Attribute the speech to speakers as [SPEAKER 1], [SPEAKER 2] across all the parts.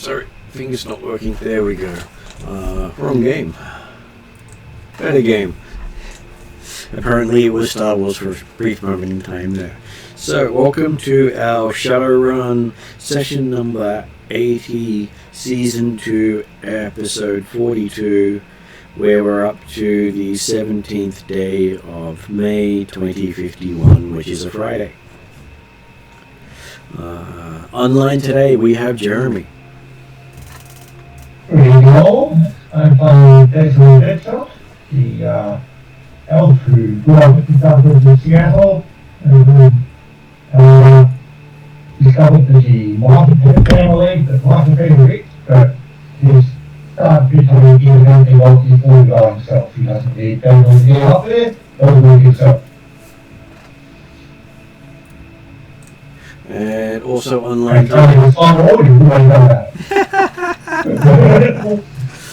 [SPEAKER 1] Sorry, finger's not working. There we go. Wrong game. Better game. Apparently it was Star Wars for a brief moment in time there. So, welcome to our Shadowrun session number 80, Season 2, Episode 42, where we're up to the 17th day of May 2051, which is a Friday. Online today we have Jeremy.
[SPEAKER 2] Hello, I'm playing Deadshot, the elf who grew up in the suburbs of Seattle, and who discovered that he wanted a family that wasn't very rich, but he's started becoming independently wealthy fully by himself. He doesn't need family to get up there, or work himself.
[SPEAKER 1] And also online
[SPEAKER 2] today.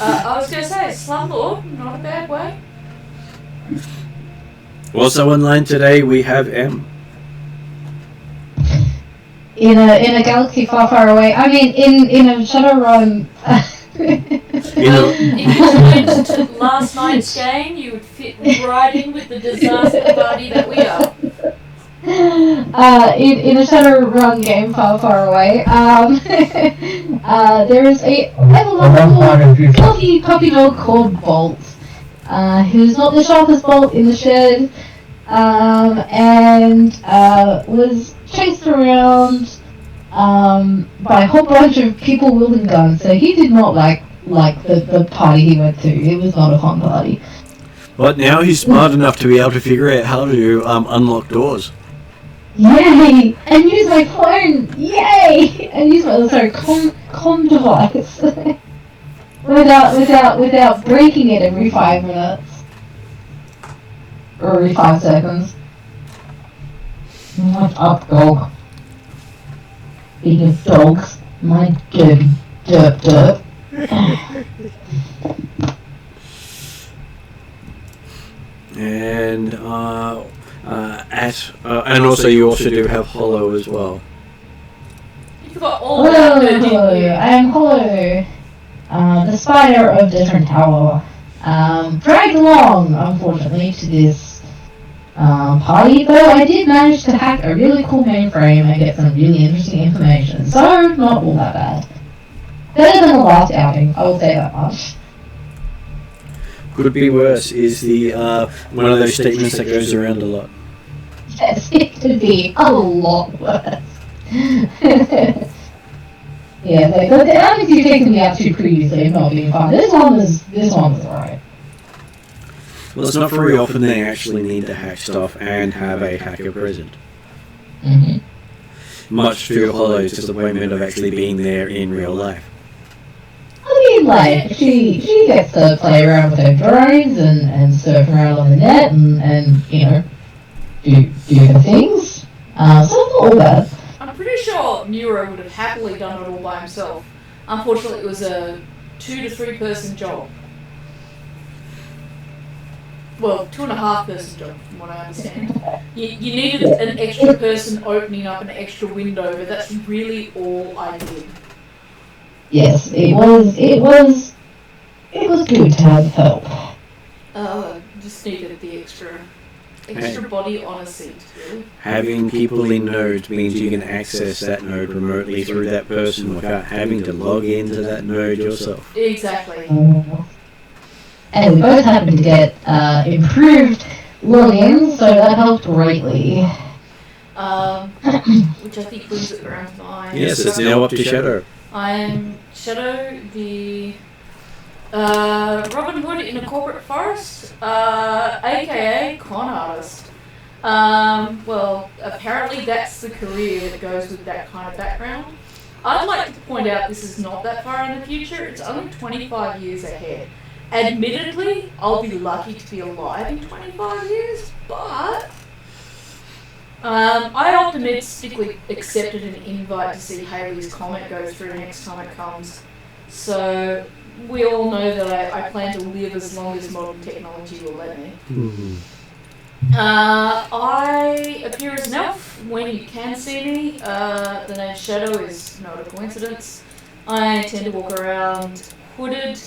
[SPEAKER 3] I was going to say, Slumlord, not a bad way.
[SPEAKER 1] Also online today we have M.
[SPEAKER 4] In a galaxy far, far away. I mean, in a Shadowrun.
[SPEAKER 3] If you joined last night's game, you would fit right in with the disaster party that we are.
[SPEAKER 4] In a Shadowrun game far, far away, there is a lovely fluffy puppy dog called Bolt, who's not the sharpest bolt in the shed, and was chased around by a whole bunch of people wielding guns, so he did not like the party he went to. It was not a fun party.
[SPEAKER 1] But now he's smart enough to be able to figure out how to unlock doors.
[SPEAKER 4] Yay! And use my phone! Yay! And use my com device without breaking it every 5 minutes or every 5 seconds. What's up, dog? Speaking of dogs, my dirty derp.
[SPEAKER 1] And and also you also do have Hollow as well.
[SPEAKER 3] You've got all that there, didn't you?
[SPEAKER 4] I am Hollow, the spider of different tower. Dragged along, unfortunately, to this party, though I did manage to hack a really cool mainframe and get some really interesting information, so not all that bad. Better than the last outing, I will say that much.
[SPEAKER 1] Could be worse is the one of those statements that goes around a lot.
[SPEAKER 4] Yes, it could be a lot worse. Yeah, but the outings you've taken me out to previously have not been fun. This one was alright.
[SPEAKER 1] Well, it's not very often they actually need to hack stuff and have a hacker present.
[SPEAKER 4] Mm-hmm.
[SPEAKER 1] Much to Hollow's disappointment of actually being there in real life.
[SPEAKER 4] I mean, like, she gets to play around with her drones and surf around on the net and you know, do her things. So it's not all bad.
[SPEAKER 3] I'm pretty sure Nero would have happily done it all by himself. Unfortunately, it was a 2 to 3 person job. Well, 2.5 person job, from what I understand. You needed an extra person opening up an extra window, but that's really all I did.
[SPEAKER 4] Yes, it was good to have help.
[SPEAKER 3] Just needed the extra body on a seat, really.
[SPEAKER 1] Having people in nodes means you can access that node remotely through that person without having to log into that node yourself.
[SPEAKER 3] Exactly.
[SPEAKER 4] And we both happened to get improved logins, so that helped greatly.
[SPEAKER 3] Which I think brings it around to mine.
[SPEAKER 1] Yes, it's now up to Shadow.
[SPEAKER 3] I'm Shadow, the Robin Hood in a corporate forest, aka con artist. Well, apparently that's the career that goes with that kind of background. I'd like to point out this is not that far in the future, it's only 25 years ahead. Admittedly, I'll be lucky to be alive in 25 years, but I optimistically accepted an invite to see Haley's comet go through next time it comes. So we all know that I plan to live as long as modern technology will let me.
[SPEAKER 1] Mm-hmm.
[SPEAKER 3] I appear as an elf when you can see me. The name Shadow is not a coincidence. I tend to walk around hooded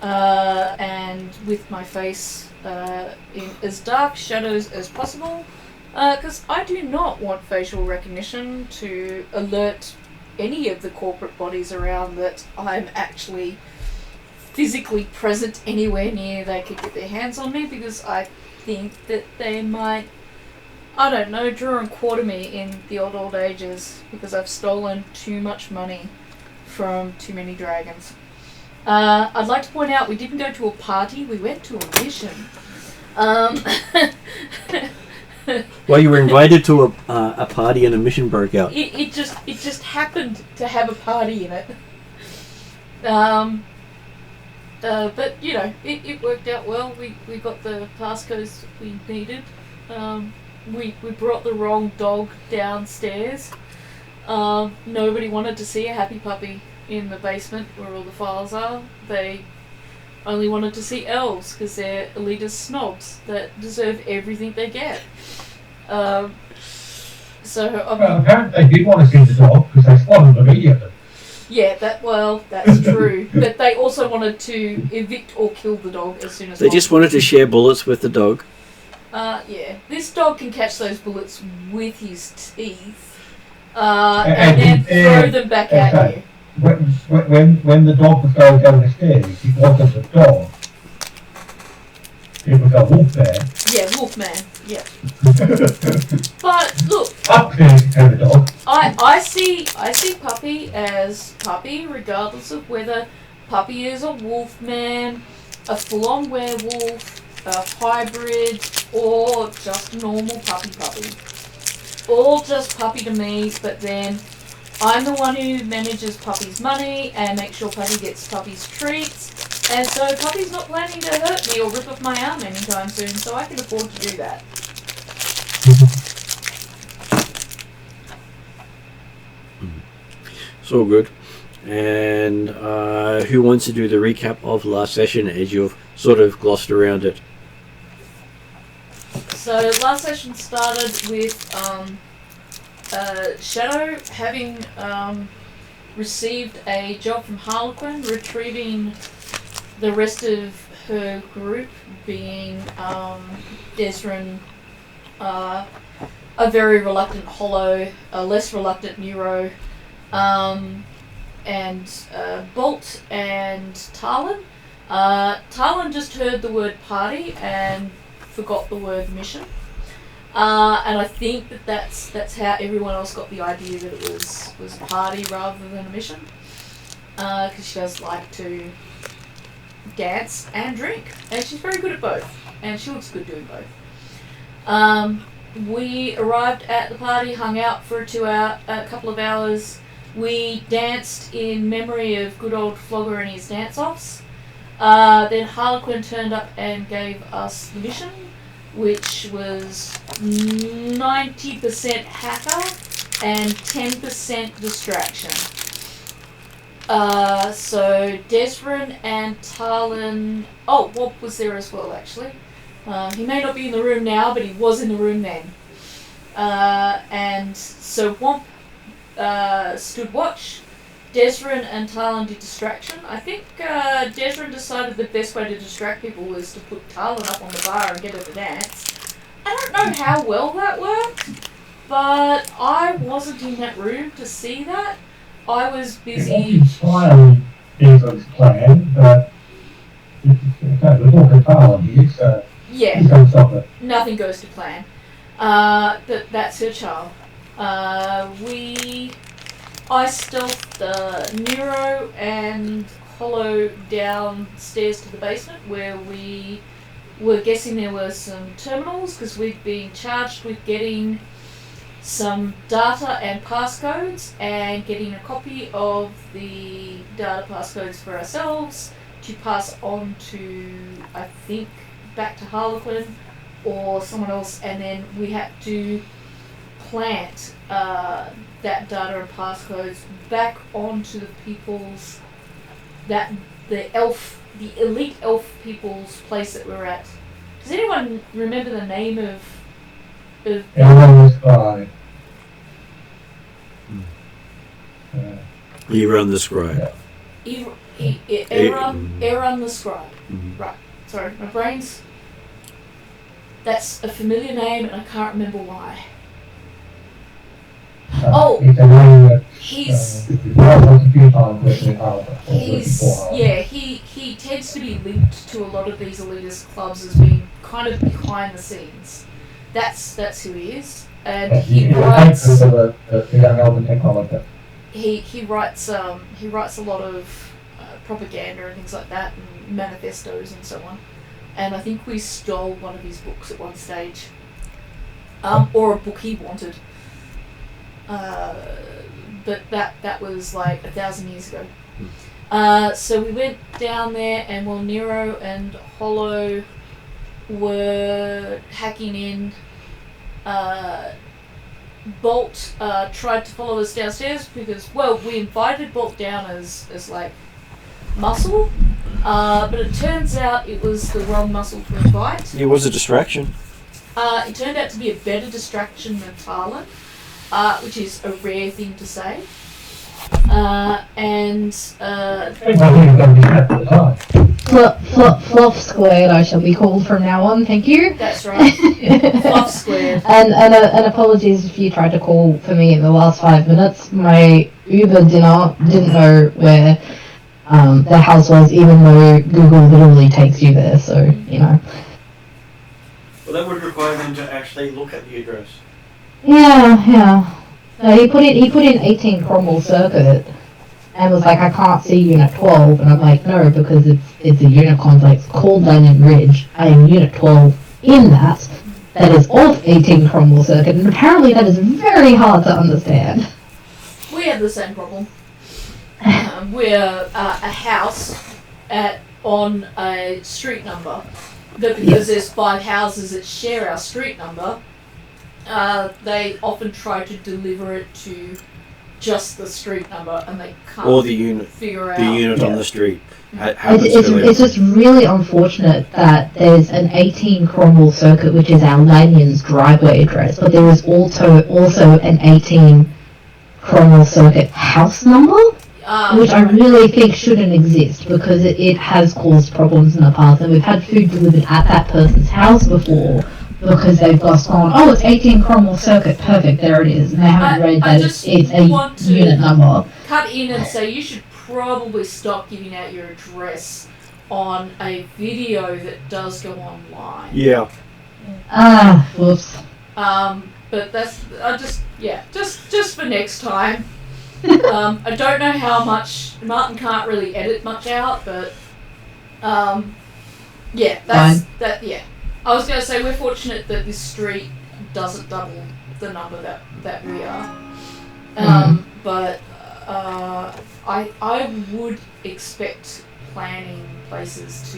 [SPEAKER 3] and with my face in as dark shadows as possible, because I do not want facial recognition to alert any of the corporate bodies around that I'm actually physically present anywhere near they could get their hands on me, because I think that they might, I don't know, draw and quarter me in the old ages because I've stolen too much money from too many dragons. I'd like to point out we didn't go to a party, we went to a mission.
[SPEAKER 1] Well, you were invited to a party and a mission broke out.
[SPEAKER 3] It just happened to have a party in it. But you know, it worked out well. We got the passcodes we needed. We brought the wrong dog downstairs. Nobody wanted to see a happy puppy in the basement where all the files are. They only wanted to see elves because they're elitist snobs that deserve everything they get.
[SPEAKER 2] Well, apparently they did want to see the dog because they spotted them immediately.
[SPEAKER 3] Yeah, that's true. But they also wanted to evict or kill the dog as soon as
[SPEAKER 1] They just wanted to share bullets with the dog.
[SPEAKER 3] Yeah. This dog can catch those bullets with his teeth, and then throw them back at you.
[SPEAKER 2] When the dog was going down the stairs, it wasn't a dog. It was a wolfman.
[SPEAKER 3] Yeah, wolfman. Yeah. But look, I see puppy as puppy, regardless of whether puppy is a wolfman, a full-on werewolf, a hybrid, or just normal puppy. All just puppy to me, but then I'm the one who manages puppy's money and makes sure puppy gets puppy's treats. And so puppy's not planning to hurt me or rip off my arm anytime soon, so I can afford to do that.
[SPEAKER 1] It's all good. And who wants to do the recap of last session as you've sort of glossed around it?
[SPEAKER 3] So last session started with Shadow having received a job from Harliquin, retrieving the rest of her group, being Desrin, a very reluctant Hollow, a less reluctant Nero, and Bolt and Talon. Talon just heard the word party and forgot the word mission. And I think that's how everyone else got the idea that it was a party rather than a mission. Because she does like to dance and drink, and she's very good at both, and she looks good doing both. We arrived at the party, hung out for a couple of hours. We danced in memory of good old Flogger and his dance-offs. Then Harlequin turned up and gave us the mission, which was 90% hacker and 10% distraction. So Desrin and Talon... Oh, Womp was there as well, actually. He may not be in the room now, but he was in the room then. And so Womp stood watch. Desrin and Talon did distraction. I think Desrin decided the best way to distract people was to put Talon up on the bar and get her to dance. I don't know how well that worked, but I wasn't in that room to see that. I was busy...
[SPEAKER 2] It wasn't entirely Desrin's plan, but we're talking Talon here, so
[SPEAKER 3] yeah,
[SPEAKER 2] you can't stop it.
[SPEAKER 3] Nothing goes to plan. That's her charm. I stealthed Nero and Hollow downstairs to the basement where we were guessing there were some terminals because we'd been charged with getting some data and passcodes and getting a copy of the data passcodes for ourselves to pass on to, I think, back to Harlequin or someone else, and then we had to plant that data and passcodes back onto the people's, the elite elf people's place that we're at. Does anyone remember the name of
[SPEAKER 2] Everyone was fine.
[SPEAKER 1] You run the scribe.
[SPEAKER 3] Aaron the Scribe.
[SPEAKER 1] Mhm.
[SPEAKER 3] Right. Sorry, my brain's... That's a familiar name and I can't remember why. Oh!
[SPEAKER 2] It's a name that
[SPEAKER 3] He's...
[SPEAKER 2] a few times with Harliquin.
[SPEAKER 3] He tends to be linked to a lot of these elitist clubs as being kind of behind the scenes. That's who he is. And he writes...
[SPEAKER 2] The young elven technologist.
[SPEAKER 3] He writes a lot of propaganda and things like that, and manifestos and so on. And I think we stole one of his books at one stage, or a book he wanted. But that was like 1,000 years ago. So we went down there, and while Nero and Hollow were hacking in, Bolt tried to follow us downstairs because, well, we invited Bolt down as like muscle, but it turns out it was the wrong muscle to invite.
[SPEAKER 1] It was a distraction.
[SPEAKER 3] It turned out to be a better distraction than Talon, which is a rare thing to say.
[SPEAKER 4] Fluff squared, I shall be called from now on. Thank you.
[SPEAKER 3] That's right. Fluff squared.
[SPEAKER 4] And apologies if you tried to call for me in the last 5 minutes. My Uber didn't know where the house was, even though Google literally takes you there. So you know.
[SPEAKER 1] Well, that would require them to actually look at the address.
[SPEAKER 4] Yeah. No, he put in 18 Cromwell Circuit, and was like, I can't see Unit 12, and I'm like, no, because it's a unit complex called Lanyon Ridge. I am Unit 12 in that is off 18 Cromwell Circuit, and apparently that is very hard to understand.
[SPEAKER 3] We have the same problem. We're a house on a street number, but because there's 5 houses that share our street number, they often try to deliver it to just the street number, and they can't
[SPEAKER 1] or the unit,
[SPEAKER 3] figure out
[SPEAKER 1] the unit on the street.
[SPEAKER 4] It's just really unfortunate that there's an 18 Cromwell Circuit, which is our Lanyon's driveway address, but there is also an 18 Cromwell Circuit house number, which I really think shouldn't exist because it has caused problems in the past, and we've had food delivered at that person's house before because they've just gone, oh, it's 18 Cromwell Circuit, perfect, there it is, and they haven't read that it's a unit number.
[SPEAKER 3] Cut in and say you should probably stop giving out your address on a video that does go online.
[SPEAKER 1] Yeah.
[SPEAKER 4] Whoops.
[SPEAKER 3] But that's just for next time. I don't know how much Martin can't really edit much out, but yeah. I was going to say we're fortunate that this street doesn't double the number that we are. But I would expect planning places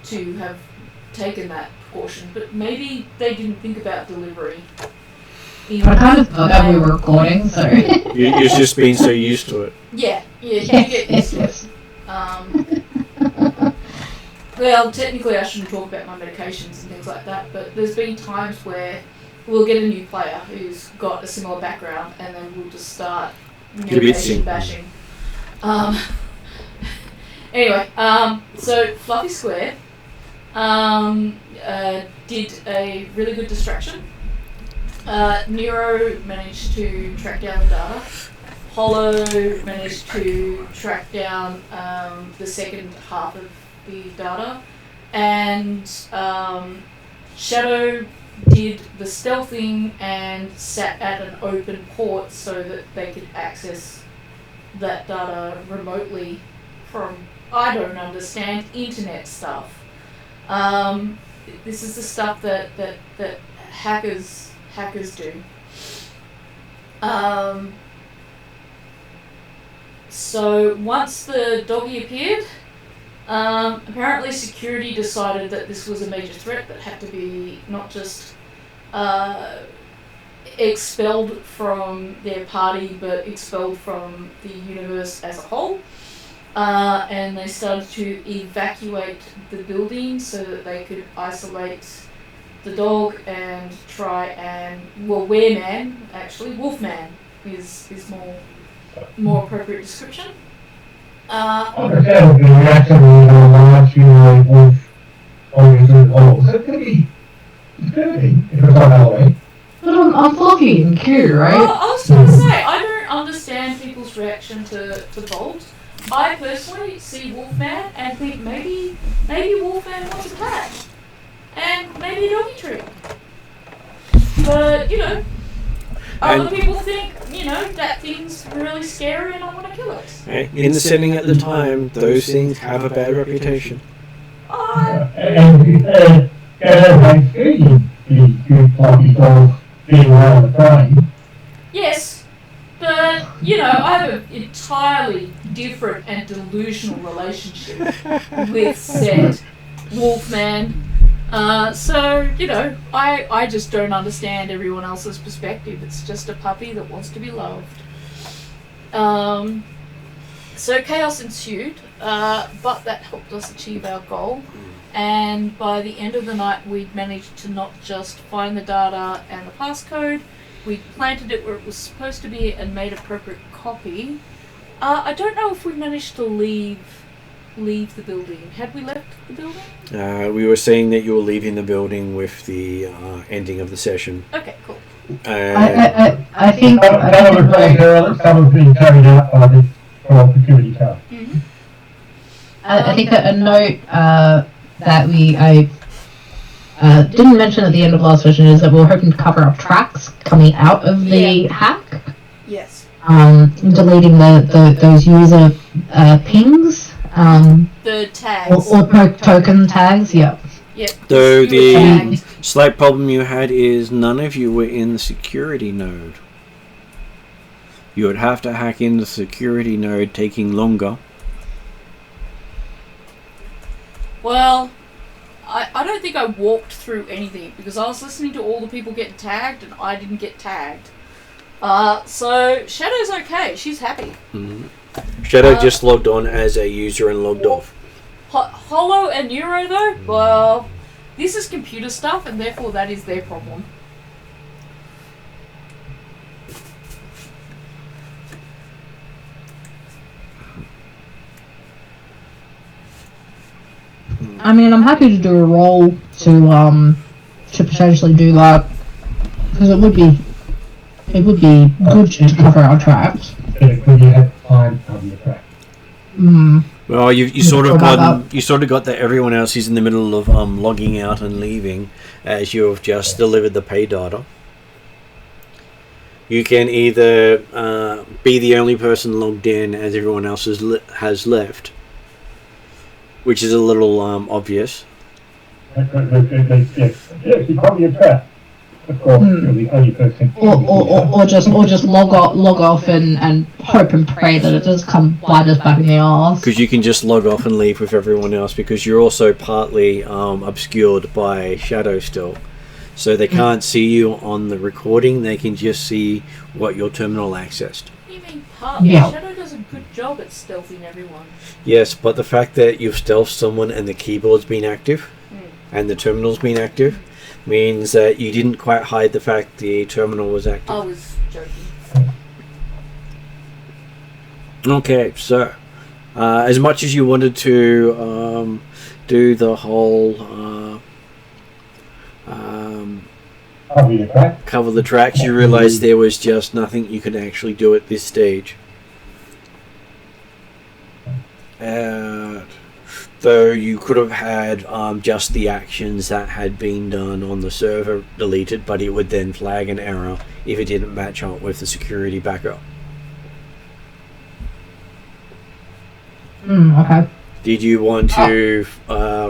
[SPEAKER 3] to have taken that precaution, but maybe they didn't think about delivery.
[SPEAKER 4] I kind of thought that we were recording, so...
[SPEAKER 1] You're just being so used to it.
[SPEAKER 3] Yeah, you get used to it. Well, technically I shouldn't talk about my medications and things like that, but there's been times where we'll get a new player who's got a similar background, and then we'll just start medication bashing. Anyway, so Fluffy Square did a really good distraction. Nero managed to track down the data. Hollow managed to track down the second half of the data, and Shadow did the stealthing and sat at an open port so that they could access that data remotely from, I don't understand, internet stuff. This is the stuff that hackers do. So once the doggy appeared, apparently security decided that this was a major threat that had to be not just expelled from their party, but expelled from the universe as a whole. And they started to evacuate the building so that they could isolate the dog and try and, well, Wolfman is more more appropriate description.
[SPEAKER 2] Understandably, we actually large humanoid wolf oriented wolves. It's gonna be if it's on Halloween.
[SPEAKER 4] But I'm fluffy and cute, right?
[SPEAKER 3] Well, I was going to say, I don't understand people's reaction to bulbs. I personally see Wolfman and think maybe Wolfman wants a cat. And maybe a doggy treat. But, you know, other people think, you know, that thing's really scary and I want to kill it.
[SPEAKER 1] In the setting at the time, those things have a bad reputation.
[SPEAKER 2] And like the good fluffy dogs being around the frame.
[SPEAKER 3] Yes, but, you know, I have an entirely different and delusional relationship with said Wolfman. So, you know, I just don't understand everyone else's perspective. It's just a puppy that wants to be loved. So chaos ensued, but that helped us achieve our goal. And by the end of the night, we'd managed to not just find the data and the passcode, we planted it where it was supposed to be and made appropriate copy. I don't know if we managed to leave the building. Had we left the building?
[SPEAKER 1] We were saying that you were leaving the building with the ending of the session.
[SPEAKER 3] Okay, cool.
[SPEAKER 4] I think
[SPEAKER 2] some of being carried out by the security car.
[SPEAKER 3] Mm-hmm.
[SPEAKER 4] I think a note that I didn't mention at the end of last session is that we were hoping to cover up tracks coming out of the hack.
[SPEAKER 3] Yes.
[SPEAKER 4] Deleting those user pings.
[SPEAKER 3] The tags.
[SPEAKER 4] Or token tags, yeah.
[SPEAKER 3] Yep.
[SPEAKER 1] So the
[SPEAKER 3] tagged.
[SPEAKER 1] slight problem you had is none of you were in the security node. You would have to hack in the security node, taking longer.
[SPEAKER 3] Well, I don't think I walked through anything because I was listening to all the people getting tagged and I didn't get tagged. So Shadow's okay. She's happy.
[SPEAKER 1] Mm-hmm. Shadow just logged on as a user and logged off.
[SPEAKER 3] Hollow and Neuro though, well, this is computer stuff and therefore that is their problem.
[SPEAKER 4] I mean, I'm happy to do a roll to potentially do that because it would be good to cover our tracks.
[SPEAKER 1] Well, you sort of got that everyone else is in the middle of logging out and leaving as you have just delivered the pay data. You can either be the only person logged in as everyone else has left, which is a little obvious.
[SPEAKER 2] Yes, probably a trap. Of course, you're the only person.
[SPEAKER 4] Or just log off and hope and pray that it does come bite us back in the arse.
[SPEAKER 1] Because you can just log off and leave with everyone else because you're also partly obscured by Shadow still. So they can't see you on the recording, they can just see what your terminal accessed.
[SPEAKER 3] What do you mean partly?
[SPEAKER 4] Yeah.
[SPEAKER 3] Shadow does a good job at stealthing everyone.
[SPEAKER 1] Yes, but the fact that you've stealthed someone and the keyboard's been active and the terminal's been active means that you didn't quite hide the fact the terminal was active.
[SPEAKER 3] I was joking.
[SPEAKER 1] Okay, so as much as you wanted to do the whole cover the tracks, you realised there was just nothing you could actually do at this stage. Though you could have had just the actions that had been done on the server deleted, but it would then flag an error if it didn't match up with the security backup.
[SPEAKER 4] Okay.
[SPEAKER 1] Did you want to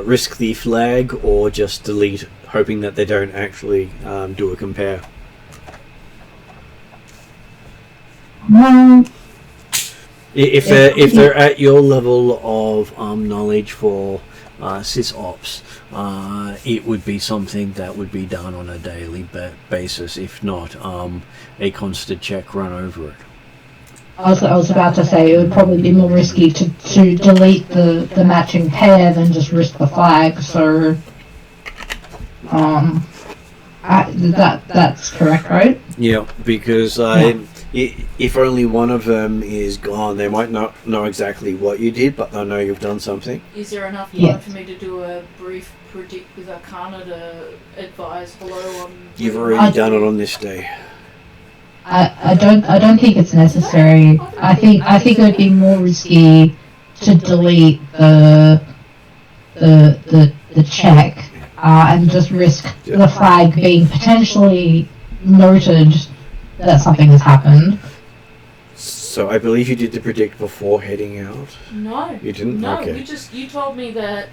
[SPEAKER 1] risk the flag or just delete, hoping that they don't actually do a compare? If they're at your level of knowledge for sysops, it would be something that would be done on a daily basis, if not a constant check run over it.
[SPEAKER 4] I was about to say it would probably be more risky to delete the matching pair than just risk the flag. So, that's correct, right?
[SPEAKER 1] Yeah, because if only one of them is gone, they might not know exactly what you did, but they'll know you've done something.
[SPEAKER 3] Is there enough time
[SPEAKER 4] Yes.
[SPEAKER 3] for me to do a brief predict with Arcana to advise Hollow on...
[SPEAKER 1] You've already done it on this day.
[SPEAKER 4] I don't think it's necessary. I think it would be more risky to delete the check and just risk the flag being potentially noted that something has happened.
[SPEAKER 1] So I believe you did the predict before heading out.
[SPEAKER 3] No.
[SPEAKER 1] You didn't?
[SPEAKER 3] No,
[SPEAKER 1] Okay.
[SPEAKER 3] you told me that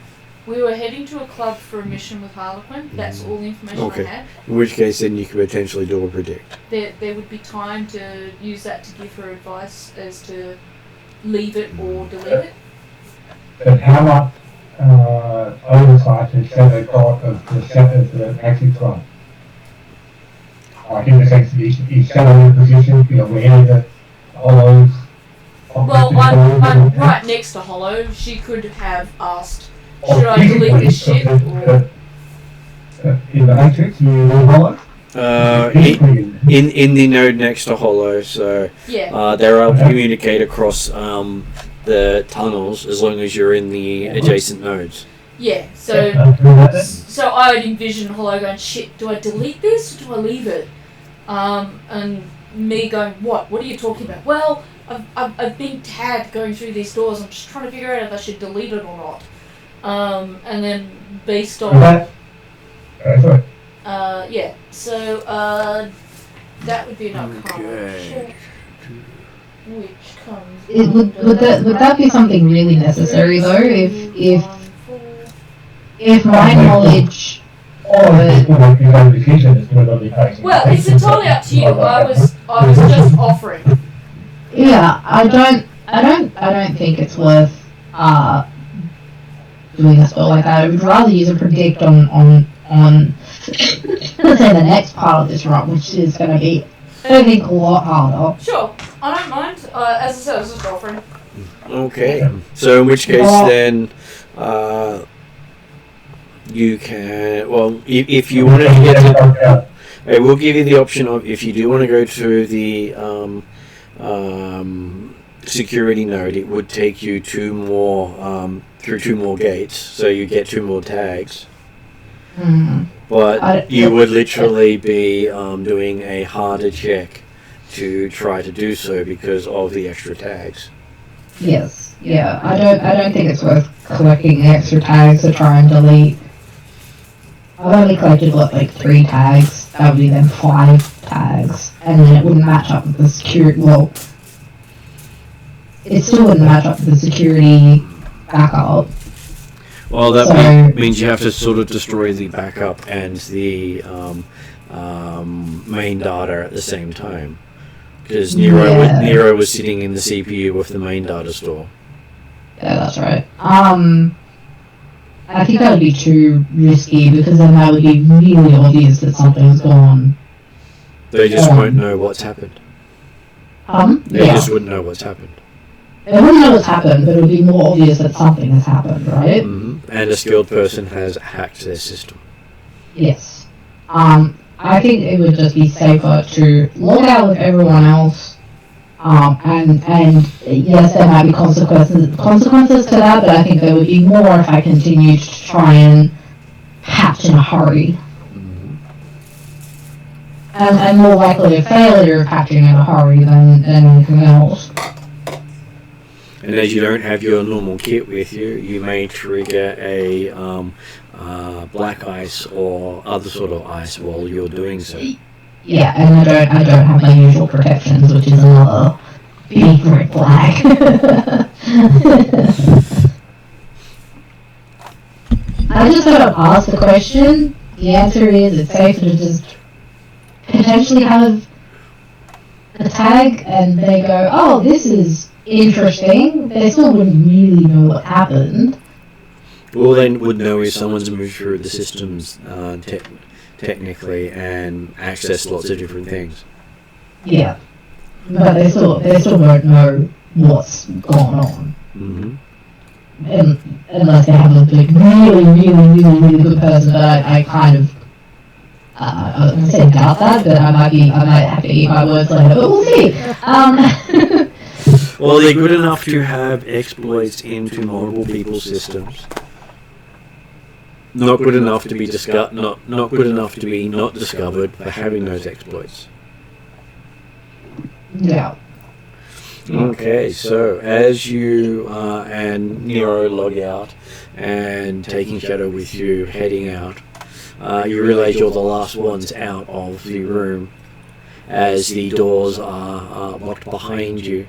[SPEAKER 3] we were heading to a club for a mission with Harliquin. That's all the information
[SPEAKER 1] Okay.
[SPEAKER 3] I had.
[SPEAKER 1] In which case, then you could potentially do a predict.
[SPEAKER 3] There would be time to use that to give her advice as to leave it or delete it.
[SPEAKER 2] But how much oversight has Shadow got of the Axis Club? Like in the sense that is Shadow in a position to be aware that Hollow's...
[SPEAKER 3] Well, I'm right next to Hollow. She could have asked, should I delete this shit or...
[SPEAKER 2] In the Matrix, you know Hollow?
[SPEAKER 1] In the node next to Hollow, so
[SPEAKER 3] Yeah.
[SPEAKER 1] they're able to communicate across the tunnels as long as you're in the adjacent nodes.
[SPEAKER 3] Yeah, so I would envision Hollow going, shit, do I delete this or do I leave it? And me going, what are you talking about? Well, I've been tagged going through these doors. I'm just trying to figure out if I should delete it or not. And then based on yeah, so that would be an Arcana check, which comes.
[SPEAKER 4] Would that be something really necessary though? If my knowledge
[SPEAKER 3] Well, it's entirely up to you. I was just offering.
[SPEAKER 4] Yeah, I don't think it's worth doing a spell like that. I would rather use a predict on let's say the next part of this run, which is going to be, I think, a lot harder.
[SPEAKER 3] Sure, I don't mind. As I said, I was just offering.
[SPEAKER 1] Okay. So in which case then you can, well, if you want to get to, I will give you the option of, if you do want to go to the security node, it would take you through two more gates, so you get 2 more tags. But you would literally be doing a harder check to try to do so because of the extra tags.
[SPEAKER 4] Yes, yeah. I don't think it's worth collecting the extra tags to try and delete. I've only collected 3 tags. That would be then 5 tags, and then it wouldn't match up with the security. Well, it still wouldn't match up with the security backup.
[SPEAKER 1] Well, that means you have to sort of destroy the backup and the main data at the same time. Because Nero was sitting in the CPU with the main data store.
[SPEAKER 4] Yeah, that's right. I think that would be too risky because then that would be really obvious that something's gone.
[SPEAKER 1] They just won't know what's happened. They just wouldn't know what's happened.
[SPEAKER 4] They wouldn't know what's happened, but it would be more obvious that something has happened, right?
[SPEAKER 1] Mm-hmm. And a skilled person has hacked their system.
[SPEAKER 4] Yes. I think it would just be safer to log out with everyone else. And yes, there might be consequences to that, but I think there would be more if I continued to try and patch in a hurry.
[SPEAKER 1] Mm-hmm.
[SPEAKER 4] And more likely a failure of patching in a hurry than anything else.
[SPEAKER 1] And as you don't have your normal kit with you, you may trigger a black ice or other sort of ice while you're doing so.
[SPEAKER 4] Yeah, and I don't have my usual protections, which is another big red flag. I just sort of asked the question. The answer is it's safer to just potentially have a tag and they go, oh, this is interesting. They still wouldn't really know what happened.
[SPEAKER 1] All they would know is someone's moved through the systems technically and accessed lots of different things.
[SPEAKER 4] Yeah, but they still won't know what's going on.
[SPEAKER 1] Mm-hmm.
[SPEAKER 4] Unless they have a really good person that I I was going to say doubt that, but I might have to eat my words later, but we'll see.
[SPEAKER 1] Well, they're good enough to have exploits into multiple people's systems. Not good enough to be not good enough to be not discovered for having those exploits.
[SPEAKER 4] Yeah.
[SPEAKER 1] Okay, so as you and Nero log out and taking Shadow with you, heading out, you realise you're the last ones out of the room as the doors are locked behind you.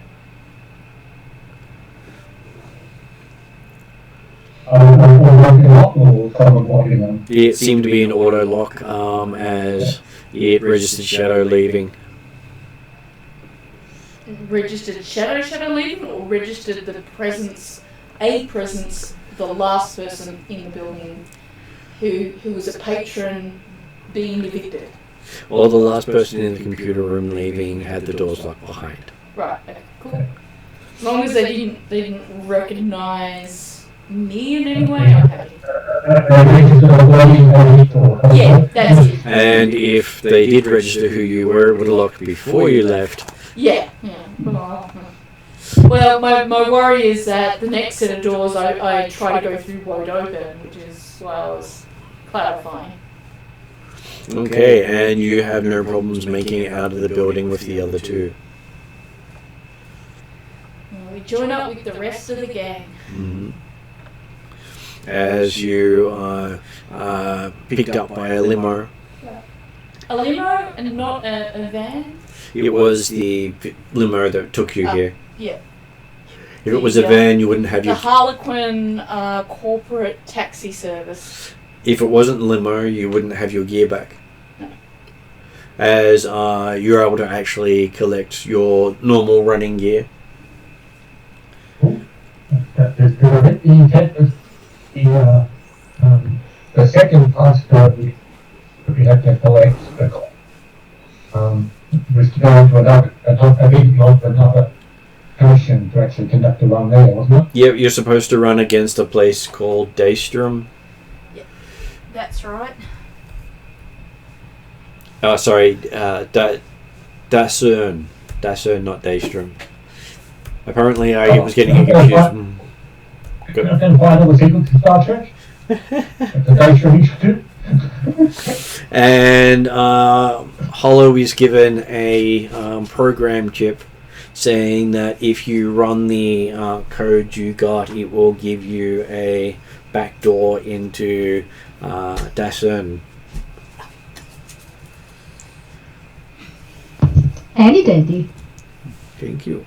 [SPEAKER 1] It seemed to be an auto lock as it registered Shadow leaving.
[SPEAKER 3] Registered Shadow leaving, or registered the presence, the last person in the building who was a patron being evicted.
[SPEAKER 1] Well, the last person in the computer room leaving had the doors locked behind.
[SPEAKER 3] Right, okay, cool. As long as they didn't recognise me in any way, I'm happy. Yeah, that's it.
[SPEAKER 1] And if they did register who you were, it would have locked before you left.
[SPEAKER 3] Yeah. Well, my worry is that the next set of doors I try to go through won't open, which is why I was clarifying.
[SPEAKER 1] Okay, and you have no problems making it out of the building with the other two.
[SPEAKER 3] Well, we join up with the rest of the gang.
[SPEAKER 1] Mm-hmm. As you picked up by a limo.
[SPEAKER 3] A limo and not a van?
[SPEAKER 1] It was the limo that took you here.
[SPEAKER 3] Yeah.
[SPEAKER 1] If it was a van, you wouldn't have
[SPEAKER 3] the
[SPEAKER 1] your...
[SPEAKER 3] Harliquin corporate taxi service.
[SPEAKER 1] If it wasn't limo, you wouldn't have your gear back.
[SPEAKER 3] No.
[SPEAKER 1] As you're able to actually collect your normal running gear.
[SPEAKER 2] The second task that we had to collect was to go into another person to actually conduct a run there, wasn't it?
[SPEAKER 1] Yeah, you're supposed to run against a place called Daystrom.
[SPEAKER 3] Yeah, that's right.
[SPEAKER 1] Sorry, Dasern, not Daystrom. Apparently, I was getting confused.
[SPEAKER 2] And why that was equal to Star Trek? The Daystrom Institute.
[SPEAKER 1] And Hollow is given a program chip saying that if you run the code you got, it will give you a backdoor into Dasern.
[SPEAKER 4] Handy dandy.
[SPEAKER 1] Thank you.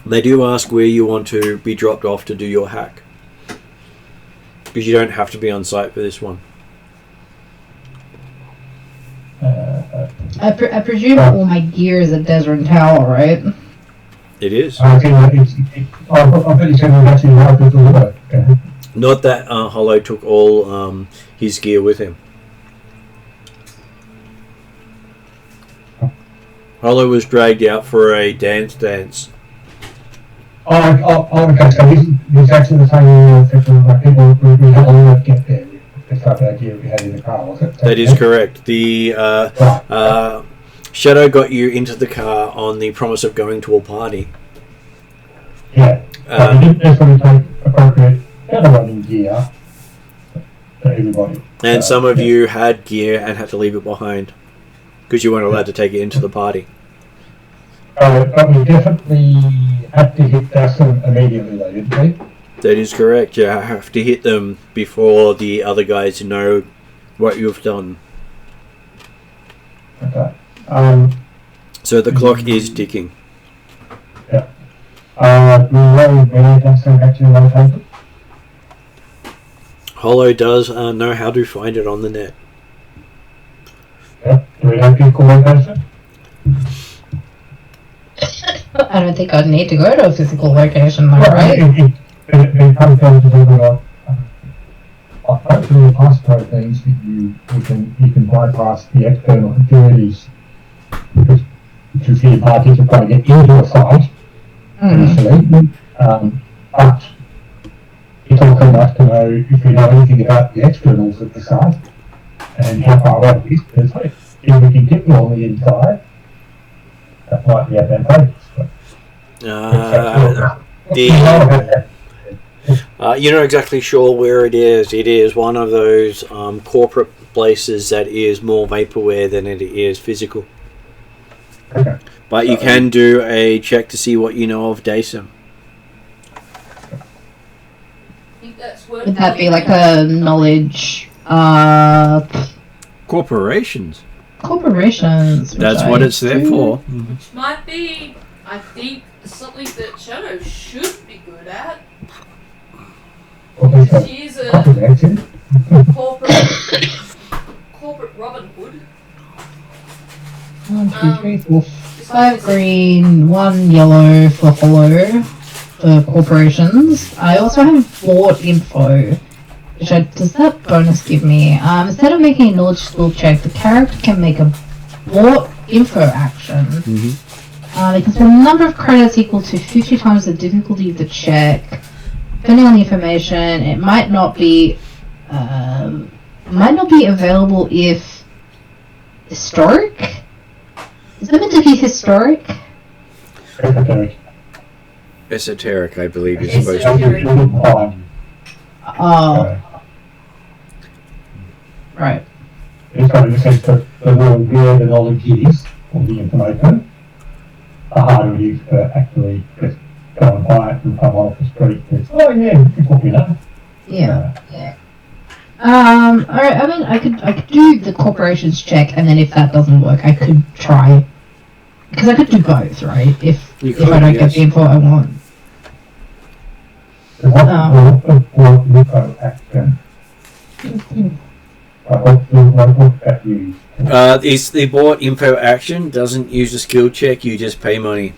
[SPEAKER 1] They do ask where you want to be dropped off to do your hack. Because you don't have to be on site for this one.
[SPEAKER 4] I presume all my gear is at Desert Tower, right?
[SPEAKER 1] It is.
[SPEAKER 2] I think it's actually hard to work.
[SPEAKER 1] Not that Hollow took all his gear with him. Hollow was dragged out for a dance.
[SPEAKER 2] Okay, so this actually the same people we had to get there. That's like the idea we had in the car, was it?
[SPEAKER 1] That is correct. The Shadow got you into the car on the promise of going to a party.
[SPEAKER 2] Yeah, but we didn't necessarily take appropriate running gear for everybody.
[SPEAKER 1] And some of you had gear and had to leave it behind because you weren't allowed to take it into the party.
[SPEAKER 2] But we definitely had to hit Dasson immediately, though, didn't we?
[SPEAKER 1] That is correct. You have to hit them before the other guys know what you've done.
[SPEAKER 2] Okay.
[SPEAKER 1] So the clock is ticking.
[SPEAKER 2] Yeah. Do we know where Dasson actually located?
[SPEAKER 1] Hollow does know how to find it on the net.
[SPEAKER 2] Yeah. Do we know physical location?
[SPEAKER 4] I don't think I'd need to go to a physical location, though, right?
[SPEAKER 2] It comes down to whether hopefully the passcode means that you can bypass the external securities, which is the parties are trying to get into a site initially. But it's also nice to know if you know anything about the externals of the site and how far away it is, because if we can get you on the inside, that might be advantageous.
[SPEAKER 1] You're not exactly sure where it is. It is one of those corporate places that is more vaporware than it is physical.
[SPEAKER 2] Okay.
[SPEAKER 1] But you can do a check to see what you know of Daysum.
[SPEAKER 4] Would that be like a knowledge?
[SPEAKER 1] Corporations.
[SPEAKER 4] Corporations.
[SPEAKER 1] That's what it's there for.
[SPEAKER 3] Which might be, I think, something that Shadow should be good at. She's a corporate Robin Hood.
[SPEAKER 4] 1, 2, 3, 4, 5 green, 1 yellow for hollow for corporations. I also have bought info. Which does that bonus give me? Instead of making a knowledge skill check, the character can make a bought info action. They can spend a number of credits equal to 50 times the difficulty of the check. Depending on the information, it might not be available if historic. Is it meant to be historic?
[SPEAKER 1] Esoteric, I believe you're
[SPEAKER 3] Esoteric.
[SPEAKER 1] supposed to be.
[SPEAKER 4] Oh. Right.
[SPEAKER 2] It's kind of the sense that the more rare the knowledge is, or the information, the harder it is to actually just go and buy it and come off the street. It's, oh yeah, it's what we know.
[SPEAKER 4] Yeah. Alright, I mean, I could do the corporations check, and then if that doesn't work, I could try. Because I could do both, right? If I don't get the info I want.
[SPEAKER 2] What info action? What that use?
[SPEAKER 1] The bought info action doesn't use a skill check, you just pay money.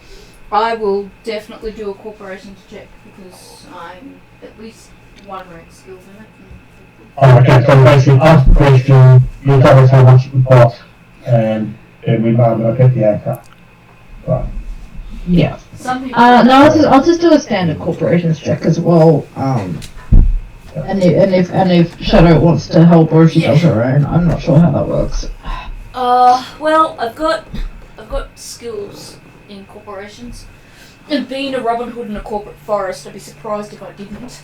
[SPEAKER 3] I will definitely do a corporations check because I'm at least 1 rank skills in it.
[SPEAKER 2] Oh, okay, so basically ask the question, you tell us how much it would cost, and then we might not get the answer. Right.
[SPEAKER 4] Yeah.
[SPEAKER 3] Some people
[SPEAKER 4] I'll just do a standard corporations check as well. And if Shadow wants to help or if she does her own, I'm not sure how that works.
[SPEAKER 3] Well, I've got skills in corporations, and being a Robin Hood in a corporate forest, I'd be surprised if I didn't.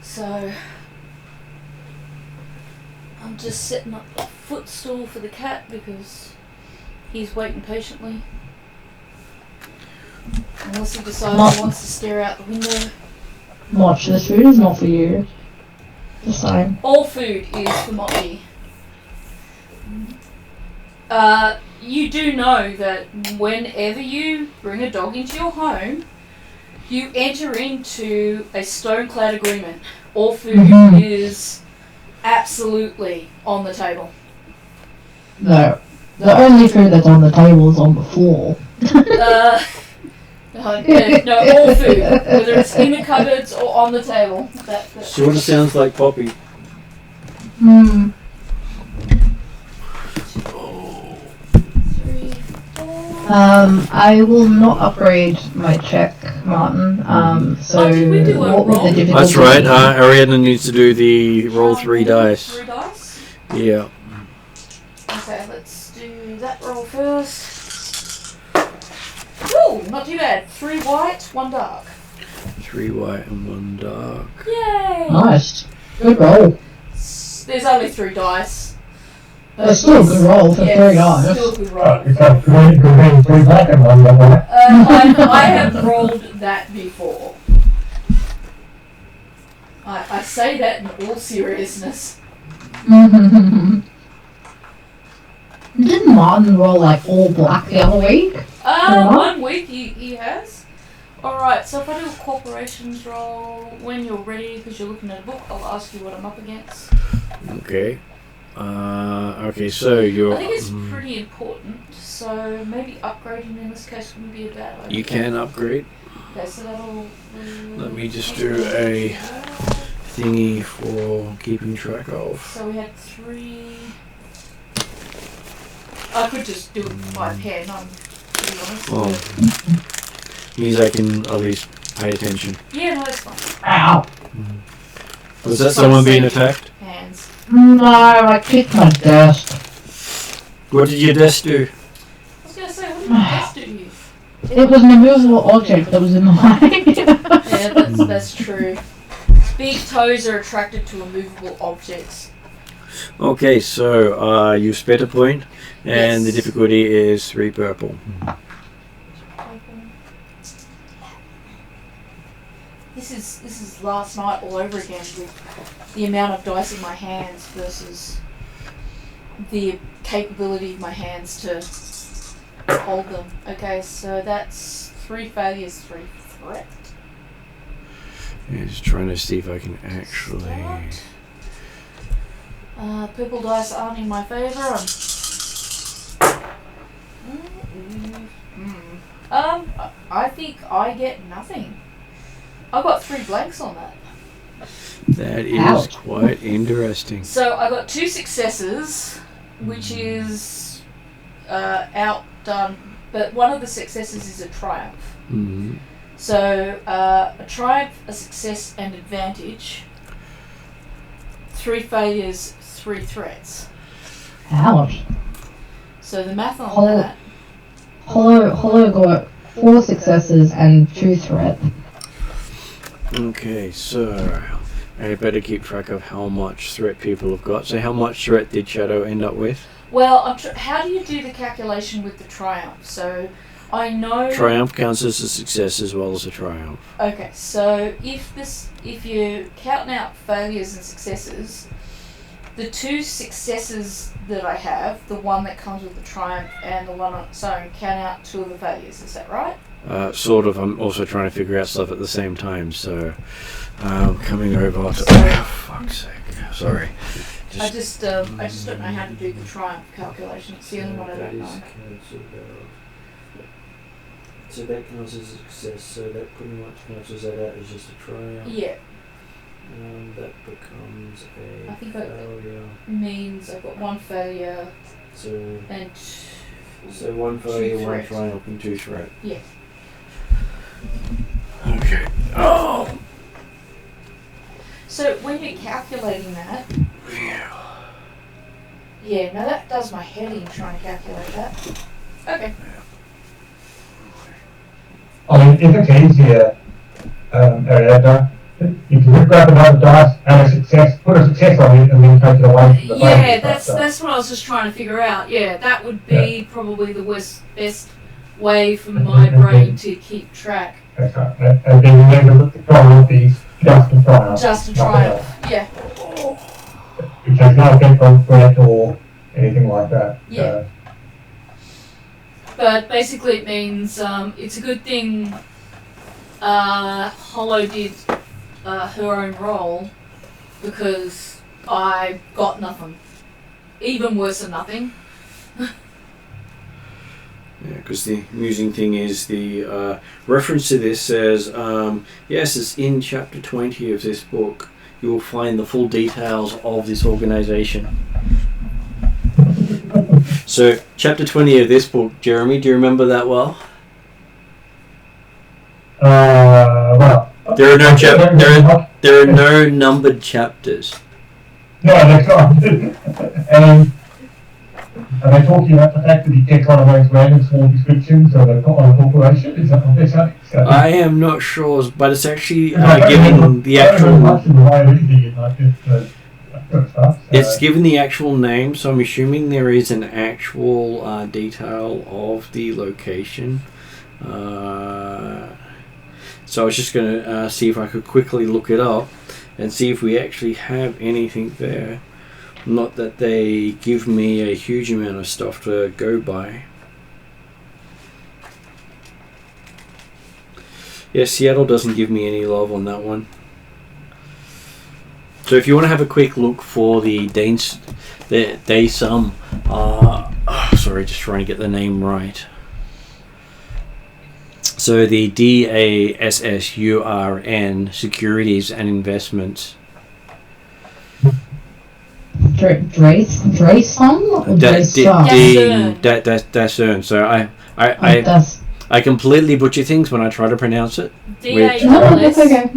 [SPEAKER 3] So I'm just setting up a footstool for the cat because he's waiting patiently. Unless he decides he wants to stare out the window.
[SPEAKER 4] Watch, this food is not for you. Just saying.
[SPEAKER 3] All food is for Moppy. You do know that whenever you bring a dog into your home, you enter into a stone-clad agreement. All food is absolutely on the table.
[SPEAKER 4] No. The only food that's on the table is on the floor.
[SPEAKER 3] No, all food, whether it's in the cupboards or on the table.
[SPEAKER 1] Sort of sounds like Poppy.
[SPEAKER 4] I will not upgrade my check, Martin. So
[SPEAKER 3] did we do a
[SPEAKER 4] what was
[SPEAKER 3] roll?
[SPEAKER 4] the difficulty?
[SPEAKER 1] That's right, Ariadna needs to do the roll 3 dice.
[SPEAKER 3] 3 dice?
[SPEAKER 1] Yeah.
[SPEAKER 3] Okay, let's do that roll first. Ooh, not too bad. 3 white, 1 dark.
[SPEAKER 1] 3 white and 1 dark.
[SPEAKER 3] Yay!
[SPEAKER 4] Nice. Good roll.
[SPEAKER 3] There's only 3 dice.
[SPEAKER 4] That's still a good roll for 3 dice.
[SPEAKER 3] Still a good roll.
[SPEAKER 2] It's like green, three black and one white.
[SPEAKER 3] I have rolled that before. I say that in all seriousness.
[SPEAKER 4] Didn't Martin roll like all black the other week?
[SPEAKER 3] 1 week he has. Alright, so if I do a corporations roll, when you're ready, because you're looking at a book, I'll ask you what I'm up against.
[SPEAKER 1] Okay. Okay, so you're...
[SPEAKER 3] I think it's pretty important, so maybe upgrading in this case wouldn't be a bad idea.
[SPEAKER 1] You can upgrade.
[SPEAKER 3] Okay, so that'll...
[SPEAKER 1] Let me just do a thingy for keeping track of.
[SPEAKER 3] So we had 3... I could just do it by pen, I'm to be honest.
[SPEAKER 1] Well, means I can at least pay attention.
[SPEAKER 3] Yeah, no, that's fine.
[SPEAKER 2] Ow!
[SPEAKER 1] Was that someone being attacked?
[SPEAKER 3] Hands.
[SPEAKER 4] No, I kicked my desk.
[SPEAKER 1] What did your desk do?
[SPEAKER 3] I was going to say, what did your desk do to you?
[SPEAKER 4] It was an immovable object that was in the way.
[SPEAKER 3] Yeah, that's true. Big toes are attracted to immovable objects.
[SPEAKER 1] Okay, so you spent a point, and
[SPEAKER 3] Yes.
[SPEAKER 1] the difficulty is 3 purple.
[SPEAKER 3] This is last night all over again with the amount of dice in my hands versus the capability of my hands to hold them. Okay, so that's 3 failures, 3 threat.
[SPEAKER 1] Yeah, just trying to see if I can actually...
[SPEAKER 3] Start. Purple dice aren't in my favour. I think I get nothing. I got 3 blanks on that.
[SPEAKER 1] That is
[SPEAKER 4] Ouch.
[SPEAKER 1] quite interesting.
[SPEAKER 3] So I got 2 successes, which is outdone, but one of the successes is a triumph.
[SPEAKER 1] Mm-hmm.
[SPEAKER 3] So a triumph, a success, and advantage. 3 failures, 3 threats.
[SPEAKER 4] Ouch.
[SPEAKER 3] So the math on
[SPEAKER 4] Oh.
[SPEAKER 3] that.
[SPEAKER 4] Hollow got 4 successes and 2 threat.
[SPEAKER 1] Okay, so I better keep track of how much threat people have got. So how much threat did Shadow end up with?
[SPEAKER 3] Well, how do you do the calculation with the triumph? So I know.
[SPEAKER 1] Triumph counts as a success as well as a triumph.
[SPEAKER 3] Okay, so if you're counting out failures and successes, the 2 successes that I have, the one that comes with the triumph and the one on its own, count out 2 of the failures. Is that right?
[SPEAKER 1] Sort of. I'm also trying to figure out stuff at the same time. So coming over to... Oh, fuck's sake. Sorry.
[SPEAKER 3] I just don't know how to do the triumph calculation. It's the only one I don't know.
[SPEAKER 1] So that counts as a success, so that pretty much cancels that out as just a triumph.
[SPEAKER 3] Yeah,
[SPEAKER 1] That becomes
[SPEAKER 3] I
[SPEAKER 1] a
[SPEAKER 3] think
[SPEAKER 1] failure.
[SPEAKER 3] means I've got 1 failure
[SPEAKER 1] So
[SPEAKER 3] and
[SPEAKER 1] 1 failure, 1
[SPEAKER 3] threat.
[SPEAKER 1] triumph, and 2 threat.
[SPEAKER 3] Yeah.
[SPEAKER 1] Okay. Oh!
[SPEAKER 3] So when you're calculating that, yeah, no, that does my head in trying to calculate that. Okay.
[SPEAKER 2] I mean, if it's easier, Ariadna, you can grab another dice and a success, put a success on it and then take it away from the
[SPEAKER 3] Yeah,
[SPEAKER 2] failure.
[SPEAKER 3] that's what I was just trying to figure out. Yeah, that would be probably the best way for my brain to keep track.
[SPEAKER 2] That's right. And then remember that the triumph is just a triumph.
[SPEAKER 3] Just a
[SPEAKER 2] nothing
[SPEAKER 3] triumph.
[SPEAKER 2] else.
[SPEAKER 3] Yeah.
[SPEAKER 2] Which has no effect on threat or anything like that.
[SPEAKER 3] Yeah. But basically it means it's a good thing Hollow did her own roll, because I got nothing. Even worse than nothing.
[SPEAKER 1] Yeah, because the amusing thing is the reference to this says, yes, it's in chapter 20 of this book. You will find the full details of this organization. So, chapter 20 of this book, Jeremy, do you remember that well?
[SPEAKER 2] Well,
[SPEAKER 1] There are no there are no numbered chapters.
[SPEAKER 2] No, that's not. Are they talking about the fact that he takes one of those random small descriptions of a corporation? Is that what they're saying?
[SPEAKER 1] I am not sure, but it's actually given the actual... It's given the actual name, so I'm assuming there is an actual detail of the location. So I was just going to see if I could quickly look it up and see if we actually have anything there. Not that they give me a huge amount of stuff to go by. Yeah, Seattle doesn't give me any love on that one. So if you want to have a quick look for the Daysum, sorry, just trying to get the name right. So the DASSURN, Securities and Investments.
[SPEAKER 4] Draysum?
[SPEAKER 1] Dasern. So I I completely butcher things when I try to pronounce it.
[SPEAKER 4] That's okay.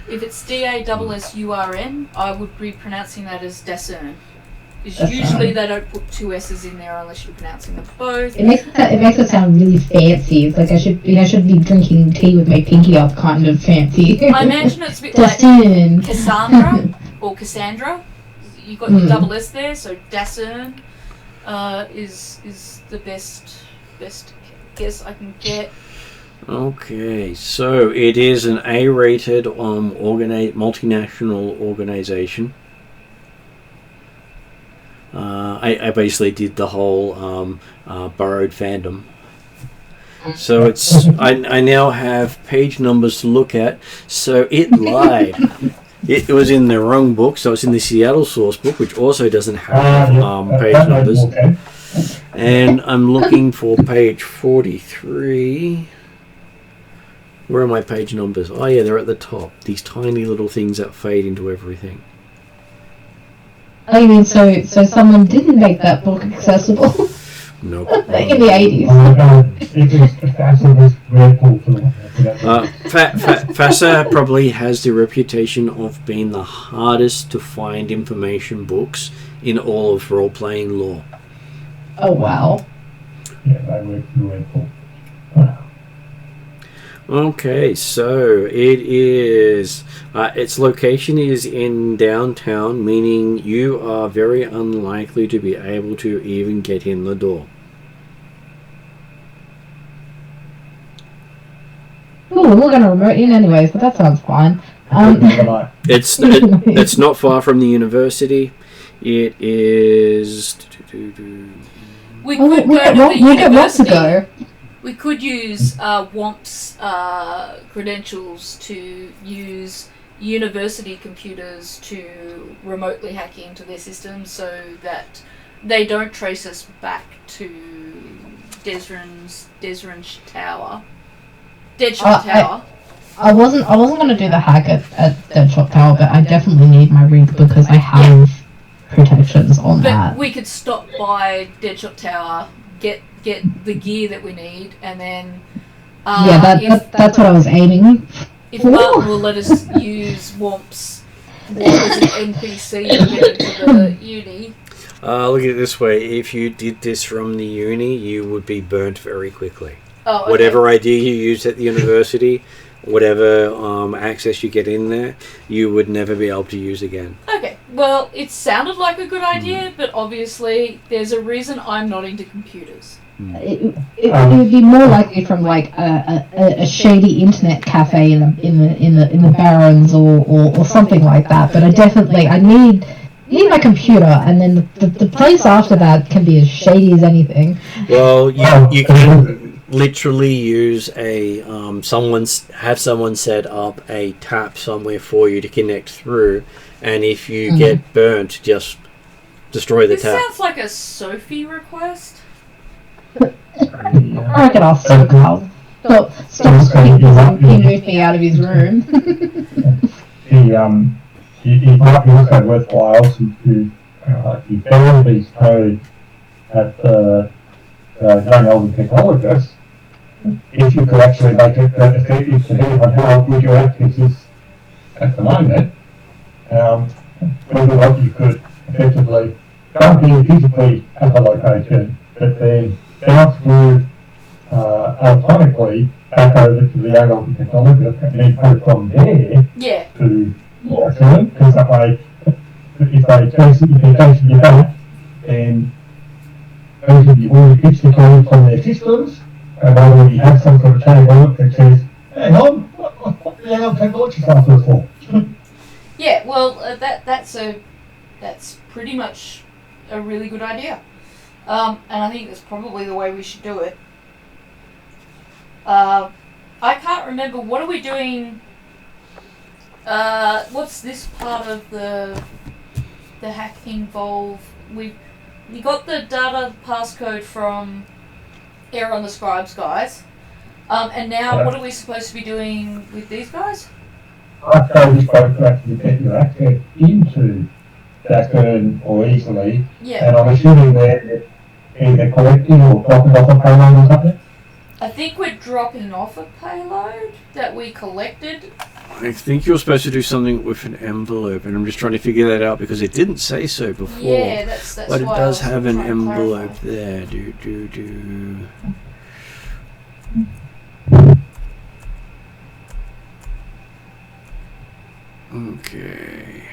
[SPEAKER 3] If it's DASSURN, I would be pronouncing that as Dasern. Because usually they don't put two S's in there unless you're pronouncing them both.
[SPEAKER 4] It makes it sound really fancy. It's like I should be drinking tea with my pinky up, kind of fancy.
[SPEAKER 3] I imagine it's a bit like Cassandra or Cassandra. You got the double S there, so Dasern is the best guess I can get.
[SPEAKER 1] Okay, so it is an A-rated multinational organization. I basically did the whole borrowed fandom. So it's I now have page numbers to look at. So it lied. It was in the wrong book, so it's in the Seattle source book, which also doesn't have page numbers. And I'm looking for page 43. Where are my page numbers? Oh yeah, they're at the top. These tiny little things that fade into everything.
[SPEAKER 4] Oh, you mean so someone didn't make that book accessible?
[SPEAKER 1] Nope.
[SPEAKER 4] In the 80s.
[SPEAKER 1] FASA probably has the reputation of being the hardest to find information books in all of role-playing lore.
[SPEAKER 4] Oh, wow.
[SPEAKER 2] Yeah, they work through Apple.
[SPEAKER 1] Okay, so it is. Its location is in downtown, meaning you are very unlikely to be able to even get in the door.
[SPEAKER 4] Ooh, we're gonna remote in anyways, but that sounds fine.
[SPEAKER 1] It's not far from the university. It is.
[SPEAKER 3] We could go to the university. We could use WOMP's credentials to use university computers to remotely hack into their systems so that they don't trace us back to Desrin's Tower. Deadshot Tower.
[SPEAKER 4] I wasn't gonna do the hack at Deadshot Tower, but I definitely need my rig because I have protections on that.
[SPEAKER 3] But we could stop by Deadshot Tower, get the gear that we need, and then
[SPEAKER 4] that's what I was aiming.
[SPEAKER 3] If Martin will let us use WOMP's as an NPC to get into the uni.
[SPEAKER 1] Look at it this way: if you did this from the uni, you would be burnt very quickly.
[SPEAKER 3] Oh, okay.
[SPEAKER 1] Whatever idea you used at the university, whatever access you get in there, you would never be able to use again.
[SPEAKER 3] Okay, well, it sounded like a good idea, but obviously there's a reason I'm not into computers.
[SPEAKER 4] It would be more likely from like a shady internet cafe in the Barrens or something like that. But I need my computer, and then the place after that can be as shady as anything.
[SPEAKER 1] Well, you can literally use someone set up a tap somewhere for you to connect through, and if you get burnt, just destroy the tap.
[SPEAKER 3] This sounds like a Sophie request.
[SPEAKER 4] I reckon I'll stop now. Stop screaming because he moved me out of his room.
[SPEAKER 2] It might be also worthwhile to download these codes at the young elven technologists. If you could actually make it effective to depending on how good your access is at the moment, whether or not you could effectively don't be physically at the location, but then bounce through electronically back over to the young elven technologist and then go from there to Orks, because that way, if they chasing you back, then those of you already fixed the code from their systems, and already have some sort of chain on it that says, hang on, what the hell technology after for?
[SPEAKER 3] Yeah, well, that's pretty much a really good idea, and I think that's probably the way we should do it. I can't remember, what are we doing? What's this part of the hack involve? We got the data passcode from Error on the Scribes guys, and now what are we supposed to be doing with these guys?
[SPEAKER 2] After we spoke to actually get your access into that or easily, and I'm assuming that either collecting or dropping off a payload or something?
[SPEAKER 3] I think we're dropping off a payload that we collected.
[SPEAKER 1] I think you're supposed to do something with an envelope, and I'm just trying to figure that out because it didn't say so before.
[SPEAKER 3] Yeah, that's
[SPEAKER 1] but it
[SPEAKER 3] why
[SPEAKER 1] does
[SPEAKER 3] I was
[SPEAKER 1] have an
[SPEAKER 3] trying to
[SPEAKER 1] envelope
[SPEAKER 3] clarify.
[SPEAKER 1] there. Do. Okay.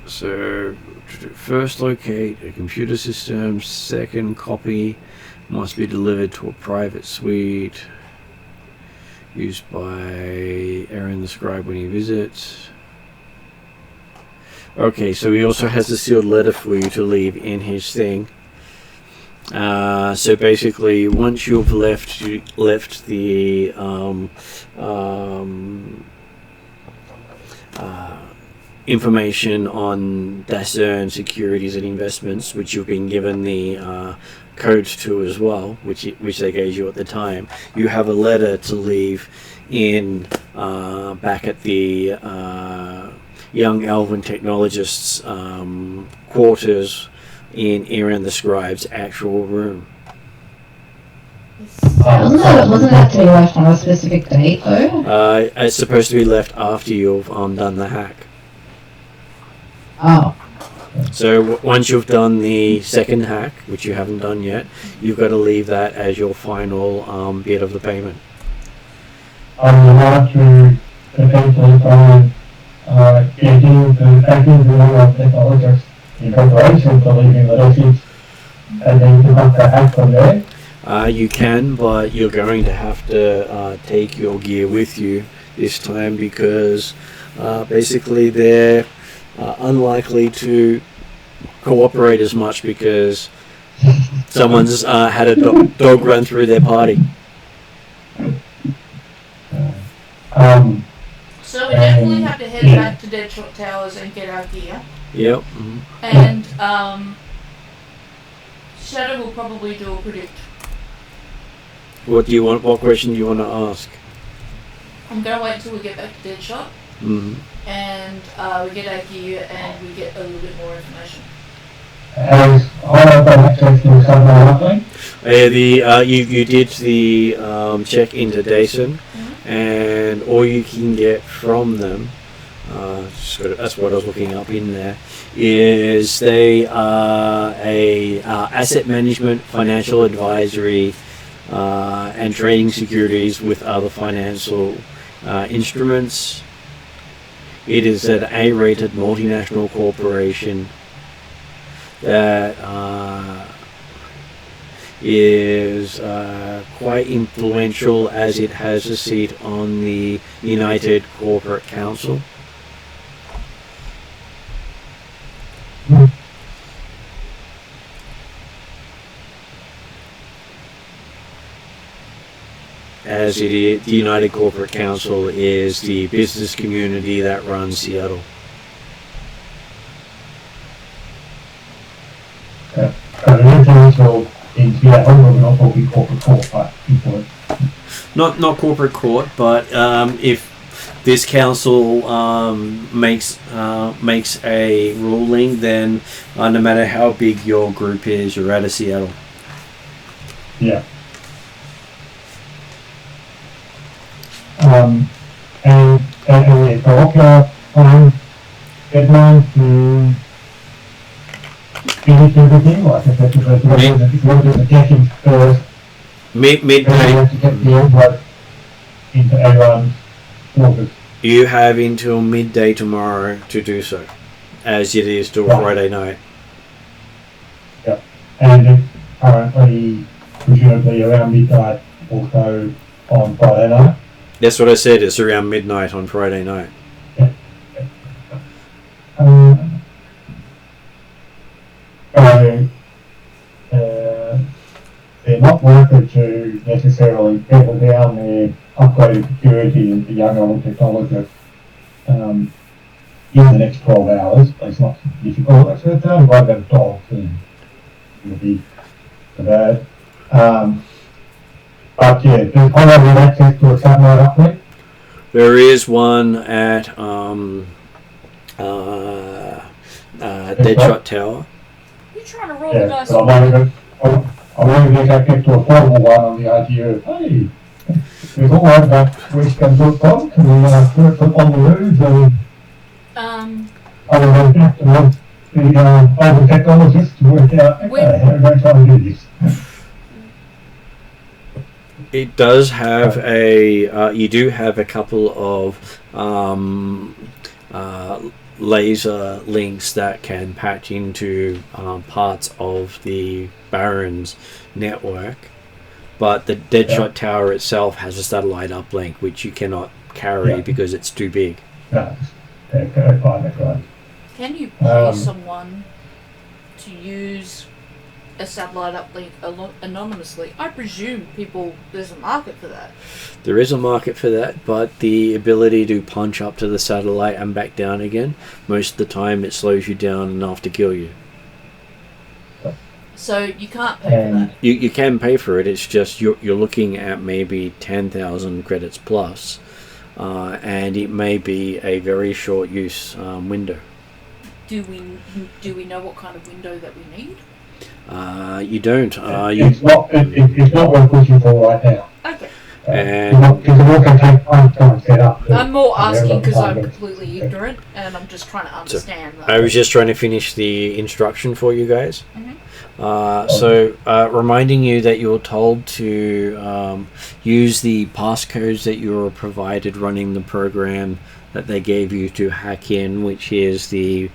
[SPEAKER 1] So, first locate a computer system. Second, copy must be delivered to a private suite used by Aaron the scribe when he visits. Okay, so he also has a sealed letter for you to leave in his thing. So basically, once you've left the information on Dasern securities and investments, which you've been given the codes to as well, which they gave you at the time, you have a letter to leave in back at the young elven technologists' quarters in Aaron the Scribe's actual room.
[SPEAKER 4] Wasn't that to be left on a specific date though?
[SPEAKER 1] It's supposed to be left after you've done the hack.
[SPEAKER 4] Oh.
[SPEAKER 1] So once you've done the second hack, which you haven't done yet, you've got to leave that as your final bit of the payment.
[SPEAKER 2] You want to potentially find getting the packing the number of technologists in preparation for leaving the message and then pick up the hack from there?
[SPEAKER 1] You can, but you're going to have to take your gear with you this time because basically they're unlikely to cooperate as much because someone's had a dog run through their party.
[SPEAKER 3] So we definitely have to head back to Deadshot Towers and get our gear.
[SPEAKER 1] Yep.
[SPEAKER 3] And Shadow will probably do a predict.
[SPEAKER 1] What question do you want to ask?
[SPEAKER 3] I'm going to wait until we get back to Deadshot. And we get our gear and we get a little bit more information.
[SPEAKER 2] Has Harliquin access to Harliquin?
[SPEAKER 1] You did the check into Dason, and all you can get from them, that's what I was looking up in there, is they are a asset management, financial advisory, and trading securities with other financial instruments. It is an A-rated multinational corporation that is quite influential as it has a seat on the United Corporate Council. As it is, the United Corporate Council is the business community that runs Seattle.
[SPEAKER 2] The council in Seattle will not be corporate court, but people.
[SPEAKER 1] Not corporate court, but if this council makes a ruling, then no matter how big your group is, you're out of Seattle.
[SPEAKER 2] Yeah. And the Orks plan deadline to finish everything, like effectively if you want to do the checking first,
[SPEAKER 1] Midday.
[SPEAKER 2] you have to get the envelope into everyone's quarters.
[SPEAKER 1] You have until midday tomorrow to do so, as it is till Friday night.
[SPEAKER 2] Yep. And it's currently, presumably around midnight, also on Friday night.
[SPEAKER 1] That's what I said, it's around midnight on Friday night.
[SPEAKER 2] They're not likely to necessarily settle down their upgraded security into young old technologists in the next 12 hours. It's not difficult. Actually, it's only about 12 soon. It'll be bad. But yeah, does Holland have access to a satellite uplink?
[SPEAKER 1] There is one at Deadshot Tower.
[SPEAKER 3] You trying to roll the dice?
[SPEAKER 2] So I'm only going to get to a formal one on the idea of, hey, we've all heard about westgun.com, can we put it on the roads and I will go back to the older technologists to work out, okay, how are we going to try and do this?
[SPEAKER 1] It does have you do have a couple of laser links that can patch into parts of the Barrens network, but the Deadshot Tower itself has a satellite uplink which you cannot carry because it's too big.
[SPEAKER 2] No, that's right.
[SPEAKER 3] Can you pay someone to use a satellite uplink anonymously? I presume there's a market for that.
[SPEAKER 1] There is a market for that, but the ability to punch up to the satellite and back down again, most of the time it slows you down enough to kill you.
[SPEAKER 3] So you can't pay for that.
[SPEAKER 1] You can pay for it. It's just you're looking at maybe 10,000 credits plus, and it may be a very short use window.
[SPEAKER 3] Do we know what kind of window that we need?
[SPEAKER 1] You don't.
[SPEAKER 2] It's not worth pushing for right now.
[SPEAKER 3] Okay.
[SPEAKER 1] And
[SPEAKER 2] Because it will take time to set up.
[SPEAKER 3] I'm more asking because I'm completely ignorant and I'm just trying to understand that.
[SPEAKER 1] I was just trying to finish the instruction for you guys.
[SPEAKER 3] Mm-hmm.
[SPEAKER 1] So reminding you that you're told to use the passcodes that you were provided running the program that they gave you to hack in, which is the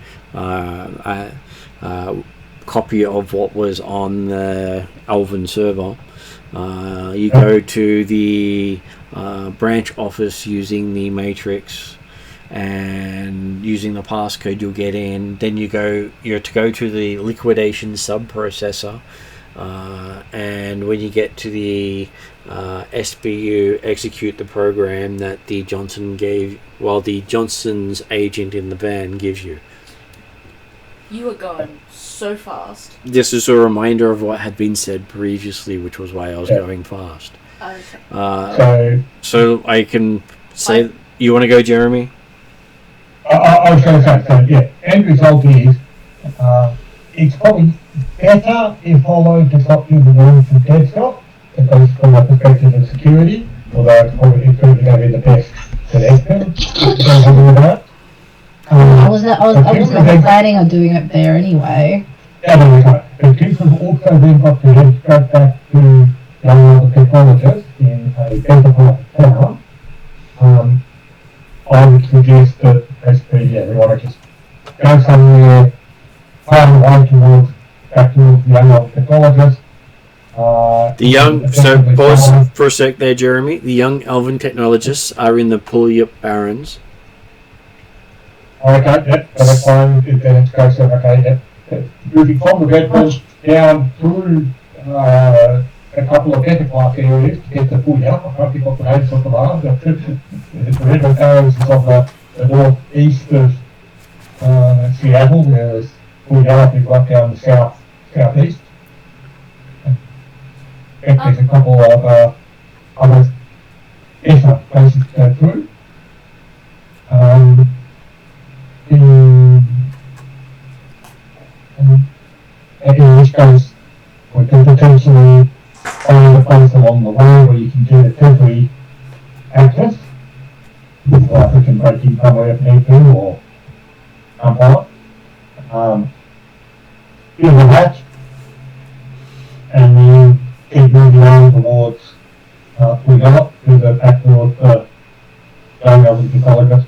[SPEAKER 1] copy of what was on the Elven server. You go to the branch office using the matrix and using the passcode you'll get in. Then you're to go to the liquidation subprocessor, and when you get to the SBU, execute the program that the Johnson's agent in the van gives you.
[SPEAKER 3] You are going so fast.
[SPEAKER 1] This is a reminder of what had been said previously, which was why I was going fast.
[SPEAKER 3] Okay.
[SPEAKER 1] So I can say, you want to go, Jeremy?
[SPEAKER 2] I was going to say, end result is, it's probably better if following to stop using the room from Deadshot, at least from the perspective of security, although it's probably going to be the best selection.
[SPEAKER 4] I wasn't planning on doing it there anyway.
[SPEAKER 2] Yeah, there we go. But this has also been got to head straight back to young technologists in a better part of town. I would suggest that we want to just go somewhere far away back towards the young technologists.
[SPEAKER 1] Pause for a sec there, Jeremy. The young elven technologists are in the Puljup Barrens.
[SPEAKER 2] Okay, that's fine. Then it's go so moving from the Redmond down through a couple of Keyfoge areas to get to Puljup. I can't pick up the names of the last. The Redmond Barrens is on the northeast of Seattle, whereas Puljup is right down the southeast. There's a couple of other different places to go through. In which case, we can potentially find a place along the way where you can get a temporary access, like we can break in somewhere if need to, or umpire. Do the hatch, and then keep moving on towards Puljup, back towards the young elven technologist.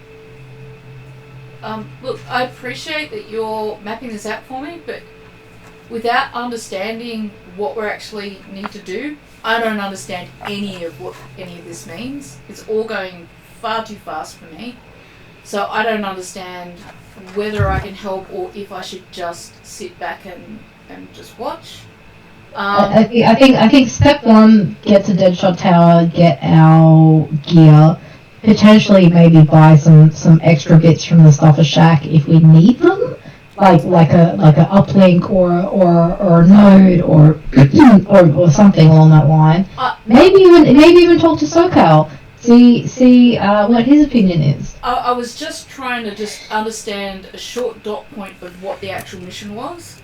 [SPEAKER 3] Look, I appreciate that you're mapping this out for me, but without understanding what we actually need to do, I don't understand any of what any of this means. It's all going far too fast for me. So I don't understand whether I can help or if I should just sit back and just watch.
[SPEAKER 4] I think step one, get to Deadshot Tower, get our gear, potentially maybe buy some extra bits from the Stuffer Shack if we need them, like a uplink or a node or or something along that line. Maybe even talk to SoCal. see what his opinion is.
[SPEAKER 3] I was just trying to just understand a short dot point of what the actual mission was.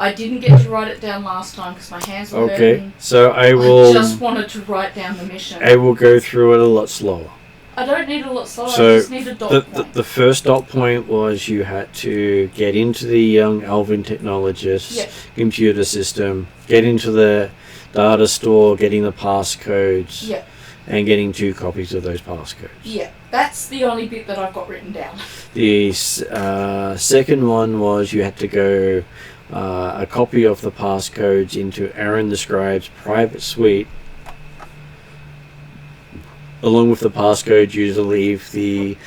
[SPEAKER 3] I didn't get to write it down last time because my hands were
[SPEAKER 1] Okay,
[SPEAKER 3] hurting.
[SPEAKER 1] so I
[SPEAKER 3] I
[SPEAKER 1] will.
[SPEAKER 3] just wanted to write down the mission.
[SPEAKER 1] I will go through it a lot slower.
[SPEAKER 3] I don't need a lot slower,
[SPEAKER 1] So,
[SPEAKER 3] I just need a dot point.
[SPEAKER 1] The first dot point was you had to get into the young elven technologist's
[SPEAKER 3] Yep.
[SPEAKER 1] computer system, get into the data store, getting the passcodes,
[SPEAKER 3] Yeah,
[SPEAKER 1] and getting 2 copies of those passcodes.
[SPEAKER 3] yeah. That's the only bit that I've got written down.
[SPEAKER 1] The second one was you had to go a copy of the passcodes into Aaron the Scribe's private suite. Along with the passcode, you leave the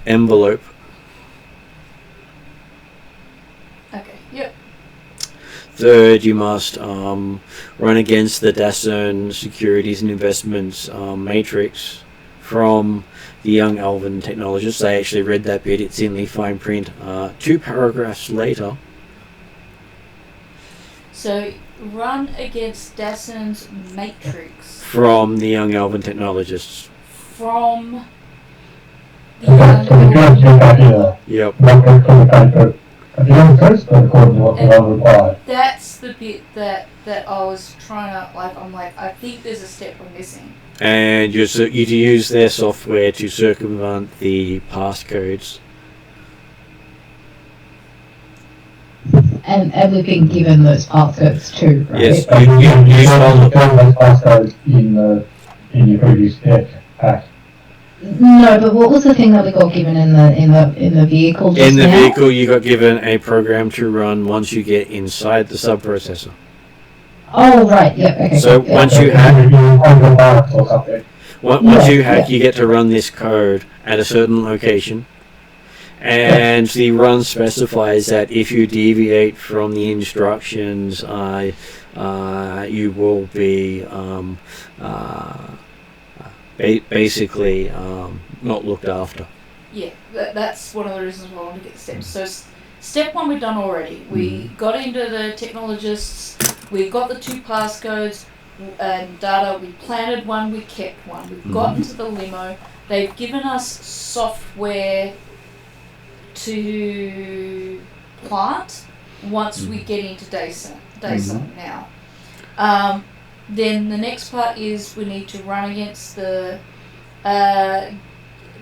[SPEAKER 1] envelope.
[SPEAKER 3] Okay, yep.
[SPEAKER 1] Third, you must run against the Dasson Securities and Investments matrix from the young elven technologist. I actually read that bit, it's in the fine print 2 paragraphs later.
[SPEAKER 3] So, run against Dasson's matrix
[SPEAKER 1] From the young elven technologists.
[SPEAKER 3] from the
[SPEAKER 2] Okay, so you guys get that here.
[SPEAKER 1] Yep.
[SPEAKER 2] Not going to the paper. At the end first, but according to what the law required.
[SPEAKER 3] That's the bit that I was trying to, I'm like, I think there's a step we're missing.
[SPEAKER 1] And you use their software to circumvent the passcodes.
[SPEAKER 4] And we've been given those passcodes too, right?
[SPEAKER 1] Yes.
[SPEAKER 2] You saw those passcodes in your previous deck pack.
[SPEAKER 4] No, but what was the thing that we got given in the vehicle just
[SPEAKER 1] In the
[SPEAKER 4] now?
[SPEAKER 1] vehicle, you got given a program to run once you get inside the sub-processor.
[SPEAKER 4] Oh, right, yeah, okay.
[SPEAKER 1] So
[SPEAKER 4] yeah.
[SPEAKER 1] once you hack,
[SPEAKER 2] Or something.
[SPEAKER 1] once you hack, you get to run this code at a certain location. And the run specifies that if you deviate from the instructions, you will be basically not looked after.
[SPEAKER 3] Yeah, that's one of the reasons why I wanted to get the steps. So step 1 we've done already. We got into the technologists, we got the 2 passcodes and data, we planted one, we kept one. We've got into the limo, they've given us software to plant once we get into Dason now. Then the next part is we need to run against the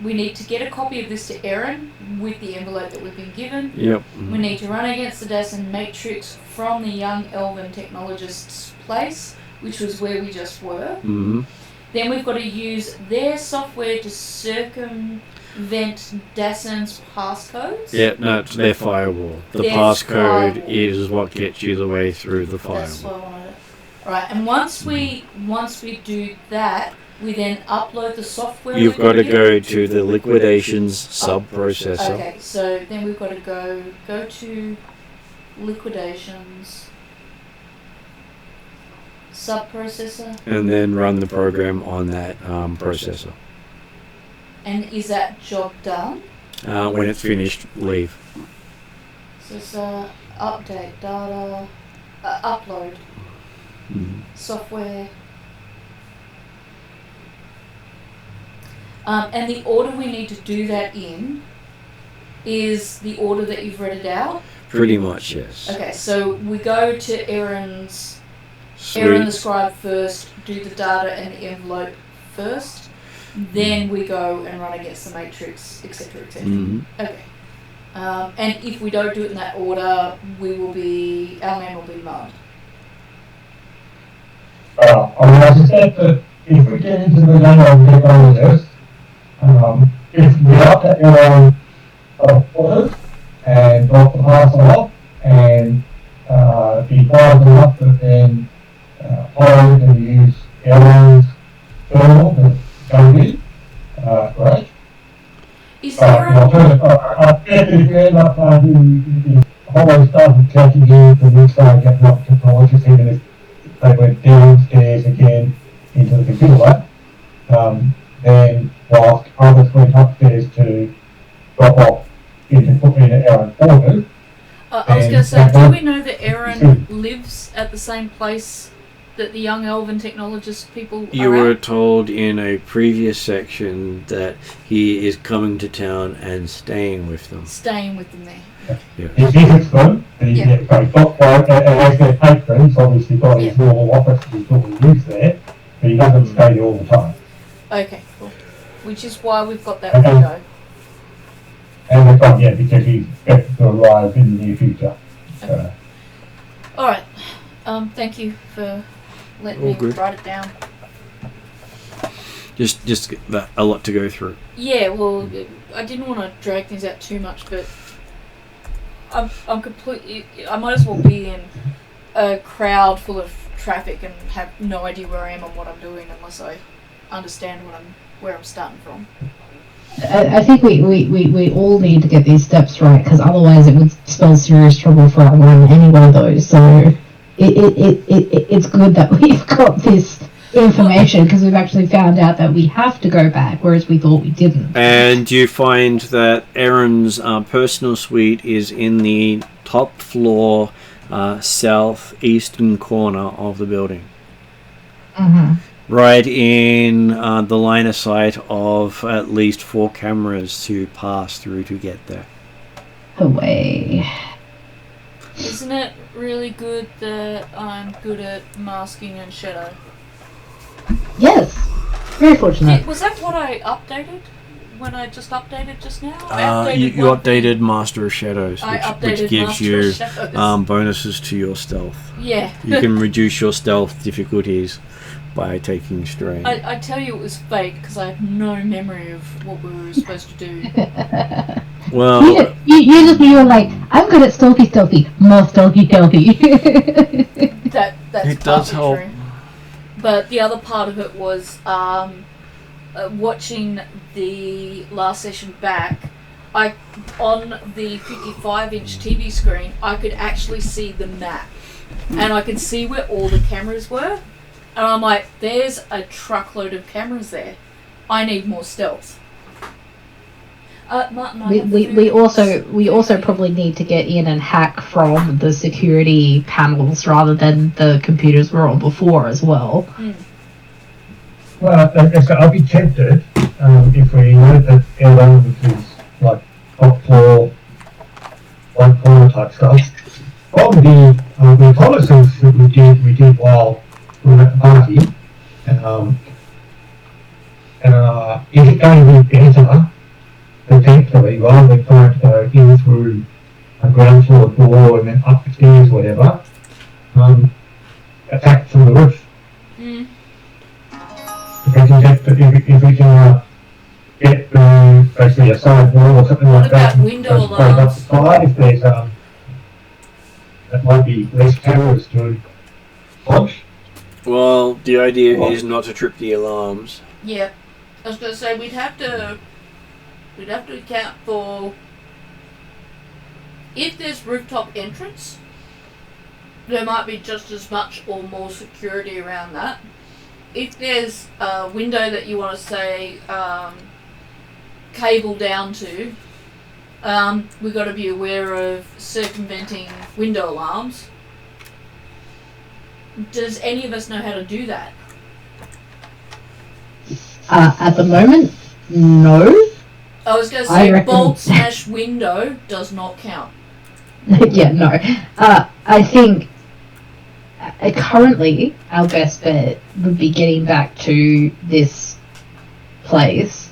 [SPEAKER 3] we need to get a copy of this to Aaron with the envelope that we've been given.
[SPEAKER 1] Yep.
[SPEAKER 3] We need to run against the Dason matrix from the young elven technologist's place, which was where we just were. Then we've got to use their software to circumvent Dasson's passcodes.
[SPEAKER 1] Yeah, no, it's their firewall. The
[SPEAKER 3] Their
[SPEAKER 1] passcode
[SPEAKER 3] firewall.
[SPEAKER 1] is what gets you the way through the
[SPEAKER 3] That's
[SPEAKER 1] firewall.
[SPEAKER 3] what I wanted. Right, and once we do that, we then upload the software.
[SPEAKER 1] You've got to
[SPEAKER 3] we've
[SPEAKER 1] go to the liquidations sub-processor.
[SPEAKER 3] Okay, so then we've got to go to liquidations sub-processor.
[SPEAKER 1] And then run the program on that processor.
[SPEAKER 3] And is that job done?
[SPEAKER 1] When it's finished, leave.
[SPEAKER 3] So it's update data, upload software. And the order we need to do that in is the order that you've read it out.
[SPEAKER 1] Pretty much, yes.
[SPEAKER 3] Okay, so we go to Aaron the
[SPEAKER 1] Sweet.
[SPEAKER 3] scribe first, do the data and the envelope first, then we go and run against the matrix, etc., etc. Okay. And if we don't do it in that order, our man will be mugged.
[SPEAKER 2] I suspect that if we get into the young technologist, if we up to Aaron orders and drop the parcel off and be fired enough that then Holly can use Aaron's terminal to go in, great.
[SPEAKER 3] Is there
[SPEAKER 2] If you end up finding Holly started catching you the next day getting up to technologists, even if they went downstairs again into the computer lab, then whilst others went upstairs to drop off put me in Aaron's orders.
[SPEAKER 3] I was going to say, do we know that Aaron lives at the same place that the young elven technologist people
[SPEAKER 1] You
[SPEAKER 3] are
[SPEAKER 1] were
[SPEAKER 3] at?
[SPEAKER 1] told in a previous section that he is coming to town and staying with them.
[SPEAKER 3] Staying with them there.
[SPEAKER 2] His visit's gone, and he's
[SPEAKER 3] Yeah.
[SPEAKER 2] as their patron, he's obviously got his normal office that he normally lives there, but he doesn't stay there all the time.
[SPEAKER 3] Okay, cool. Which is why we've got that
[SPEAKER 2] Okay.
[SPEAKER 3] window.
[SPEAKER 2] And we've got, because he's expected to arrive in the near future. So,
[SPEAKER 3] Alright. Thank you for letting
[SPEAKER 1] All
[SPEAKER 3] me
[SPEAKER 1] good.
[SPEAKER 3] write it down.
[SPEAKER 1] Just that a lot to go through.
[SPEAKER 3] Yeah, well, I didn't want to drag things out too much, but I'm completely. I might as well be in a crowd full of traffic and have no idea where I am and what I'm doing unless I understand where I'm starting from.
[SPEAKER 4] I think we all need to get these steps right, because otherwise it would spell serious trouble for everyone, any one of those. So it's good that we've got this information, because we've actually found out that we have to go back, whereas we thought we didn't.
[SPEAKER 1] And you find that Aaron's personal suite is in the top floor, southeastern corner of the building.
[SPEAKER 4] Mm-hmm.
[SPEAKER 1] Right in the line of sight of at least 4 cameras to pass through to get there.
[SPEAKER 4] Away.
[SPEAKER 3] Isn't it really good that I'm good at masking and shadow?
[SPEAKER 4] Yes. Very fortunate.
[SPEAKER 3] Was that what I updated when I just updated just now?
[SPEAKER 1] You
[SPEAKER 3] one
[SPEAKER 1] updated Master of Shadows,
[SPEAKER 3] I
[SPEAKER 1] which
[SPEAKER 3] updated
[SPEAKER 1] gives
[SPEAKER 3] Master
[SPEAKER 1] you
[SPEAKER 3] of Shadows.
[SPEAKER 1] bonuses to your stealth.
[SPEAKER 3] Yeah.
[SPEAKER 1] You can reduce your stealth difficulties by taking strain.
[SPEAKER 3] I tell you it was fake because I have no memory of what we were supposed to do.
[SPEAKER 1] Well,
[SPEAKER 4] You were like, I'm good at stealthy, more stealthy.
[SPEAKER 3] That's
[SPEAKER 1] It does
[SPEAKER 3] partly
[SPEAKER 1] help.
[SPEAKER 3] true. But the other part of it was watching the last session back. On the 55-inch TV screen, I could actually see the map, and I could see where all the cameras were. And I'm like, there's a truckload of cameras there. I need more stealth. Martin, I have
[SPEAKER 4] We also probably need to get in and hack from the security panels rather than the computers we're on before as well.
[SPEAKER 2] well, I'll be tempted if we know that L1, which is like top floor, one corner type stuff. From the reconnaissance that we did while we were at the party, is it going to be better potentially rather than trying to go in through a ground floor door and then up the stairs, whatever, attack from the roof? If we can get through basically a side wall or something
[SPEAKER 3] What
[SPEAKER 2] like that,
[SPEAKER 3] about window
[SPEAKER 2] goes up the
[SPEAKER 3] alarms?
[SPEAKER 2] side, if there's that might be less cameras to watch.
[SPEAKER 1] well, the idea is not to trip the alarms.
[SPEAKER 3] Yeah, I was going to say we'd have to account for if there's rooftop entrance. There might be just as much or more security around that. If there's a window that you want to say cable down to, we've got to be aware of circumventing window alarms. Does any of us know how to do that?
[SPEAKER 4] At the moment, no.
[SPEAKER 3] I was going to
[SPEAKER 4] I
[SPEAKER 3] say
[SPEAKER 4] reckon-
[SPEAKER 3] bolt slash window does not count.
[SPEAKER 4] Yeah, no. I think currently our best bet would be getting back to this place.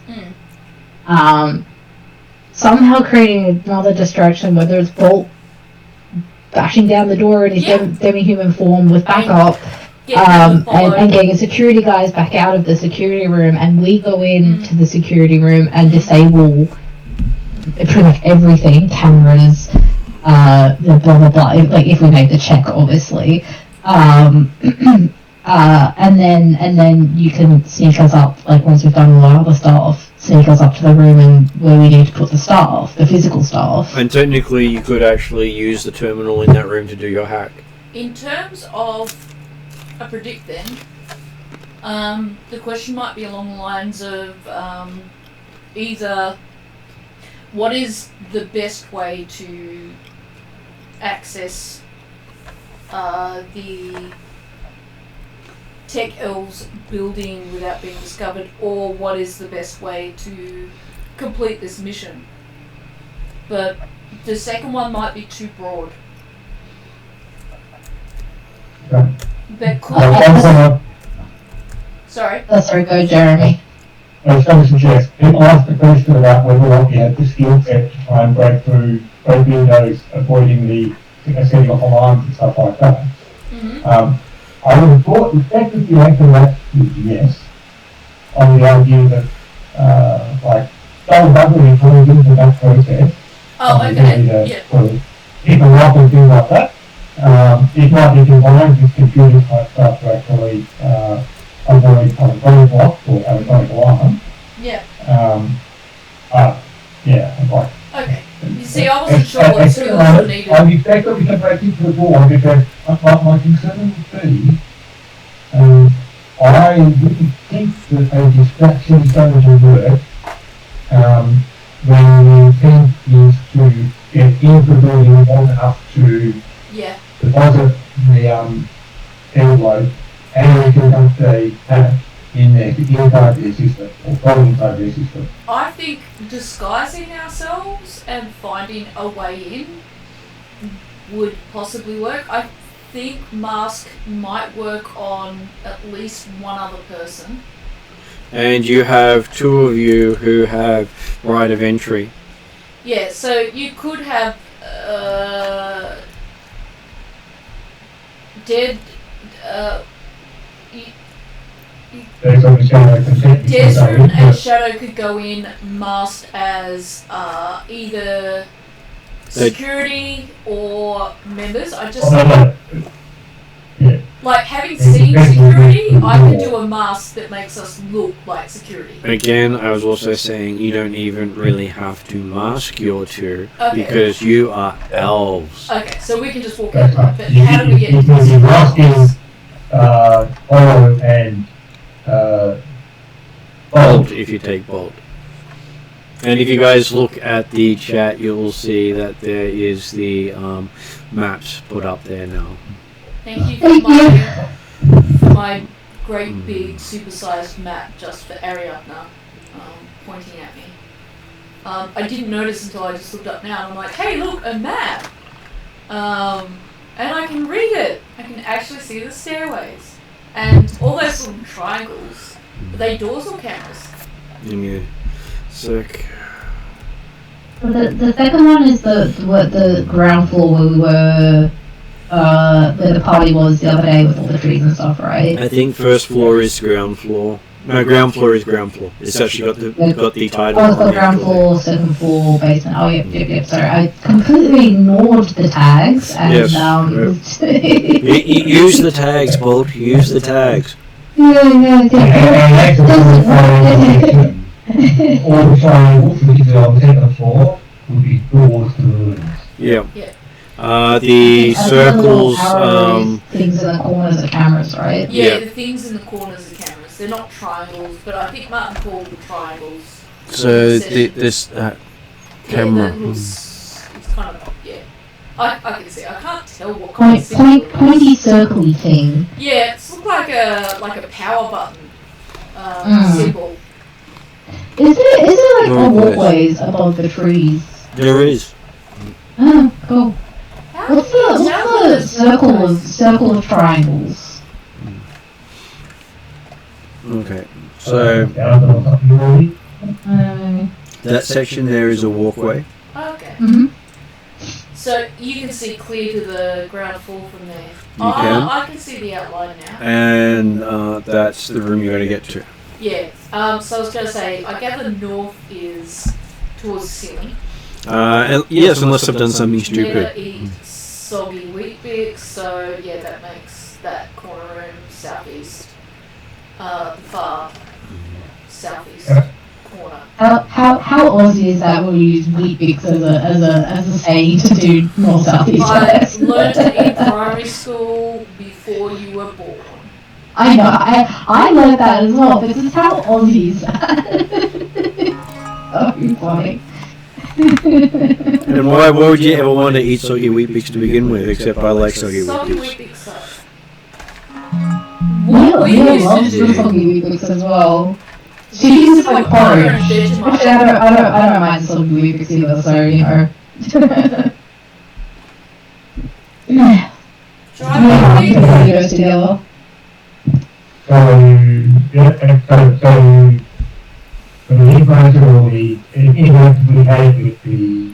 [SPEAKER 4] Somehow creating another distraction, whether it's Bolt bashing down the door in his demi-human form with backup, and getting security guys back out of the security room, and we go into the security room and disable pretty much everything, cameras, blah blah blah, like if we make the check, obviously. And then you can sneak us up, like once we've done all our other stuff, sneak us up to the room and where we need to put the staff, the physical staff.
[SPEAKER 1] And technically, you could actually use the terminal in that room to do your hack.
[SPEAKER 3] In terms of a predict then, the question might be along the lines of either what is the best way to access the tech elves building without being discovered, or what is the best way to complete this mission. But the second one might be too broad.
[SPEAKER 2] Okay.
[SPEAKER 3] But could sorry.
[SPEAKER 4] Sorry, go Jeremy.
[SPEAKER 2] I was going to suggest, people ask the question about whether or not you have the skill set to try and break windows, avoiding the setting off alarms and stuff like that.
[SPEAKER 3] Mm-hmm.
[SPEAKER 2] I would have thought the fact that you have to that is yes, on the idea that, like, double bubbling comes into that process.
[SPEAKER 3] Oh, okay, yeah.
[SPEAKER 2] Sort of keep them up and things like that. It might be combined with computer type stuff to actually avoid kind of roadblocks or electronic alarm.
[SPEAKER 3] Yeah.
[SPEAKER 2] Yeah, like.
[SPEAKER 3] Okay. You see, I wasn't sure what skills were needed.
[SPEAKER 2] I'm effectively going to break into the door because my concern would be, I wouldn't think that a distraction is going to work when the intent is to get into the building long enough to deposit the envelope and conduct a hack in there inside their system, or from inside their system.
[SPEAKER 3] I think disguising ourselves and finding a way in would possibly work. I think mask might work on at least one other person.
[SPEAKER 1] And you have two of you who have right of entry.
[SPEAKER 3] Yeah, so you could have Desmond and Shadow could go in masked as either security or members. I just like having seen security, I could do a mask that makes us look like security.
[SPEAKER 1] Again, I was also saying you don't even really have to mask your two because you are elves.
[SPEAKER 3] Okay, so we can just walk in. But how do we get
[SPEAKER 2] into
[SPEAKER 3] this?
[SPEAKER 2] Masking Olo and
[SPEAKER 1] Bolt, if you take Bolt. And if you guys look at the chat, you will see that there is the maps put up there now.
[SPEAKER 3] Thank you for my great big supersized map just for Ariadna pointing at me. I didn't notice until I just looked up now and I'm like, hey look, a map! And I can read it. I can actually see the stairways. And all those little triangles. Are they doors or cameras?
[SPEAKER 1] Give me a sec.
[SPEAKER 4] The second one is the ground floor where we were, where the party was the other day with all the trees and stuff, right?
[SPEAKER 1] I think first floor is ground floor. No, ground floor is ground floor. It's actually got the title.
[SPEAKER 4] Oh, it's got ground floor, second floor, basement. Oh, yep. Sorry, I completely ignored the tags and
[SPEAKER 1] use the tags, Bolt. Use the tags.
[SPEAKER 2] all the triangles which are on the second floor would be doors to the rooms.
[SPEAKER 1] Yeah.
[SPEAKER 3] The
[SPEAKER 1] circles.
[SPEAKER 4] Things in the corners are cameras, right?
[SPEAKER 3] Yeah, the things in the corners are cameras. They're not triangles, but I think Martin called them triangles.
[SPEAKER 1] So this camera.
[SPEAKER 3] It's kind of I can see. I can't tell what kind of symbol.
[SPEAKER 4] Pointy circly thing.
[SPEAKER 3] Yeah, it's look like a power button symbol.
[SPEAKER 4] Is there like walkways above the trees?
[SPEAKER 1] There is.
[SPEAKER 4] Oh, cool. What's the circle of triangles?
[SPEAKER 1] Okay, so that section there is a walkway.
[SPEAKER 3] Okay.
[SPEAKER 4] Mm-hmm.
[SPEAKER 3] So you can see clear to the ground floor from there.
[SPEAKER 1] I
[SPEAKER 3] can see the outline now.
[SPEAKER 1] And that's the room you're going to get to.
[SPEAKER 3] Yeah. So I was going to say, I gather north is towards the ceiling.
[SPEAKER 1] Yes, unless I've done something stupid.
[SPEAKER 3] Never eat soggy wheat bix, so yeah, that makes that corner room southeast. The far southeast corner.
[SPEAKER 4] How Aussie is that when we use wheat bix as a saying to do north southeast?
[SPEAKER 3] I learned it in primary school before you were born.
[SPEAKER 4] I know, I learned that as well, because it's how Aussies. So funny.
[SPEAKER 1] And why would you ever want to eat soggy wheat bix to begin with, except I like soggy wheat
[SPEAKER 3] Soggy
[SPEAKER 1] bix?
[SPEAKER 3] wheat bix sucks. we
[SPEAKER 4] Neil
[SPEAKER 3] used
[SPEAKER 4] loves
[SPEAKER 3] to
[SPEAKER 4] the
[SPEAKER 3] do.
[SPEAKER 4] soggy Weetabix as well. She uses it like porridge. Actually, I don't mind the soggy Weetabix either, so, you know.
[SPEAKER 3] Try
[SPEAKER 4] We can put those together.
[SPEAKER 2] So, yeah, so the information or the interaction we had with the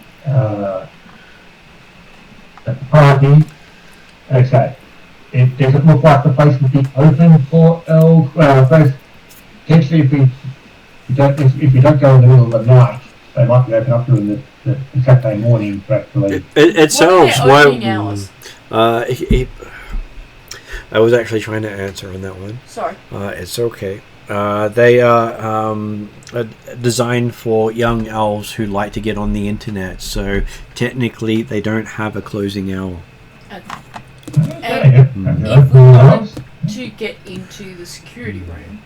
[SPEAKER 2] party, okay, it doesn't look like the place would be open for elves. Well, potentially if we don't go in the middle of the night, they might be open up during the Saturday morning for actually.
[SPEAKER 1] It's
[SPEAKER 3] What are
[SPEAKER 1] elves.
[SPEAKER 3] their opening hours?
[SPEAKER 1] I was actually trying to answer on that one.
[SPEAKER 3] Sorry.
[SPEAKER 1] It's okay. They are designed for young elves who like to get on the internet, so technically they don't have a closing hour.
[SPEAKER 3] Okay. And if we wanted to get into the security room,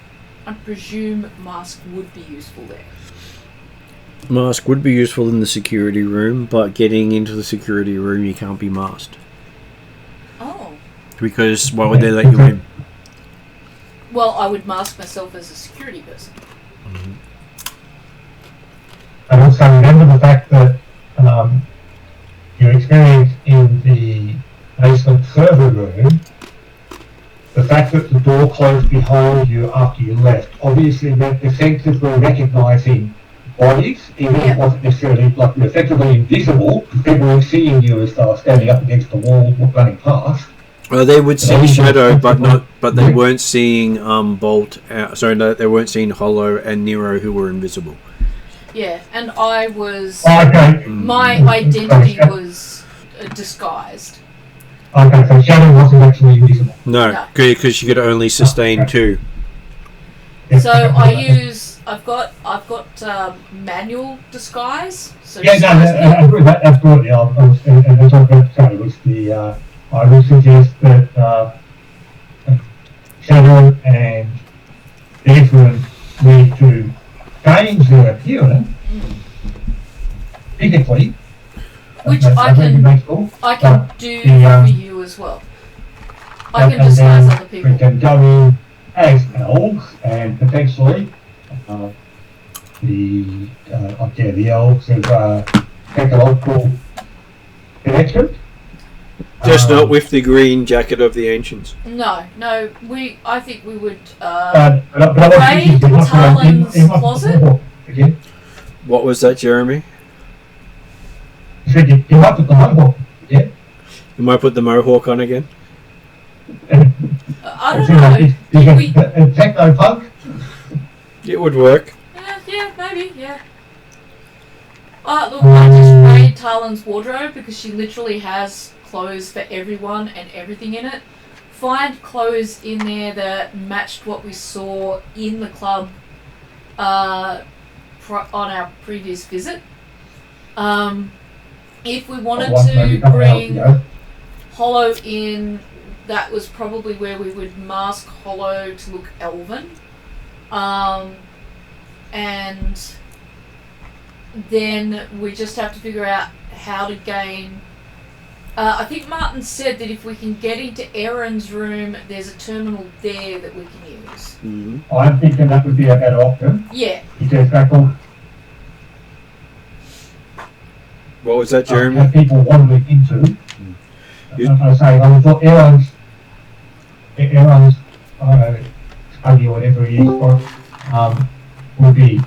[SPEAKER 3] I presume mask would be useful there.
[SPEAKER 1] Mask would be useful in the security room, but getting into the security room you can't be masked.
[SPEAKER 3] Oh.
[SPEAKER 1] Because why would they let you in?
[SPEAKER 3] Well, I would mask myself as a security person.
[SPEAKER 2] And also remember the fact that your experience in the basement server room, the fact that the door closed behind you after you left, obviously meant the sensors were recognising bodies, even if it wasn't necessarily like you're effectively invisible, because people weren't seeing you as they were standing up against the wall running past.
[SPEAKER 1] Well, they would see Shadow, but they weren't seeing Bolt. No, they weren't seeing Hollow and Nero, who were invisible.
[SPEAKER 3] Yeah, and I was.
[SPEAKER 2] Okay.
[SPEAKER 3] My identity was disguised.
[SPEAKER 2] Okay, so Shadow wasn't actually invisible.
[SPEAKER 1] No, because she could only sustain 2.
[SPEAKER 3] So I've got manual disguise. So
[SPEAKER 2] Yeah, no, that's good. Yeah, I was going to say was the. I would suggest that Shadow and Desmond need to change their appearance physically.
[SPEAKER 3] Which I can do for you as well. I can disguise other people.
[SPEAKER 2] We can go in as elves and potentially the elves have technological connection.
[SPEAKER 1] Just not with the green jacket of the ancients.
[SPEAKER 3] No. I think we would
[SPEAKER 2] raid
[SPEAKER 3] Talon's closet.
[SPEAKER 2] Again.
[SPEAKER 1] What was that, Jeremy?
[SPEAKER 2] You might put the mohawk again.
[SPEAKER 1] You might put the mohawk on again?
[SPEAKER 3] I don't know.
[SPEAKER 2] Techno punk?
[SPEAKER 1] It would work.
[SPEAKER 3] Yeah, maybe, yeah. Look, I just raid Talon's wardrobe because she literally has clothes for everyone and everything in it. Find clothes in there that matched what we saw in the club on our previous visit. If we wanted to bring Hollow in, that was probably where we would mask Hollow to look elven. And then we just have to figure out how to gain... I think Martin said that if we can get into Aaron's room, there's a terminal there that we can use.
[SPEAKER 1] Mm-hmm.
[SPEAKER 2] I'm thinking that would be a better option.
[SPEAKER 3] Yeah.
[SPEAKER 2] Because that will
[SPEAKER 1] What was that, Jeremy?
[SPEAKER 2] have people wandering into. I say, I thought Aaron's study or whatever it is, would be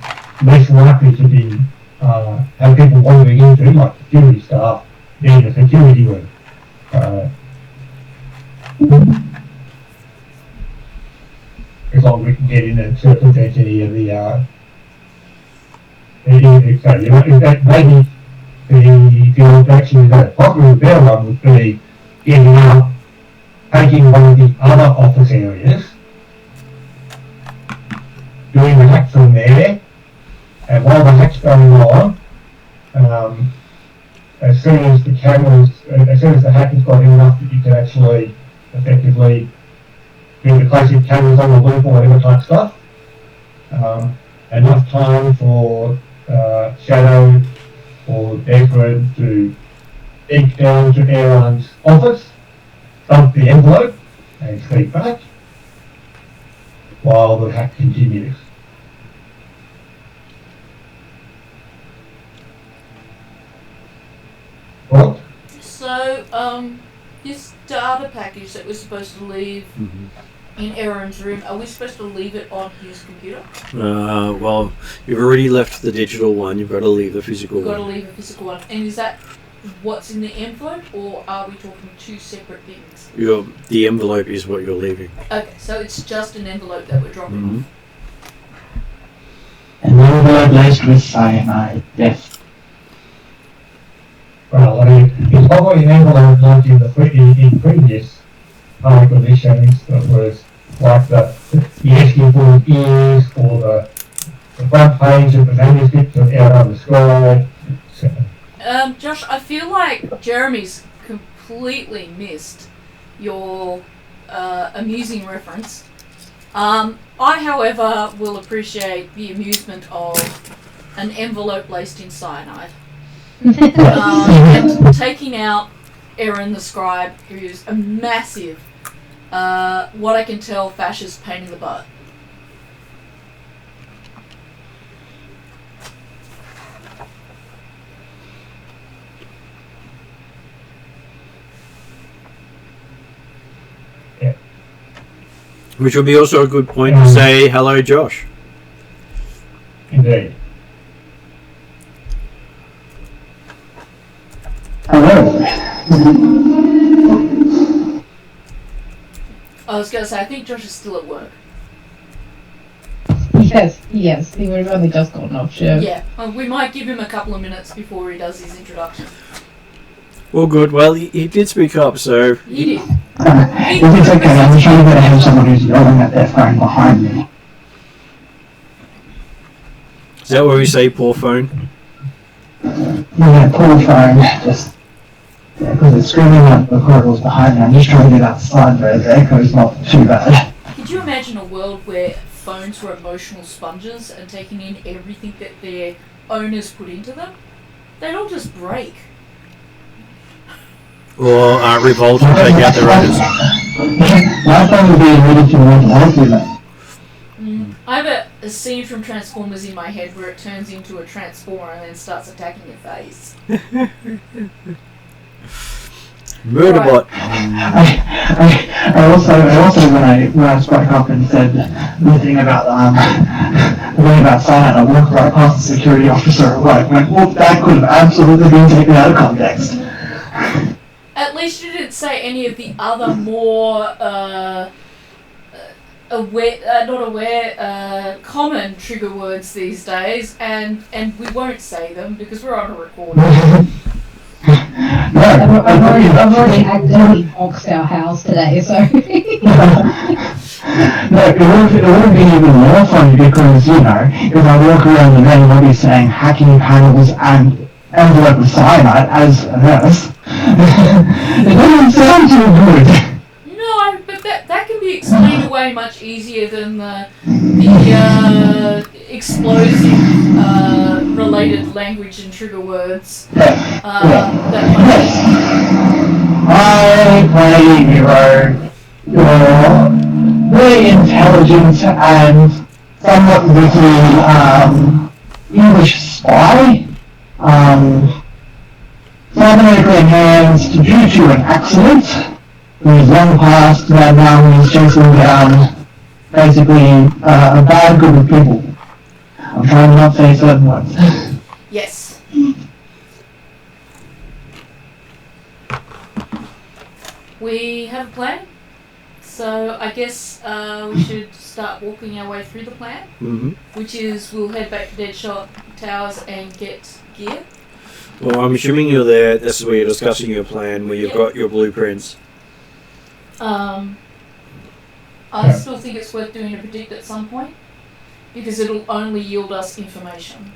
[SPEAKER 2] less likely to be have people wandering into, like security staff, in a security room. As long as we can get in and circumvent any of the maybe the actually that possibly better one would be getting out, taking one of the other office areas, doing the hack from there, and while the hack's going on, as soon as the hack has got in enough that you can actually effectively do the classic cameras on the loop or whatever type stuff, enough time for Shadow or Desmond to dig down to Aaron's office, dump the envelope, and sleep back. while the hack continues. What?
[SPEAKER 3] So, this data package that we're supposed to leave in Aaron's room, are we supposed to leave it on his computer?
[SPEAKER 1] Well, you've already left the digital one. You've got to leave the physical
[SPEAKER 3] We've got to
[SPEAKER 1] one.
[SPEAKER 3] leave a physical one. And is that what's in the envelope, or are we talking two separate things?
[SPEAKER 1] The envelope is what you're leaving.
[SPEAKER 3] Okay, so it's just an envelope that we're dropping off.
[SPEAKER 5] An envelope laced with cyanide, yes.
[SPEAKER 2] Well, I mean, it's probably an envelope like in previous Harliquin missions that was like the asking for the ears or the front page of the manuscript of out on the scroll. So,
[SPEAKER 3] Josh, I feel like Jeremy's completely missed your amusing reference. I, however, will appreciate the amusement of an envelope laced in cyanide. And taking out Aaron the Scribe, who's a massive, what I can tell, fascist pain in the butt.
[SPEAKER 1] Which would be also a good point to say hello, Josh.
[SPEAKER 2] indeed.
[SPEAKER 5] Hello.
[SPEAKER 3] I was going to say, I think Josh is still at work.
[SPEAKER 4] Yes, he would have only just gotten off shift.
[SPEAKER 3] Yeah, we might give him a couple of minutes before he does his introduction.
[SPEAKER 1] Well, good. Well, he did speak up, so...
[SPEAKER 3] He did.
[SPEAKER 5] If it's okay, I'm trying to get ahead of someone who's yelling at their phone behind me.
[SPEAKER 1] Is that where we say poor phone?
[SPEAKER 5] Yeah, poor phone, just... because it's screaming out the corridors behind me. I'm just trying to get outside where the echo's not too bad.
[SPEAKER 3] Could you imagine a world where phones were emotional sponges and taking in everything that their owners put into them? They'd all just break.
[SPEAKER 1] Or revolt and take out their owners?
[SPEAKER 5] My phone would be ready to want to help you then.
[SPEAKER 3] I have a scene from Transformers in my head where it turns into a transformer and then starts attacking your face.
[SPEAKER 1] Murderbot.
[SPEAKER 5] I also when I spoke up and said the thing about cyanide, I walked right past the security officer at work and went, well, that could have absolutely been taken out of context.
[SPEAKER 3] At least you didn't say any of the other more common trigger words these days, and we won't say them because we're on a recording.
[SPEAKER 4] I've already accidentally boxed our house today, so...
[SPEAKER 5] No, it would have been even more funny because, you know, if I walk around the main lobby saying hacking panels and envelope of cyanide as a nurse, it doesn't sound too good.
[SPEAKER 3] No, but that can be explained away much easier than the explosive related language and trigger words. I
[SPEAKER 5] play Hero. You're very intelligent and somewhat witty English spy. Cybernetically enhanced due to an accident. Who's long past that now he's chasing down basically a bad group of people. I'm trying to not say certain words.
[SPEAKER 3] Yes. We have a plan, so I guess we should start walking our way through the plan, which is we'll head back to Deadshot Towers and get gear.
[SPEAKER 1] Well, I'm assuming you're there. This is where you're discussing your plan, where you've got your blueprints.
[SPEAKER 3] I still think it's worth doing a predict at some point, because it'll only yield us information.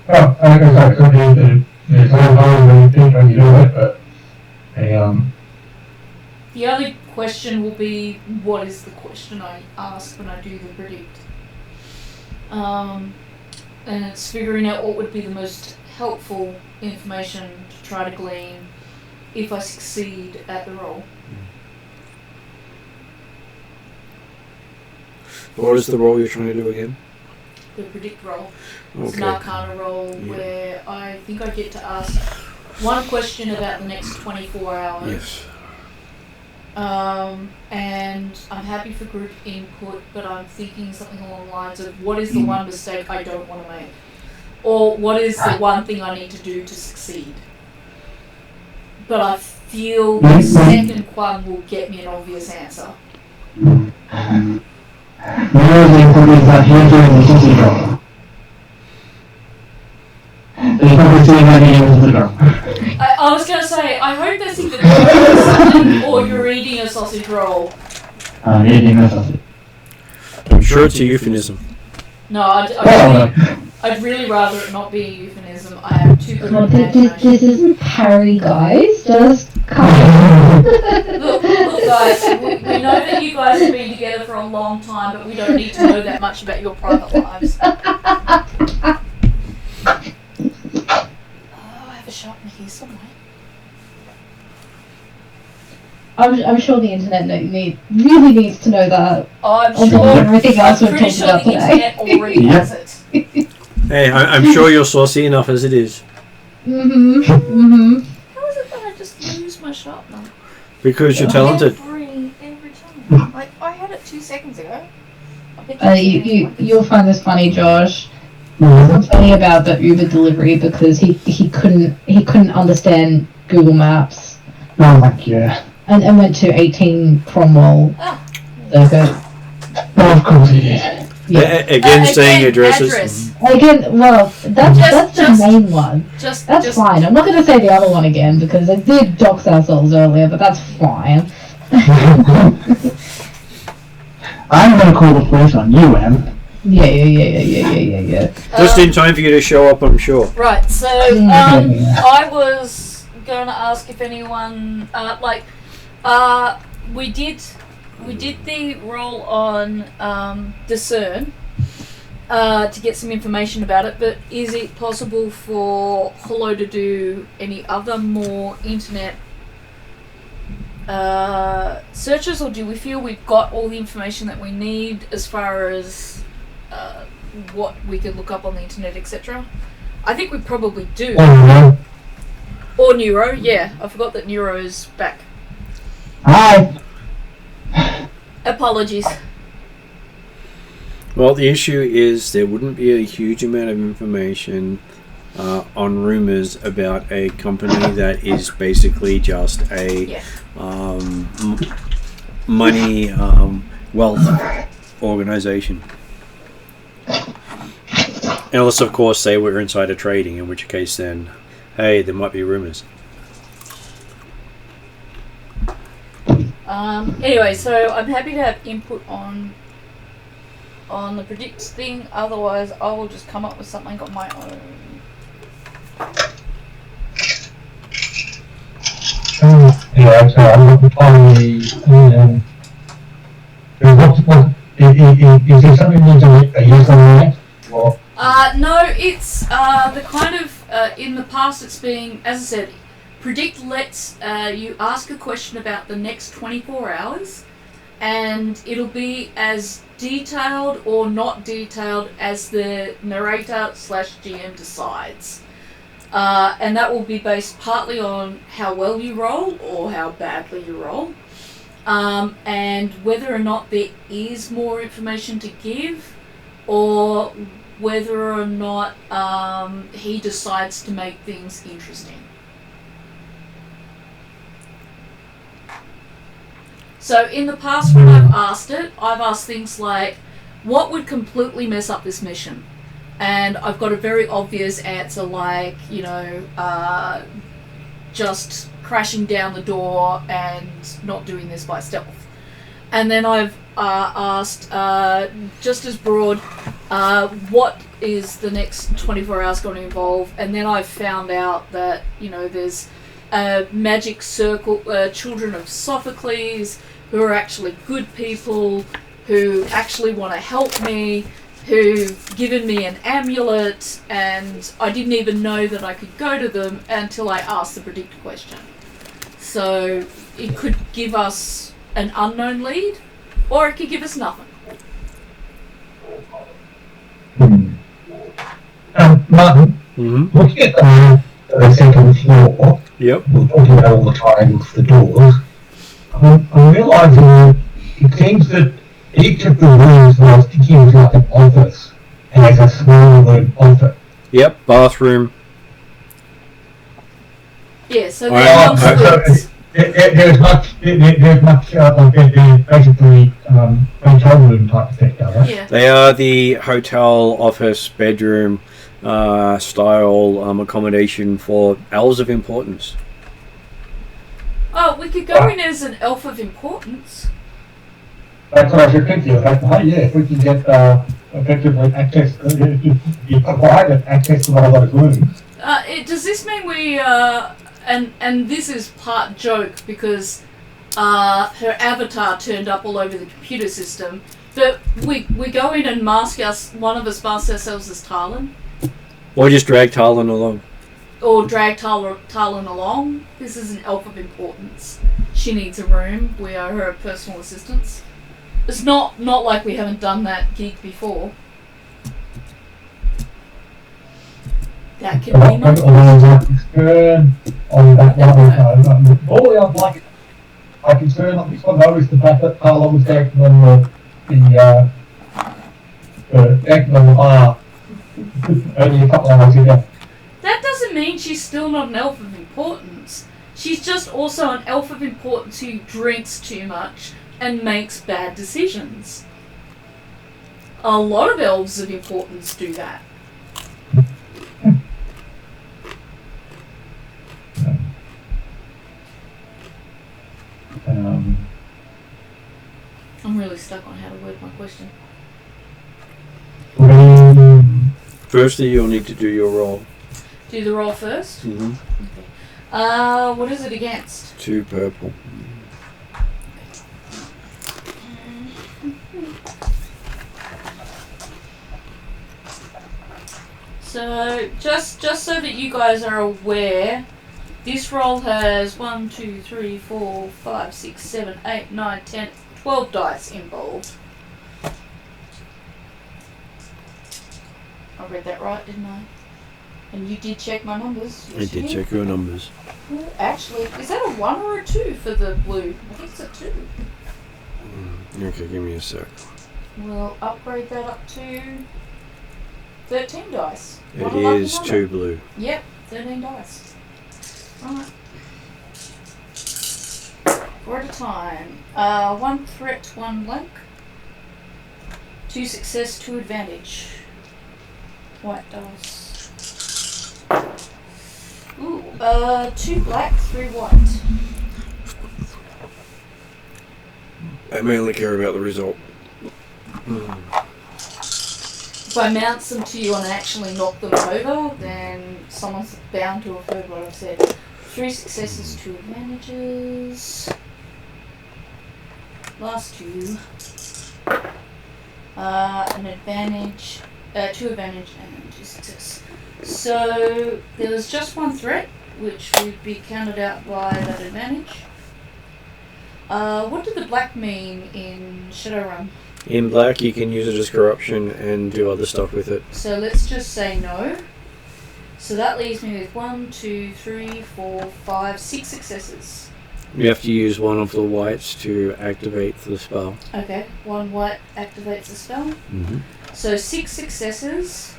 [SPEAKER 2] Well, like I said, there's no harm when you think when you do it, but
[SPEAKER 3] The only question will be, what is the question I ask when I do the predict? And it's figuring out what would be the most helpful information to try to glean if I succeed at the roll.
[SPEAKER 1] What is the role you're trying to do again?
[SPEAKER 3] The predict roll.
[SPEAKER 1] Okay.
[SPEAKER 3] It's an Arcana roll where I think I get to ask one question about the next 24 hours.
[SPEAKER 1] Yes.
[SPEAKER 3] And I'm happy for group input, but I'm thinking something along the lines of, what is the one mistake I don't want to make? Or what is the one thing I need to do to succeed? But I feel the second one will get me an obvious answer.
[SPEAKER 5] The important is that here during the sausage roll. There's probably seeing that in the girl.
[SPEAKER 3] I was going to say, I hope that's either doing something or you're eating a sausage roll.
[SPEAKER 5] Eating a sausage.
[SPEAKER 1] I'm sure it's a euphemism.
[SPEAKER 3] No, I'd really rather it not be a euphemism. I have too good an imagination.
[SPEAKER 4] This isn't Harry, guys. Just come.
[SPEAKER 3] Look, guys, we know that you guys have been together for a long time, but we don't need to know that much about your private lives. I have a sharpener here somewhere.
[SPEAKER 4] I'm sure the internet really needs to know that.
[SPEAKER 3] I'm
[SPEAKER 4] On top of everything else we've
[SPEAKER 3] pretty
[SPEAKER 4] talked
[SPEAKER 3] sure
[SPEAKER 4] about
[SPEAKER 3] the
[SPEAKER 4] today.
[SPEAKER 3] internet already has it.
[SPEAKER 1] Hey, I'm sure you're saucy enough as it is.
[SPEAKER 3] How is it that I just lose my sharpener?
[SPEAKER 1] Because you're talented.
[SPEAKER 3] Every time. Like, I had it 2 seconds ago.
[SPEAKER 4] You'll find this funny, Josh. It's funny about the Uber delivery because he couldn't understand Google Maps.
[SPEAKER 5] Oh, thank you.
[SPEAKER 4] And went to 18 Cromwell Circuit.
[SPEAKER 5] Oh, of course he did.
[SPEAKER 1] Yeah. Again, saying addresses.
[SPEAKER 4] Again, well, that's the main one. That's fine. I'm not going to say the other one again because I did dox ourselves earlier, but that's fine.
[SPEAKER 5] I'm going to call the police on you, Em.
[SPEAKER 4] Yeah.
[SPEAKER 1] Just in time for you to show up, I'm sure.
[SPEAKER 3] Right, so I was going to ask if anyone we did the roll on discern to get some information about it, but is it possible for Hollow to do any other more internet searches, or do we feel we've got all the information that we need as far as what we could look up on the internet, etc.? I think we probably do. Or Neuro, yeah. I forgot that Neuro's back.
[SPEAKER 5] Hi.
[SPEAKER 3] Apologies.
[SPEAKER 1] Well, the issue is there wouldn't be a huge amount of information on rumors about a company that is basically just a money wealth organization. Unless, of course, they were insider trading, in which case then, hey, there might be rumors.
[SPEAKER 3] Anyway, so I'm happy to have input on the predicts thing. Otherwise, I will just come up with something on my own.
[SPEAKER 2] Yeah, so I'm looking for the is there something you need to use on that? Or?
[SPEAKER 3] No, it's the kind of in the past it's been, as I said, predict lets you ask a question about the next 24 hours and it'll be as detailed or not detailed as the narrator / GM decides. And that will be based partly on how well you roll or how badly you roll, and whether or not there is more information to give, or whether or not he decides to make things interesting. So in the past when I've asked it, I've asked things like, what would completely mess up this mission? And I've got a very obvious answer like, just crashing down the door and not doing this by stealth. And then I've asked, just as broad, what is the next 24 hours going to involve? And then I've found out that, there's a magic circle, children of Sophocles, who are actually good people, who actually want to help me, who've given me an amulet, and I didn't even know that I could go to them until I asked the predict question. So it could give us an unknown lead, or it could give us nothing.
[SPEAKER 2] Martin, looking at the second floor,
[SPEAKER 1] Yep.
[SPEAKER 2] we're talking about all the triangles, the doors, I'm realising that it seems that each of the rooms was thinking like an office, and has a small room office.
[SPEAKER 1] Yep. Bathroom.
[SPEAKER 3] Yeah, so
[SPEAKER 1] Alright,
[SPEAKER 3] there's one suite.
[SPEAKER 2] There's basically hotel room type effect, right?
[SPEAKER 3] Yeah.
[SPEAKER 1] They are the hotel, office, bedroom style accommodation for elves of importance.
[SPEAKER 3] Oh, we could go in as an elf of importance.
[SPEAKER 2] That's what I was thinking. Like, oh yeah, if we can get effectively access, you provide access to one of those rooms.
[SPEAKER 3] Does this mean we and this is part joke because her avatar turned up all over the computer system, but we go in and one of us masks ourselves as Talon,
[SPEAKER 1] Or just drag Talon along.
[SPEAKER 3] or drag Talon along. This is an elf of importance. She needs a room. We are her personal assistants. It's not like we haven't done that gig before. That can be my
[SPEAKER 2] on that one. Oh, my concern on this one though is the fact that Talon was acting on acting on the bar only a couple of hours ago.
[SPEAKER 3] That doesn't mean she's still not an elf of importance. She's just also an elf of importance who drinks too much and makes bad decisions. A lot of elves of importance do that. I'm really stuck on how to word my question.
[SPEAKER 1] Firstly, you'll need to do your roll.
[SPEAKER 3] Do the roll first?
[SPEAKER 1] Mm-hmm.
[SPEAKER 3] Okay. What is it against?
[SPEAKER 1] 2 purple.
[SPEAKER 3] So, just so that you guys are aware, this roll has 1, 2, 3, 4, 5, 6, 7, 8, 9, 10, 12 dice involved. I read that right, didn't I? And you did check my numbers.
[SPEAKER 1] I did check your numbers.
[SPEAKER 3] Well, actually, is that a 1 or a 2 for the blue? I think it's a 2.
[SPEAKER 1] Okay, give me a sec.
[SPEAKER 3] We'll upgrade that up to 13 dice.
[SPEAKER 1] It
[SPEAKER 3] What a lucky
[SPEAKER 1] is
[SPEAKER 3] number.
[SPEAKER 1] 2 blue.
[SPEAKER 3] Yep, 13 dice. Right. 4 at a time. 1 threat, 1 blank. 2 success, 2 advantage. White dice. Ooh, 2 black, 3 white.
[SPEAKER 1] I mainly care about the result.
[SPEAKER 3] If I mounts them to you and actually knock them over, then someone's bound to have heard what I've said. 3 successes, 2 advantages. Last 2. An advantage, 2 advantage and 2 success. So there was just 1 threat, which would be counted out by that advantage. What did the black mean in Shadowrun?
[SPEAKER 1] In black, you can use it as corruption and do other stuff with it.
[SPEAKER 3] So let's just say no. So that leaves me with 1, 2, 3, 4, 5, 6 successes.
[SPEAKER 1] You have to use one of the whites to activate the spell.
[SPEAKER 3] Okay, 1 white activates the spell.
[SPEAKER 1] Mm-hmm.
[SPEAKER 3] So 6 successes.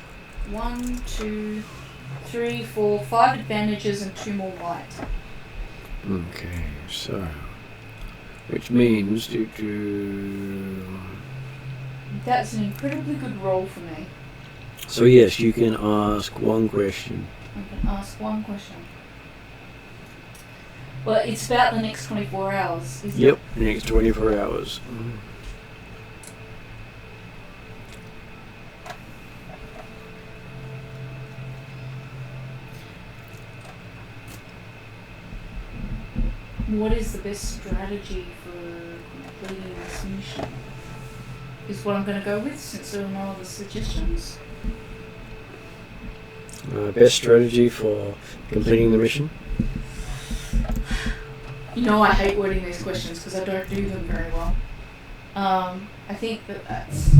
[SPEAKER 3] 1, 2, 3, 4, 5 advantages and 2 more white.
[SPEAKER 1] Okay, so... Which means
[SPEAKER 3] That's an incredibly good roll for me.
[SPEAKER 1] So yes, you can ask 1 question.
[SPEAKER 3] I can ask 1 question. Well, it's about the next 24 hours, isn't
[SPEAKER 1] Yep,
[SPEAKER 3] it?
[SPEAKER 1] next 24 hours.
[SPEAKER 3] What is the best strategy for completing this mission? Is what I'm going to go with, since there are no other suggestions.
[SPEAKER 1] Best strategy for completing the mission?
[SPEAKER 3] You know I hate wording these questions because I don't do them very well. I think that's...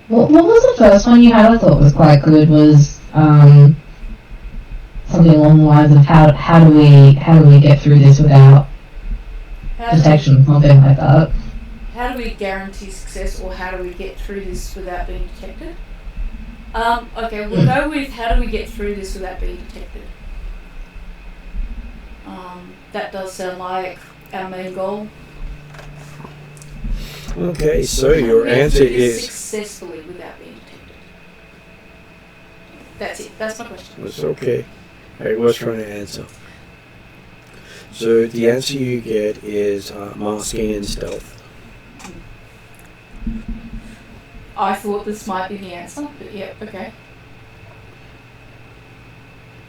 [SPEAKER 4] What was the first one you had I thought was quite good was something along the lines of how do we get through this without detection, something like that.
[SPEAKER 3] How do we guarantee success, or how do we get through this without being detected? Okay, we'll go with how do we get through this without being detected. That does sound like our main goal.
[SPEAKER 1] Okay, so your answer is...
[SPEAKER 3] successfully without being detected. That's it. That's my question.
[SPEAKER 1] That's okay. I was trying to answer. So the answer you get is masking and stealth.
[SPEAKER 3] I thought this might be the answer, but yeah, okay.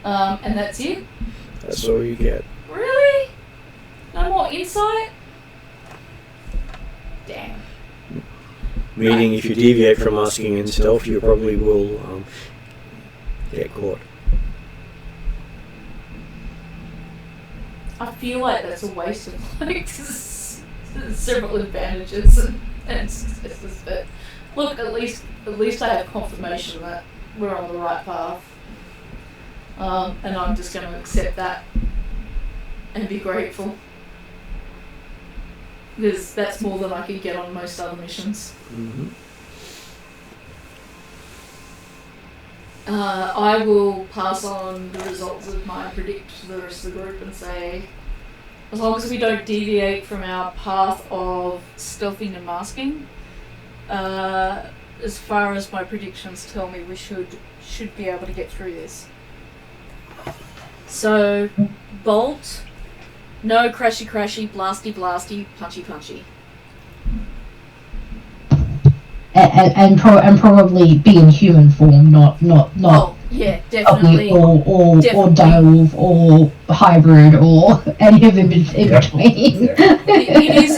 [SPEAKER 3] And that's it?
[SPEAKER 1] That's all you get.
[SPEAKER 3] Really? No more insight? Damn.
[SPEAKER 1] Meaning if you deviate from masking and stealth, you probably will get caught.
[SPEAKER 3] I feel like that's a waste of like several advantages and successes, but look, at least I have confirmation that we're on the right path. And I'm just going to accept that and be grateful. Because that's more than I could get on most other missions.
[SPEAKER 1] Mm-hmm.
[SPEAKER 3] I will pass on the results of my predict to the rest of the group and say, as long as we don't deviate from our path of stealthing and masking, as far as my predictions tell me, we should be able to get through this. So, Bolt, no crashy, blasty, punchy.
[SPEAKER 4] And probably be in human form, not
[SPEAKER 3] Oh, yeah, definitely.
[SPEAKER 4] Or direwolf or hybrid or any of them in between.
[SPEAKER 3] It is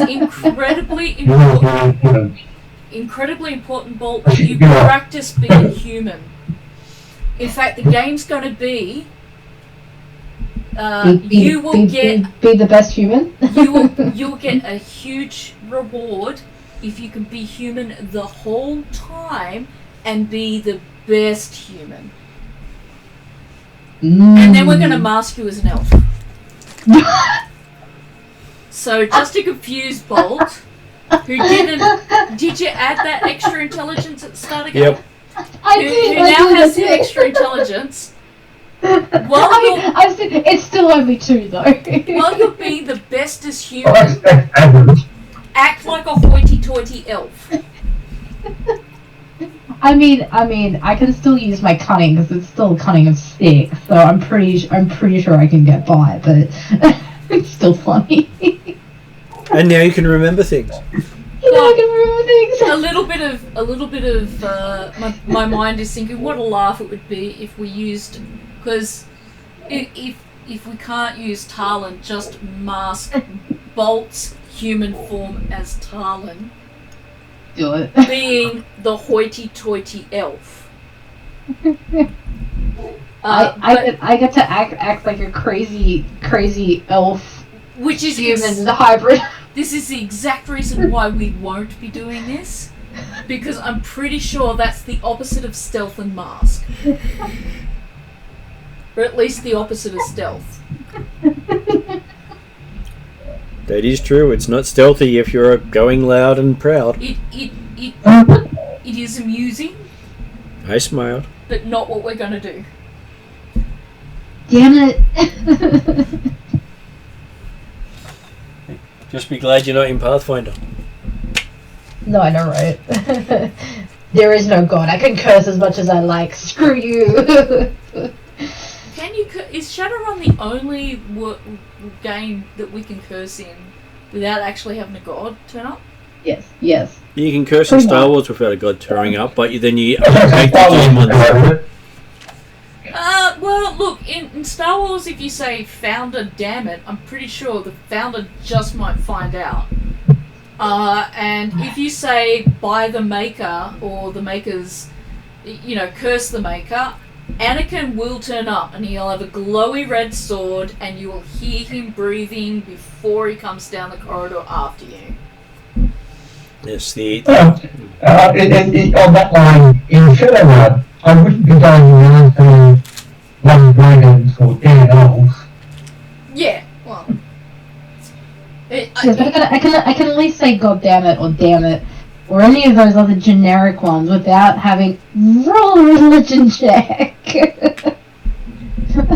[SPEAKER 3] incredibly important, Bolt, that you practice being human. In fact, the game's going to be you will get
[SPEAKER 4] the best human.
[SPEAKER 3] you'll get a huge reward if you can be human the whole time and be the best human. And then we're going to mask you as an elf. So just to confuse Bolt, who did you add that extra intelligence at the start again?
[SPEAKER 1] Yep.
[SPEAKER 3] Who now has the extra intelligence.
[SPEAKER 4] It's still only 2 though.
[SPEAKER 3] While you're being the bestest human, act like a hoity-toity elf.
[SPEAKER 4] I mean, I can still use my cunning because it's still cunning of 6, so I'm pretty sure I can get by, but it's still funny.
[SPEAKER 1] And now you can remember things.
[SPEAKER 4] I can remember things.
[SPEAKER 3] A little bit of my mind is thinking what a laugh it would be if we used, because if we can't use Talon, just mask Bolt's human form as Talon.
[SPEAKER 4] Do it.
[SPEAKER 3] Being the hoity-toity elf.
[SPEAKER 4] I get to act like a crazy elf,
[SPEAKER 3] which is
[SPEAKER 4] human hybrid.
[SPEAKER 3] This is the exact reason why we won't be doing this, because I'm pretty sure that's the opposite of stealth and mask, or at least the opposite of stealth.
[SPEAKER 1] That is true. It's not stealthy if you're going loud and proud.
[SPEAKER 3] It is amusing.
[SPEAKER 1] I smiled.
[SPEAKER 3] But not what we're gonna do.
[SPEAKER 4] Damn it!
[SPEAKER 1] Just be glad you're not in Pathfinder.
[SPEAKER 4] No, I know, right? There is no god. I can curse as much as I like. Screw you!
[SPEAKER 3] Is Shadowrun the only game that we can curse in without actually having a god turn up?
[SPEAKER 4] Yes.
[SPEAKER 1] You can curse in Star Wars without a god turning up, but then you make the game on.
[SPEAKER 3] Well, look, in Star Wars, if you say founder, damn it, I'm pretty sure the founder just might find out. And if you say by the Maker or the Maker's, curse the Maker, Anakin will turn up and he'll have a glowy red sword and you will hear him breathing before he comes down the corridor after you.
[SPEAKER 1] Yes,
[SPEAKER 2] on that line, in Shadowrun, I wouldn't be going around saying young dragons or dead elves.
[SPEAKER 3] Yeah, well...
[SPEAKER 4] Yes, but I can at least say God damn it or damn it or any of those other generic ones without having roll a religion check.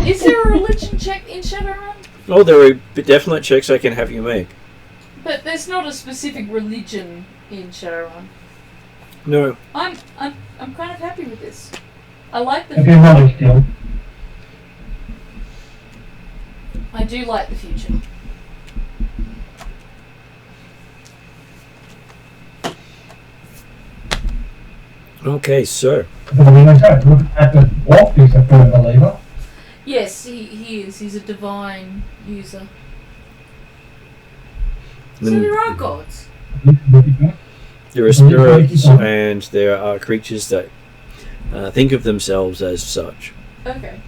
[SPEAKER 3] Is there a religion check in Shadowrun?
[SPEAKER 1] Oh, there are definite checks I can have you make.
[SPEAKER 3] But there's not a specific religion in Shadowrun.
[SPEAKER 1] No.
[SPEAKER 3] I'm kind of happy with this. I like the
[SPEAKER 2] If you're knowledge skill.
[SPEAKER 3] I do like the future.
[SPEAKER 1] Okay, so.
[SPEAKER 2] I mean, I don't look at the Orc is a firm believer.
[SPEAKER 3] Yes, he is. He's a divine user. So there are gods.
[SPEAKER 1] There are spirits and there are creatures that think of themselves as such.
[SPEAKER 3] Okay.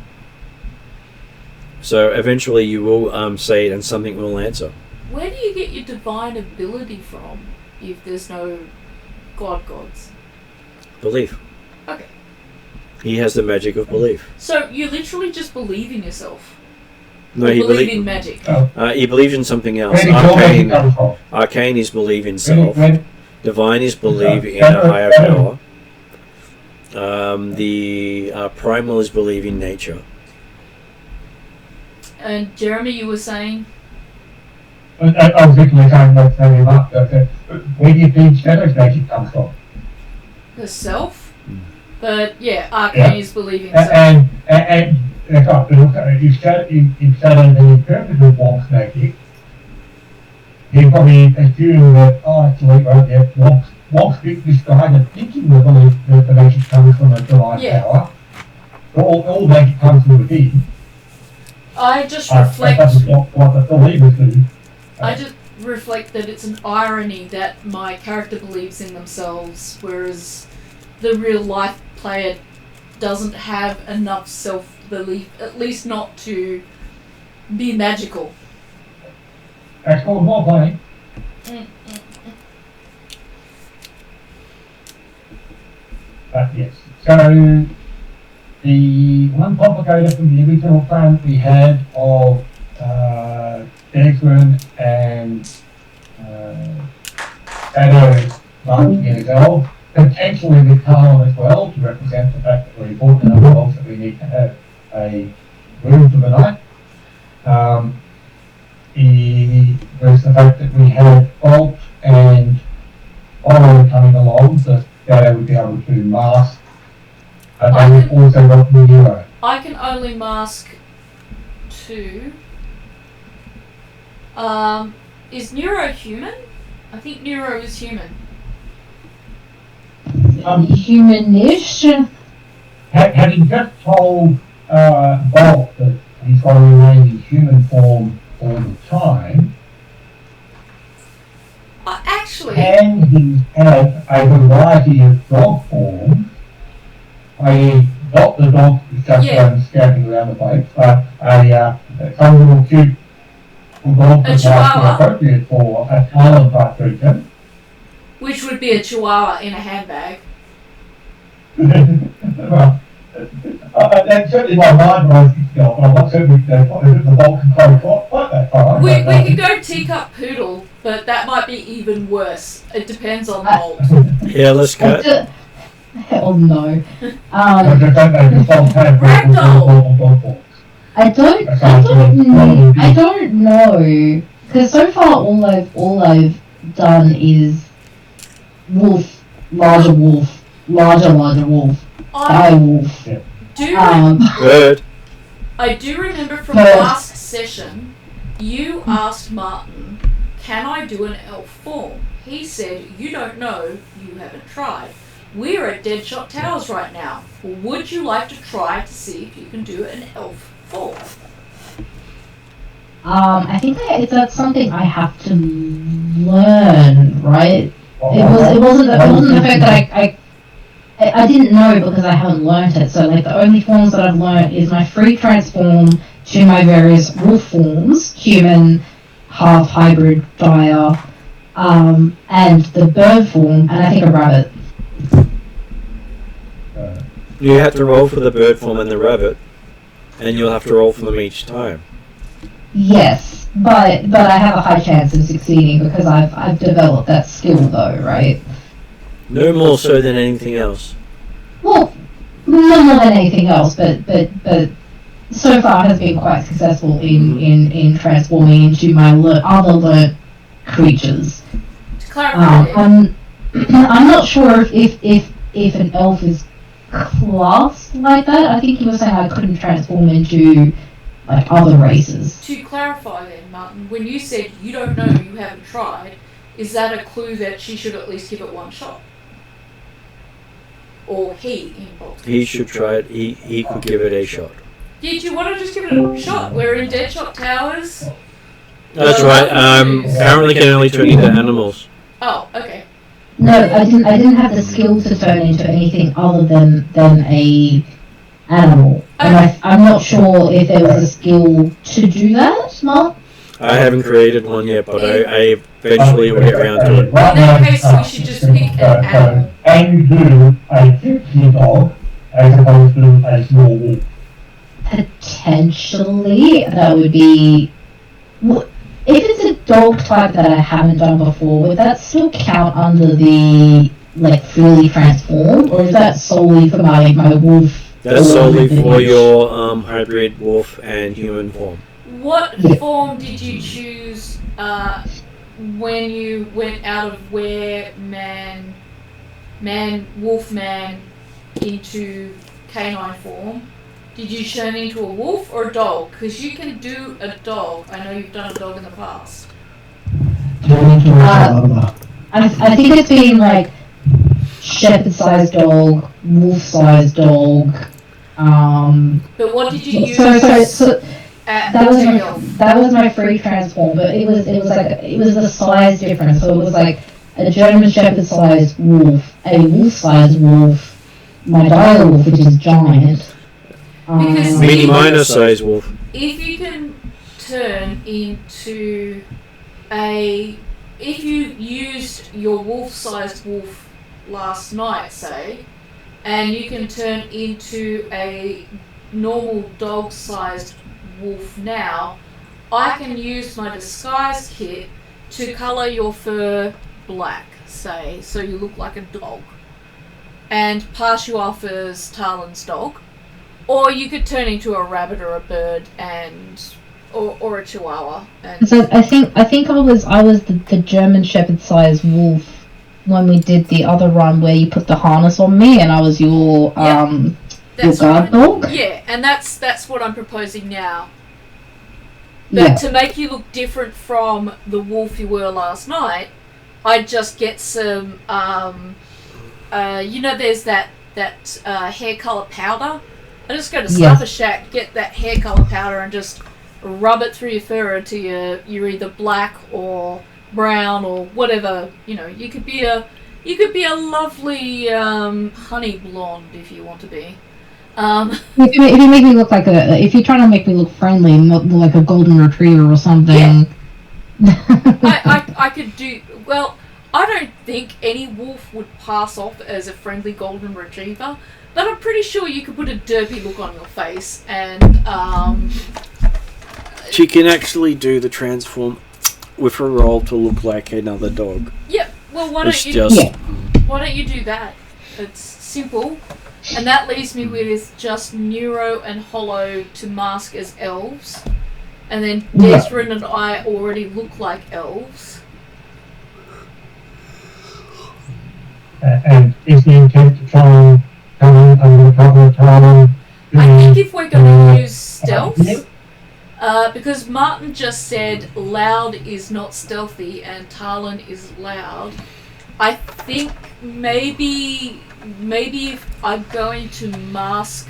[SPEAKER 1] So eventually you will say it and something will answer.
[SPEAKER 3] Where do you get your divine ability from if there's no gods?
[SPEAKER 1] Belief.
[SPEAKER 3] Okay.
[SPEAKER 1] He has the magic of belief.
[SPEAKER 3] So you literally just believe in yourself?
[SPEAKER 1] No,
[SPEAKER 3] or
[SPEAKER 1] he
[SPEAKER 3] believe in magic?
[SPEAKER 1] He believes in something else.
[SPEAKER 2] Where
[SPEAKER 1] Arcane is believe in self.
[SPEAKER 2] When,
[SPEAKER 1] Divine is believe in a higher power. The primal is believe in nature.
[SPEAKER 3] And Jeremy, you were saying?
[SPEAKER 2] I was literally saying that same up. Where do you think Shadow's magic comes from?
[SPEAKER 3] Herself? But yeah, Arcane is believing self.
[SPEAKER 2] And if Shadow the interpreted Wong's magic, he probably assumed that, actually, Wong's misguided thinking that the magic comes from a divine power. All magic comes from within.
[SPEAKER 3] I just reflect.
[SPEAKER 2] That's what the believers do.
[SPEAKER 3] I just reflect that it's an irony that my character believes in themselves, whereas the real life player doesn't have enough self-belief, at least not to be magical.
[SPEAKER 2] That's called role playing. But yes, so the one complicator from the original plan we had of Desmond and Shadow marching in his elf, potentially with Talon as well, to represent the fact that we're important enough elves that we need to have a room for the night. There's the fact that we had Bolt and Otto coming along, so Shadow would be able to mask. They would also got the hero.
[SPEAKER 3] I can only mask 2. Is Neuro human? I think Neuro is human.
[SPEAKER 4] Humanish?
[SPEAKER 2] Having just told Bolt that he's got to remain in human form all the time,
[SPEAKER 3] Actually...
[SPEAKER 2] can he have a variety of dog forms, i.e. not the dog that's just going scouting around the place, but some little cute dog that might be appropriate for a Talon type creature.
[SPEAKER 3] Which would be a chihuahua in a handbag.
[SPEAKER 2] Well, that's certainly my mind was but I'm not certain the Bolt can carry quite that far.
[SPEAKER 3] We could go teacup poodle, but that might be even worse. It depends on Bolt.
[SPEAKER 1] Yeah, let's go.
[SPEAKER 4] Hell no.
[SPEAKER 2] I
[SPEAKER 4] don't know, because so far all I've done is wolf, larger wolf, larger wolf, dire wolf.
[SPEAKER 1] Good.
[SPEAKER 3] I do remember from last session, you asked Martin, can I do an elf form? He said, you don't know, you haven't tried. We're at Deadshot Towers right now. Would you like to try to see if you can do an elf form?
[SPEAKER 4] I think that's something I have to learn, right? It wasn't the fact that I didn't know because I haven't learnt it. So like the only forms that I've learnt is my free transform to my various wolf forms, human, half hybrid, dire, and the bird form, and I think a rabbit.
[SPEAKER 1] You have to roll for the bird form and the rabbit, and you'll have to roll for them each time.
[SPEAKER 4] Yes, but I have a high chance of succeeding because I've developed that skill though, right?
[SPEAKER 1] No more so than anything else.
[SPEAKER 4] Well, no more than anything else, but so far has been quite successful in transforming into my other learnt creatures.
[SPEAKER 3] To clarify,
[SPEAKER 4] I'm not sure if an elf is classed like that. I think you were saying I couldn't transform into like other races.
[SPEAKER 3] to clarify then, Martin, when you said you don't know, you haven't tried, is that a clue that she should at least give it one shot? Or he, in both?
[SPEAKER 1] He should try it. He could give it a shot.
[SPEAKER 3] Did you want to just give it a shot? We're in Deadshot Towers.
[SPEAKER 1] That's right. Apparently can only turn into animals.
[SPEAKER 3] Oh, okay.
[SPEAKER 4] No, I didn't have the skill to turn into anything other than a animal. And I'm not sure if there was a skill to do that, Mark.
[SPEAKER 1] I haven't created one yet, but I eventually will get around to it.
[SPEAKER 3] In that case, we should just pick an animal.
[SPEAKER 2] And you do a 50 dog as opposed to a small wolf.
[SPEAKER 4] Potentially, that would be... If it's a dog type that I haven't done before, would that still count under the, like, fully transformed? Or is that solely for my wolf?
[SPEAKER 1] That's solely for your hybrid wolf and human form.
[SPEAKER 3] What form did you choose when you went out of wolfman into canine form? Did you turn into a wolf or a dog? Because you can do a dog. I know you've done a dog in the past.
[SPEAKER 4] I think it's been like shepherd-sized dog, wolf-sized dog.
[SPEAKER 3] But what did you use?
[SPEAKER 4] That was my free transform, but it was the size difference. So it was like a German shepherd-sized wolf, a wolf-sized wolf, my dire wolf, which is giant.
[SPEAKER 3] Because
[SPEAKER 1] Mini minor size wolf.
[SPEAKER 3] if you can turn into if you used your wolf-sized wolf last night, say, and you can turn into a normal dog-sized wolf now, I can use my disguise kit to colour your fur black, say, so you look like a dog, and pass you off as Talon's dog. Or you could turn into a rabbit or a bird or a chihuahua. And
[SPEAKER 4] so I think I was the German shepherd-sized wolf when we did the other run where you put the harness on me and I was your guard dog.
[SPEAKER 3] Yeah, and that's what I'm proposing now. But to make you look different from the wolf you were last night, I'd just get some there's that hair colour powder. I just go to Slapper Shack, get that hair colour powder and just rub it through your fur until you're either black or brown or whatever. You know, you could be a lovely honey blonde if you want to be.
[SPEAKER 4] If you make me look like if you're trying to make me look friendly, like a golden retriever or something.
[SPEAKER 3] Yeah. I could do well. I don't think any wolf would pass off as a friendly golden retriever, but I'm pretty sure you could put a derpy look on your face and
[SPEAKER 1] She can actually do the transform with a roll to look like another dog.
[SPEAKER 3] Yep. Well, why don't you do that? It's simple. And that leaves me with just Neuro and Hollow to mask as elves. And then Desrin and I already look like elves.
[SPEAKER 2] And is the intent to try and come in under the cover of Talon?
[SPEAKER 3] I think if we're going to use stealth, because Martin just said loud is not stealthy and Talon is loud, I think maybe if I'm going to mask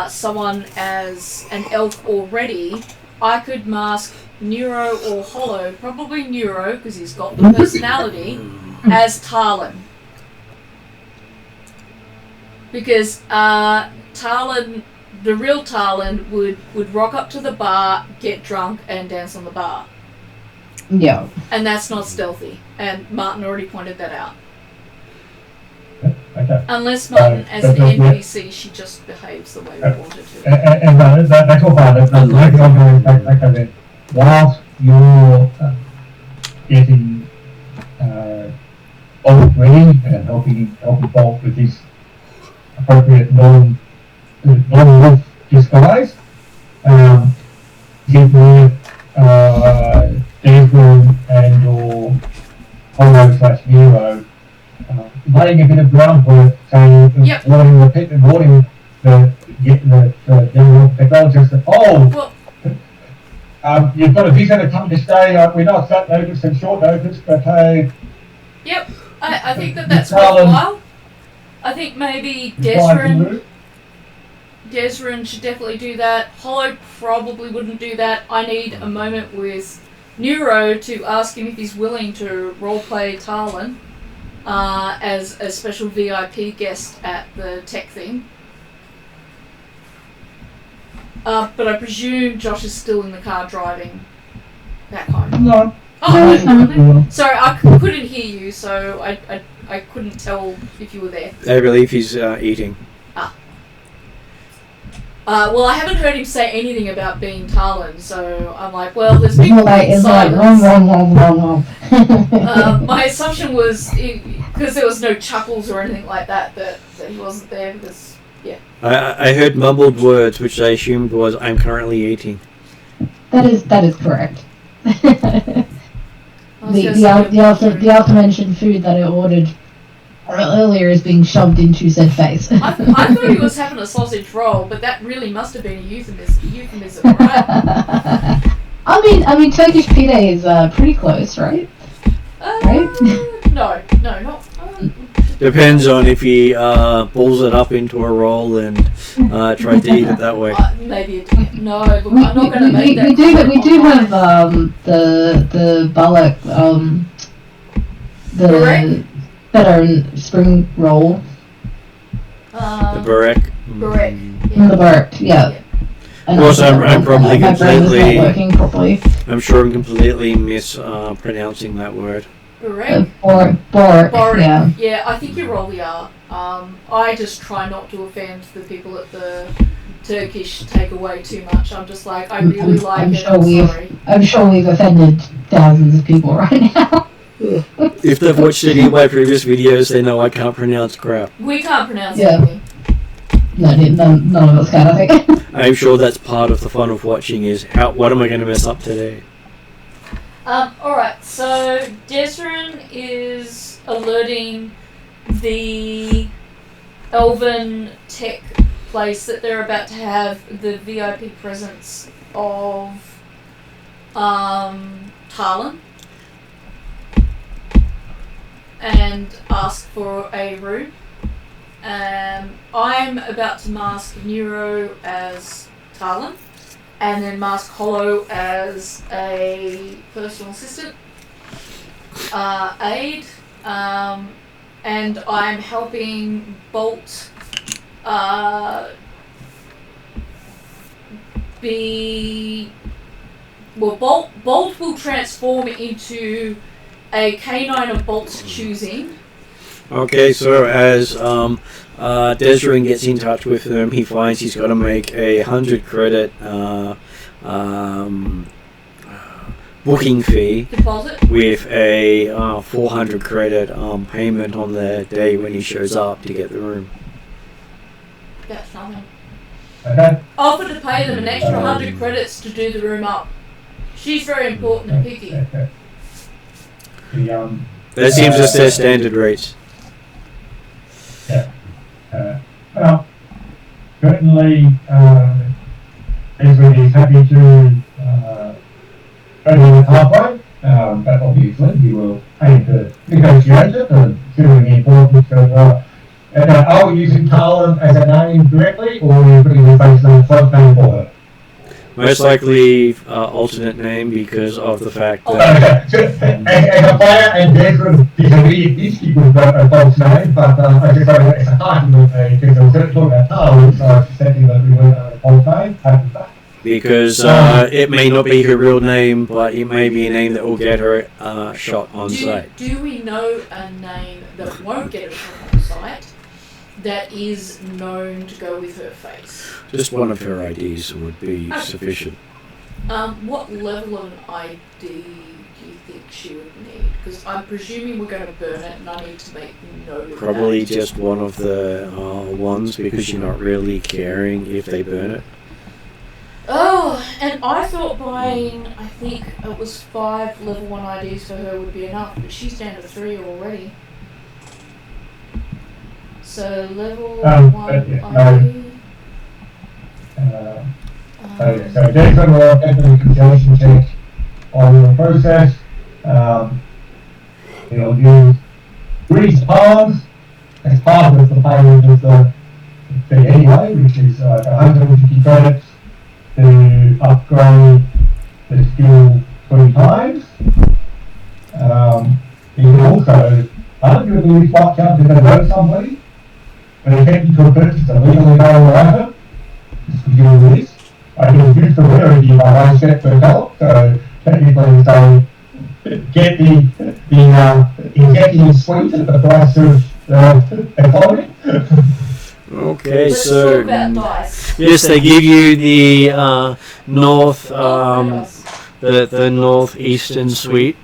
[SPEAKER 3] someone as an elf already, I could mask Neuro or Hollow, probably Neuro because he's got the personality, as Talon. Because Talon, the real Talon, would rock up to the bar, get drunk, and dance on the bar.
[SPEAKER 4] Yeah.
[SPEAKER 3] And that's not stealthy. And Martin already pointed that out.
[SPEAKER 2] Okay.
[SPEAKER 3] Unless Martin, as an NPC, she just behaves the way we want her to.
[SPEAKER 2] And that's all fine. That's okay then. Whilst you're getting Bolt ready and helping Bolt with his appropriate non-wolf disguise, give me Desmond and your Hollow/Nero laying a bit of groundwork, saying,
[SPEAKER 3] Yep.
[SPEAKER 2] warning the general technologist that, you've got a visitor coming to stay. We're not fat notice and short notice, but hey.
[SPEAKER 3] Yep, I think that's worthwhile. I think maybe Desrin should definitely do that. Hollow probably wouldn't do that. I need a moment with Neuro to ask him if he's willing to roleplay Talon as a special VIP guest at the tech thing. But I presume Josh is still in the car driving back home.
[SPEAKER 2] No.
[SPEAKER 3] Oh, sorry, I couldn't hear you, so I couldn't tell if you were there.
[SPEAKER 1] I believe he's eating.
[SPEAKER 3] Well, I haven't heard him say anything about being Talon, so I'm like, well, there's been
[SPEAKER 4] It's like wrong.
[SPEAKER 3] my assumption was, because there was no chuckles or anything like that he wasn't there, because, yeah.
[SPEAKER 1] I heard mumbled words, which I assumed was, I'm currently eating.
[SPEAKER 4] That is correct. The aforementioned food that I ordered earlier is being shoved into said face.
[SPEAKER 3] I thought he was having a sausage roll, but that really must have been a euphemism, right?
[SPEAKER 4] I mean, Turkish pide is pretty close, right? Right?
[SPEAKER 3] No, not.
[SPEAKER 1] Depends on if he balls it up into a roll and tries to eat it that way.
[SPEAKER 3] Maybe no, look, I'm not going to make that.
[SPEAKER 4] We do have the balak, the veteran spring roll.
[SPEAKER 1] The barek.
[SPEAKER 3] Barek.
[SPEAKER 4] Yeah. The barek, yeah.
[SPEAKER 1] Of course, I'm probably
[SPEAKER 4] my brain was not
[SPEAKER 1] completely.
[SPEAKER 4] working properly.
[SPEAKER 1] I'm sure I'm completely mispronouncing that word.
[SPEAKER 3] Barek.
[SPEAKER 4] Borek, yeah.
[SPEAKER 3] Yeah, I think you probably are. I just try not to offend the people at the Turkish takeaway too much. I'm just like, I really like it. Sorry.
[SPEAKER 4] I'm sure we've offended thousands of people right now.
[SPEAKER 1] If they've watched any of my previous videos, they know I can't pronounce crap.
[SPEAKER 3] We can't pronounce
[SPEAKER 4] Yeah.
[SPEAKER 3] anything.
[SPEAKER 4] None of us can, I think.
[SPEAKER 1] I'm sure that's part of the fun of watching is what am I going to mess up today?
[SPEAKER 3] Alright, so Desrin is alerting the Elven tech place that they're about to have the VIP presence of Talon and ask for a room. I'm about to mask Neuro as Talon and then mask Hollow as a personal assistant aide, and I'm helping Bolt Bolt will transform into a canine of Bolt's choosing.
[SPEAKER 1] Okay, so as Desrin gets in touch with them, he finds he's got to make a 100 credit booking fee
[SPEAKER 3] Deposit.
[SPEAKER 1] with a 400 credit payment on the day when he shows up to get the room.
[SPEAKER 3] That's nothing.
[SPEAKER 2] Okay.
[SPEAKER 3] Offer to pay them an extra 100 credits to do the room up. She's very important and picky.
[SPEAKER 2] Okay.
[SPEAKER 1] That seems just their standard rates.
[SPEAKER 2] Yeah. Well, certainly, Desmond is happy to go to the halfway, but obviously he will aim to negotiate it, considering the importance of. Are we using Talon as a name directly, or are we putting the face on the front name for her?
[SPEAKER 1] Most likely alternate name because of the fact that
[SPEAKER 2] As a player and veteran, these people have got a false name, but I just thought it's a hard one because I was talking about Harliquin, so I was thinking that we weren't a false name.
[SPEAKER 1] because it may not be her real name, but it may be a name that will get her shot on site.
[SPEAKER 3] Do we know a name that won't get her shot on site that is known to go with her face?
[SPEAKER 1] Just one of her IDs would be sufficient.
[SPEAKER 3] What level of an ID do you think she would need? Because I'm presuming we're going to burn it, and I need to make note of
[SPEAKER 1] Probably
[SPEAKER 3] that.
[SPEAKER 1] just one of the ones, because you're not really caring if they burn it.
[SPEAKER 3] Oh, and I thought buying, I think it was 5 level 1 IDs for her would be enough, but she's down to 3 already. So level 1 ID.
[SPEAKER 2] So Jason will get the reconciliation check on the process. He'll use Grease Palms as part of the payment of the fee anyway, which is 150 credits to upgrade the skill 3 times. He can also, arguably, quite count if they know somebody, when attempting to purchase a legally available item, just to deal with this. I can use the rarity by 1 set per colour, so technically they get the executive suite at the price of economy.
[SPEAKER 1] Okay,
[SPEAKER 3] Let's
[SPEAKER 1] so
[SPEAKER 3] talk about dice.
[SPEAKER 1] yes, they give you the north, the northeastern suite,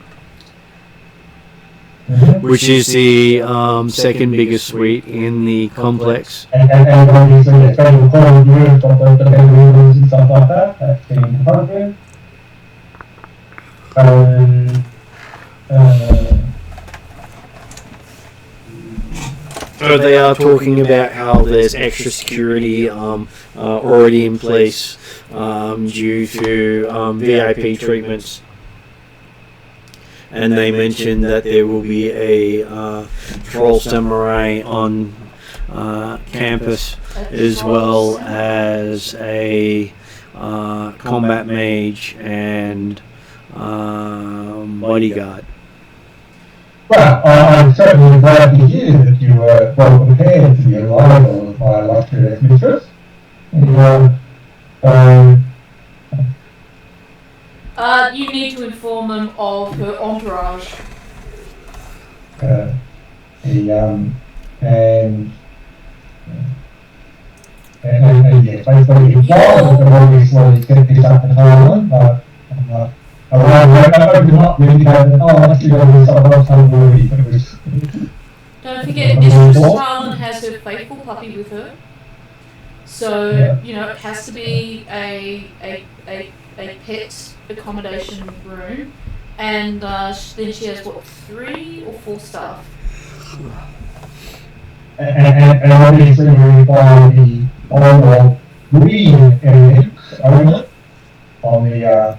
[SPEAKER 1] which is the second biggest suite in the complex.
[SPEAKER 2] And obviously it's very important to use the rooms and stuff like that. That's being appropriate.
[SPEAKER 1] So they are talking about how there's extra security already in place due to VIP treatments. And they mentioned that there will be a troll samurai on campus, as well as a combat mage and bodyguard.
[SPEAKER 2] Well, I'm certainly glad to hear that you were well prepared for the arrival of my illustrious mistress.
[SPEAKER 3] You need to inform them of her entourage.
[SPEAKER 2] And yes, basically it was obviously set this up at Harliquin, but I opened up and indicated, oh, actually there was someone else already, but it was...
[SPEAKER 3] Don't forget, Mistress Harlan has her faithful puppy with her. So, you know, it has to be a pet accommodation room. And then she has, what, 3 or 4 staff?
[SPEAKER 2] And obviously we require the overall green elements only on the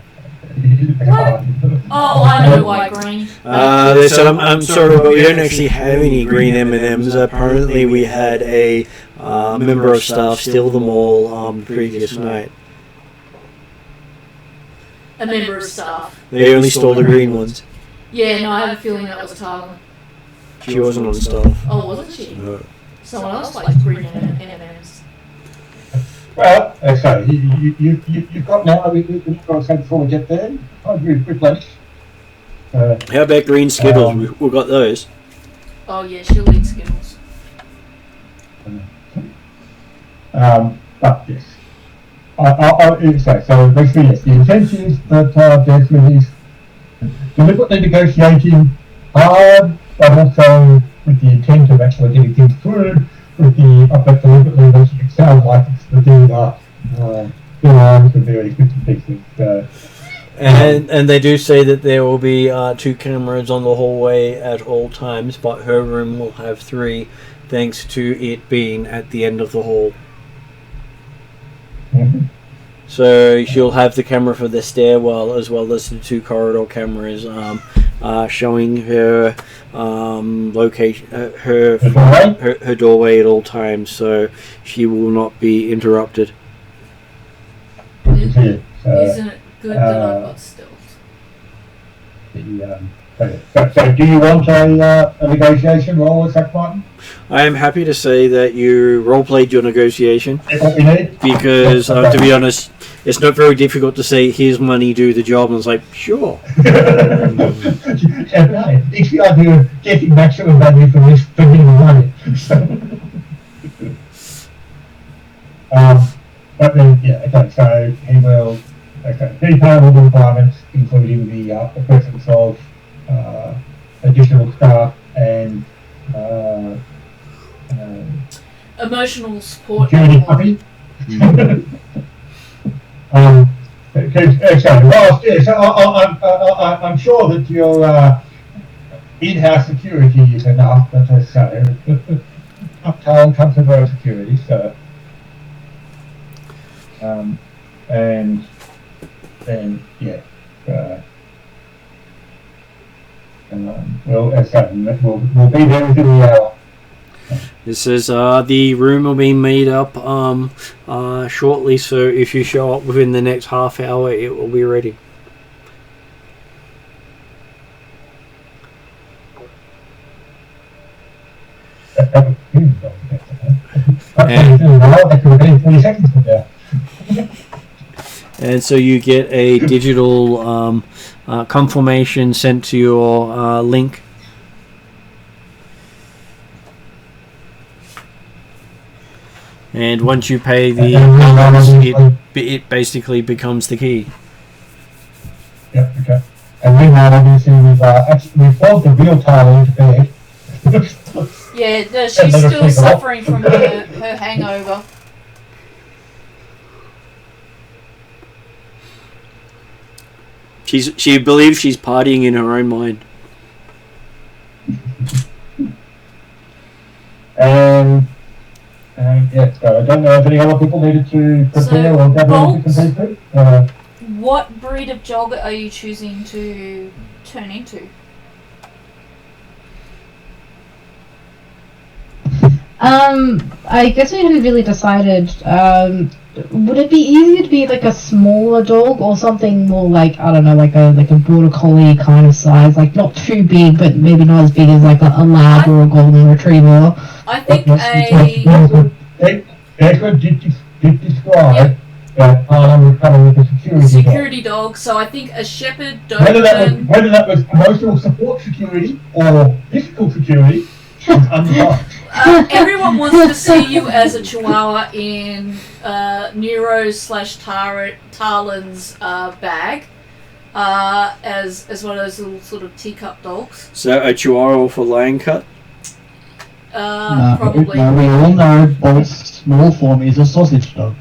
[SPEAKER 3] Oh, I know why green.
[SPEAKER 1] They said, I'm sorry, but we don't actually have any green M&Ms. Apparently we had a member of staff steal them all the previous night.
[SPEAKER 3] A member of staff.
[SPEAKER 1] They only stole the green ones.
[SPEAKER 3] Yeah, no, I have a feeling that was Tarlin.
[SPEAKER 1] She wasn't on staff.
[SPEAKER 3] Oh, wasn't she?
[SPEAKER 1] No.
[SPEAKER 3] Someone else likes green M&Ms.
[SPEAKER 2] well, so you've got now, we've got to say before we get there, I'll do a quick lunch.
[SPEAKER 1] How about green Skittles? We've got those.
[SPEAKER 3] Oh yeah, she'll eat Skittles.
[SPEAKER 2] But yes. So basically, yes, the intent is that Desmond is deliberately negotiating hard, but also with the intent of actually getting things through, with the but deliberately making it sound like it's the thing that belongs to various bits and pieces.
[SPEAKER 1] And they do say that there will be 2 cameras on the hallway at all times, but her room will have 3, thanks to it being at the end of the hall.
[SPEAKER 2] Mm-hmm.
[SPEAKER 1] So she'll have the camera for the stairwell as well as the 2 corridor cameras showing her location, her doorway at all times, so she will not be interrupted.
[SPEAKER 2] So
[SPEAKER 3] Isn't it good that I've got stealth?
[SPEAKER 2] So do you want a negotiation roll, Zach Martin?
[SPEAKER 1] I am happy to say that you role-played your negotiation
[SPEAKER 2] Is that what we need?
[SPEAKER 1] because, to be honest, it's not very difficult to say, here's money, do the job, and it's like, sure.
[SPEAKER 2] It's the idea of getting maximum value for this for minimum money. But then, yeah, okay, so he will, detail all the requirements, including the presence of additional staff and
[SPEAKER 3] Emotional support.
[SPEAKER 2] security puppy. I'm sure that your in-house security is enough, but uptown comes with road security, so and then yeah, well, as I said, we'll be there within the hour.
[SPEAKER 1] This says the room will be made up shortly, so if you show up within the next half hour, it will be ready. And so you get a digital confirmation sent to your link. And once you pay the it basically becomes the key.
[SPEAKER 2] Yeah, okay. And meanwhile, obviously, we've brought the real Tyler into bed.
[SPEAKER 3] Yeah, she's still suffering from her hangover.
[SPEAKER 1] She believes she's partying in her own mind.
[SPEAKER 2] Yeah, so I don't know if any other people needed to prepare or gather to compete with.
[SPEAKER 3] What breed of jogger are you choosing to turn into?
[SPEAKER 4] I guess we hadn't really decided. Would it be easier to be like a smaller dog or something more like, I don't know, like a border collie kind of size, like not too big, but maybe not as big as like a lab or a golden retriever?
[SPEAKER 3] I think
[SPEAKER 2] did describe that coming with a
[SPEAKER 3] security dog. So I think a shepherd,
[SPEAKER 2] whether
[SPEAKER 3] Doberman.
[SPEAKER 2] that was emotional support security or physical security is undefined.
[SPEAKER 3] Everyone wants to see you as a Chihuahua in Nero's / Tarlin's bag, as one of those little sort of teacup dogs.
[SPEAKER 1] So a Chihuahua for lion cut?
[SPEAKER 3] Probably.
[SPEAKER 5] No, we all know Bolt's small form is a sausage dog.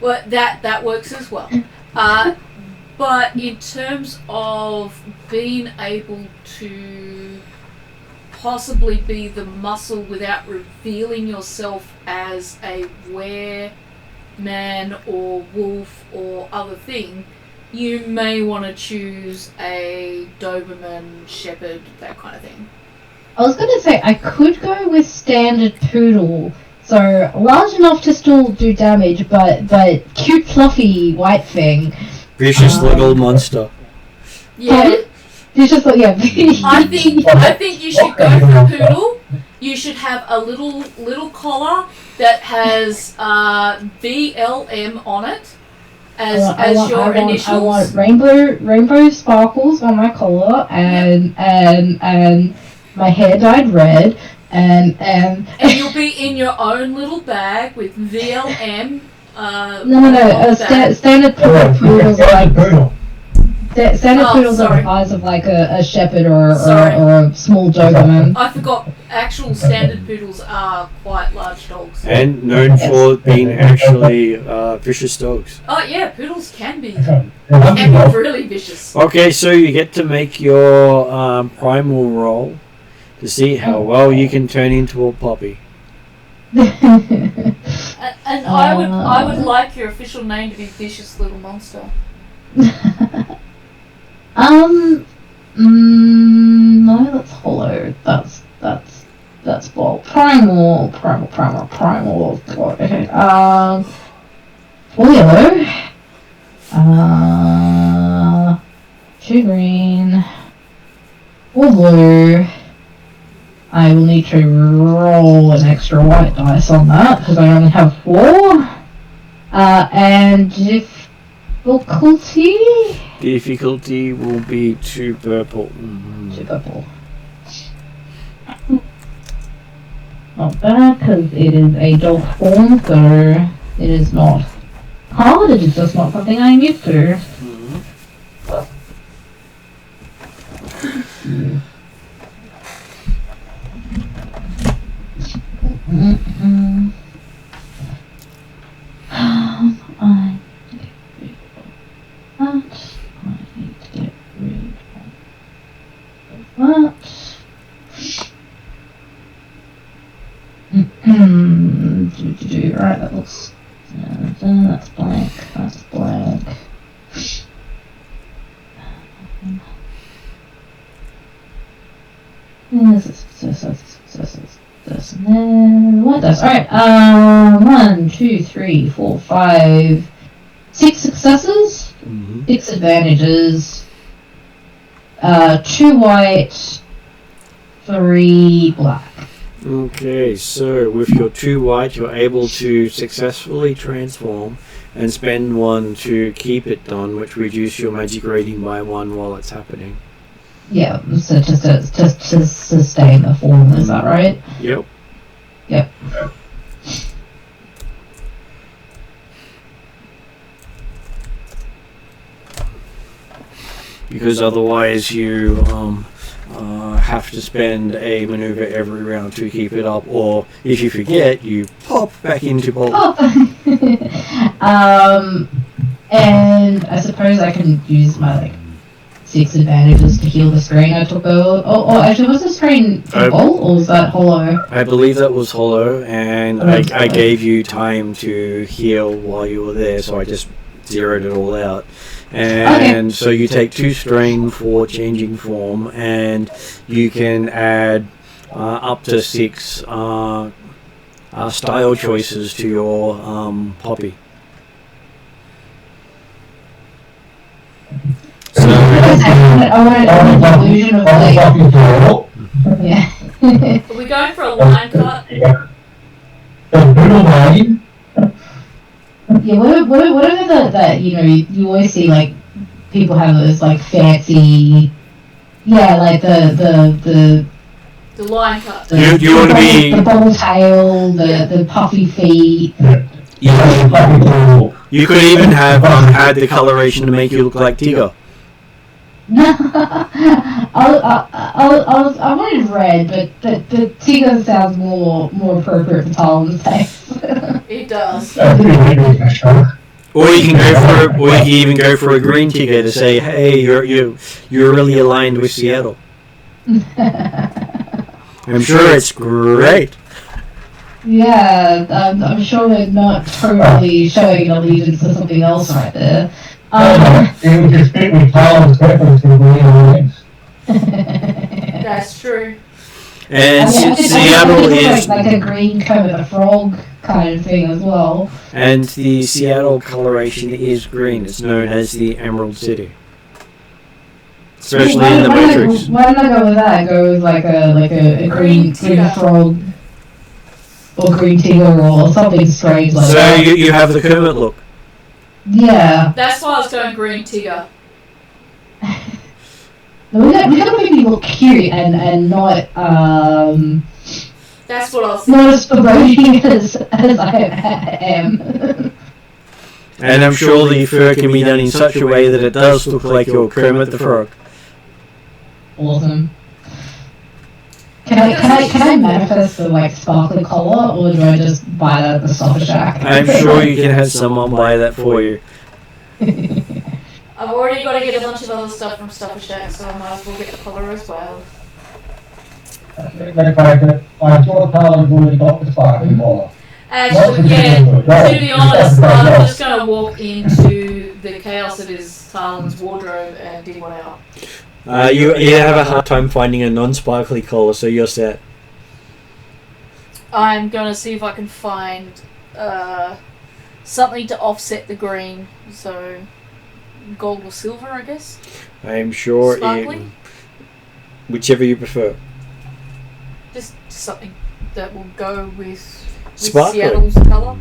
[SPEAKER 3] Well, that works as well. But in terms of being able to possibly be the muscle without revealing yourself as a were-man or wolf or other thing, you may want to choose a Doberman, Shepherd, that kind of thing.
[SPEAKER 4] I was going to say, I could go with standard poodle, so large enough to still do damage, but cute, fluffy, white thing.
[SPEAKER 1] Vicious little monster.
[SPEAKER 3] Yeah.
[SPEAKER 4] It's just like, yeah.
[SPEAKER 3] I think you should go for a poodle. You should have a little collar that has VLM on it as your initials.
[SPEAKER 4] I want rainbow sparkles on my collar and my hair dyed red and
[SPEAKER 3] you'll be in your own little bag with VLM.
[SPEAKER 4] Standard poodles are like. Standard poodles are
[SPEAKER 3] sorry.
[SPEAKER 4] the size of like a shepherd or a small Doberman.
[SPEAKER 3] I forgot, actual standard poodles are quite large dogs.
[SPEAKER 1] And known for being actually vicious dogs.
[SPEAKER 3] Oh yeah, poodles can be
[SPEAKER 2] Yeah.
[SPEAKER 3] really vicious.
[SPEAKER 1] Okay, so you get to make your primal roll to see how well you can turn into a puppy.
[SPEAKER 3] And I would like your official name to be Vicious Little Monster.
[SPEAKER 4] No, that's hollow. That's bold. Primal. God, okay. Folio. 2 green. 4 blue. I will need to roll an extra white dice on that because I only have 4. And difficulty?
[SPEAKER 1] Difficulty will be 2 purple.
[SPEAKER 4] 2 purple. Not bad because it is a dog form, so it is not hard. It is just not something I'm used to. I need to get rid of that. Right, that looks... that's blank, that's blank. This, and then what does? Alright, 1, 2, 3, 4, 5, 6 successes, 6 advantages, 2 white, 3 black.
[SPEAKER 1] Okay, so with your 2 white, you're able to successfully transform and spend 1 to keep it done, which reduces your magic rating by 1 while it's happening.
[SPEAKER 4] Yeah, so just to sustain the form, is that right?
[SPEAKER 1] Yep.
[SPEAKER 4] Yep.
[SPEAKER 1] Because otherwise you have to spend a maneuver every round to keep it up, or if you forget, you pop back into bolt.
[SPEAKER 4] And I suppose I can use my 6 advantages to heal the screen I took earlier. Oh, actually, was the screen full or was that hollow?
[SPEAKER 1] I believe that was hollow, and I gave you time to heal while you were there, so I just zeroed it all out. And so you take 2 strain for changing form, and you can add up to 6 style choices to your poppy. So
[SPEAKER 4] I wanted an illusion of yeah.
[SPEAKER 3] Are we going for a line cut?
[SPEAKER 4] Yeah, whatever that you always see people have those fancy, the
[SPEAKER 3] line cut.
[SPEAKER 1] you want to be
[SPEAKER 4] the bobble tail, the puffy feet.
[SPEAKER 1] You could even have add the coloration to make you look like Tigger.
[SPEAKER 4] I wanted red, but the Tigger sounds more appropriate for Talon's face.
[SPEAKER 3] It does.
[SPEAKER 1] Or you can even go for a green Tigger to say, hey, you're really aligned with Seattle. I'm sure it's great.
[SPEAKER 4] Yeah, I'm sure we're not totally showing allegiance to something else right there.
[SPEAKER 2] It would just fit with Talon's preference for green
[SPEAKER 3] That's true.
[SPEAKER 1] And Seattle is
[SPEAKER 4] like a green Kermit the Frog kind of thing as well.
[SPEAKER 1] And the Seattle coloration is green. It's known as the Emerald City, especially in the Matrix.
[SPEAKER 4] Why don't I go with that? Go with like a green frog or green Tigger or something strange like that.
[SPEAKER 1] So you have the Kermit look.
[SPEAKER 4] Yeah.
[SPEAKER 3] That's why I was going green Tigger.
[SPEAKER 4] We gotta make me look cute and not
[SPEAKER 3] That's what I was
[SPEAKER 4] not as foreboding as I am.
[SPEAKER 1] And I'm sure the fur can be done in such a way that it does look like your Kermit the Frog.
[SPEAKER 4] Awesome. Can I manifest the sparkly collar, or do I just buy that at the Stopper Shack?
[SPEAKER 1] I'm sure you can have someone buy that for you.
[SPEAKER 3] I've already got to get a bunch of other stuff from Stopper Shack, so I might as well get the collar as well.
[SPEAKER 2] I thought Talon's already got the sparkling collar.
[SPEAKER 3] Actually, yeah, to be honest, I'm just going to walk into the chaos that is Talon's wardrobe and dig one out.
[SPEAKER 1] You have a hard time finding a non-sparkly collar, so you're set.
[SPEAKER 3] I'm going to see if I can find something to offset the green, so... gold or silver, I guess.
[SPEAKER 1] I'm sure
[SPEAKER 3] Sparkly?
[SPEAKER 1] whichever you prefer.
[SPEAKER 3] Just something that will go with
[SPEAKER 1] Sparkly.
[SPEAKER 3] Seattle's colour.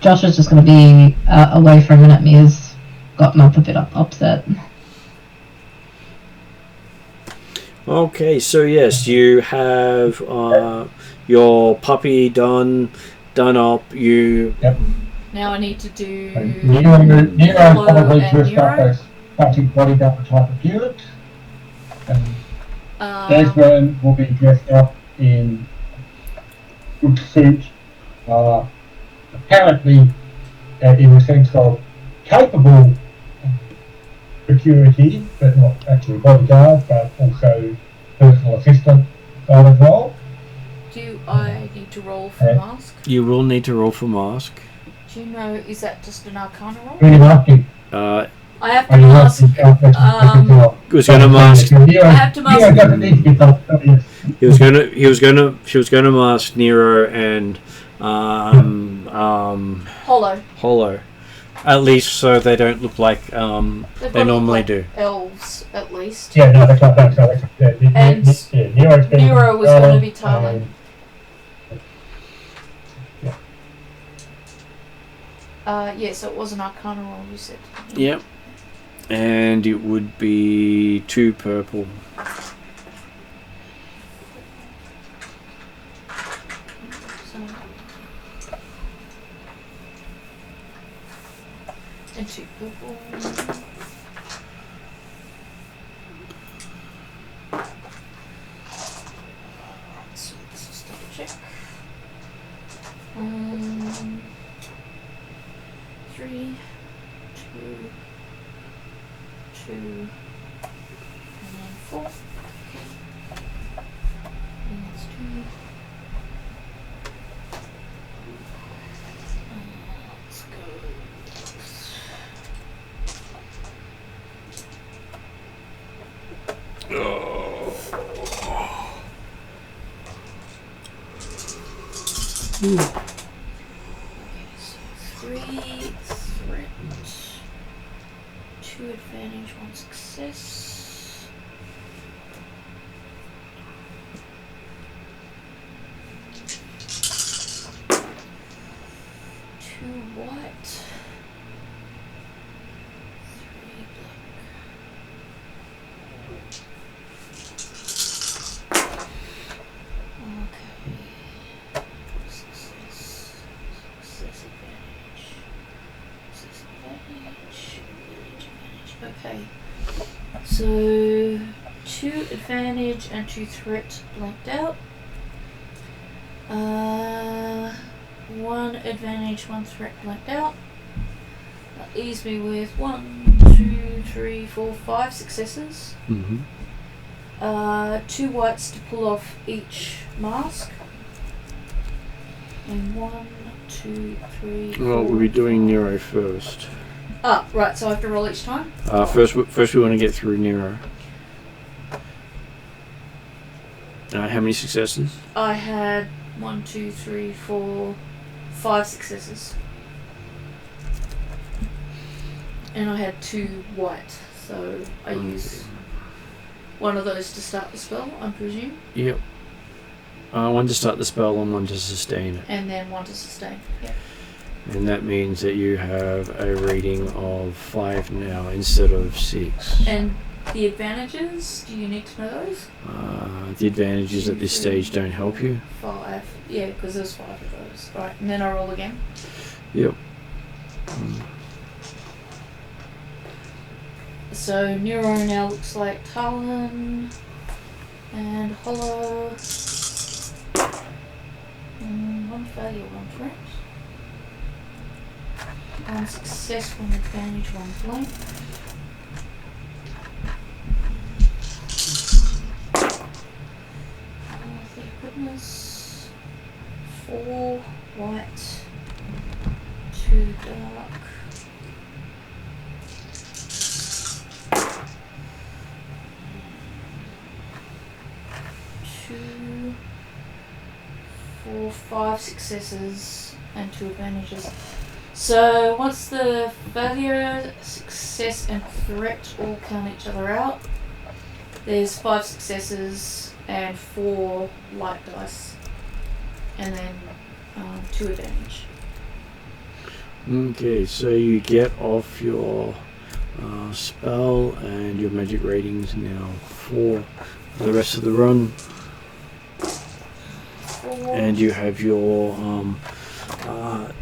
[SPEAKER 4] Josh is just going to be away for a minute. Mia's gotten up a bit upset.
[SPEAKER 1] Okay, so yes, you have your puppy done up. You
[SPEAKER 2] Yep.
[SPEAKER 3] Now I need to do
[SPEAKER 2] Nero's probably
[SPEAKER 3] and
[SPEAKER 2] dressed up
[SPEAKER 3] Nero.
[SPEAKER 2] as static bodyguard type of unit. And
[SPEAKER 3] Um,
[SPEAKER 2] Desmond will be dressed up in good suit. Apparently, in the sense of capable security, but not actually bodyguard, but also personal assistant kind of role.
[SPEAKER 3] do I need to roll for mask?
[SPEAKER 1] will need to roll for mask.
[SPEAKER 3] Do you know, is that just an arcana roll?
[SPEAKER 2] Really lucky.
[SPEAKER 1] Uh,
[SPEAKER 3] I have
[SPEAKER 2] Are
[SPEAKER 3] to
[SPEAKER 2] you
[SPEAKER 3] mask.
[SPEAKER 1] was going to mask.
[SPEAKER 3] I have to mask.
[SPEAKER 2] Nero doesn't need to be told. Yes.
[SPEAKER 1] She was going to mask Nero and
[SPEAKER 3] Hollow.
[SPEAKER 1] at least so they don't look like
[SPEAKER 3] They've got
[SPEAKER 1] they
[SPEAKER 3] to
[SPEAKER 1] normally
[SPEAKER 3] look
[SPEAKER 1] do.
[SPEAKER 3] like elves, at least.
[SPEAKER 2] Yeah, no, that's not that.
[SPEAKER 3] And
[SPEAKER 2] Nero's been
[SPEAKER 3] Nero was going to be Talon. So it was an arcana roll, you said.
[SPEAKER 1] Yep. And it would be 2 purple.
[SPEAKER 3] And 2 purple. So let's just double check. 3, 2, 2, and then 4. And that's 2. Let's go. So 3 threat, 2 advantage, 1 success. Two white, 3 black. Okay. Success advantage. Okay. So 2 advantage and 2 threat blanked out. 1 advantage, 1 threat blanked out. That leaves me with 1, 2, 3, 4, 5 successes.
[SPEAKER 1] Mm-hmm.
[SPEAKER 3] 2 whites to pull off each mask. And 1, 2, 3.
[SPEAKER 1] Well, we'll be doing Nero first.
[SPEAKER 3] Ah, right. So I have to roll each time.
[SPEAKER 1] First we want to get through Nero. How many successes?
[SPEAKER 3] I had 1, 2, 3, 4, 5 successes. And I had 2 white, so I use one of those to start the spell, I presume.
[SPEAKER 1] Yep. 1 to start the spell and 1 to sustain it.
[SPEAKER 3] And then 1 to sustain. Yep.
[SPEAKER 1] And that means that you have a rating of 5 now instead of 6.
[SPEAKER 3] And the advantages, do you need to know those?
[SPEAKER 1] The advantages at this stage don't help you.
[SPEAKER 3] 5. Yeah, because there's 5 of those. Right, and then I roll again.
[SPEAKER 1] Yep.
[SPEAKER 3] So Nero now looks like Talon and Hollow. 1 failure, 1 threat. 1 success, 1 advantage, 1 blank. Thank goodness. 4 white, 2 dark. 2, 4, 5 successes and 2 advantages. So once the failure, success, and threat all count each other out, there's 5 successes and 4 light dice, and then 2 advantage.
[SPEAKER 1] Okay, so you get off your spell and your magic ratings now for the rest of the run,
[SPEAKER 3] 4.
[SPEAKER 1] and you have your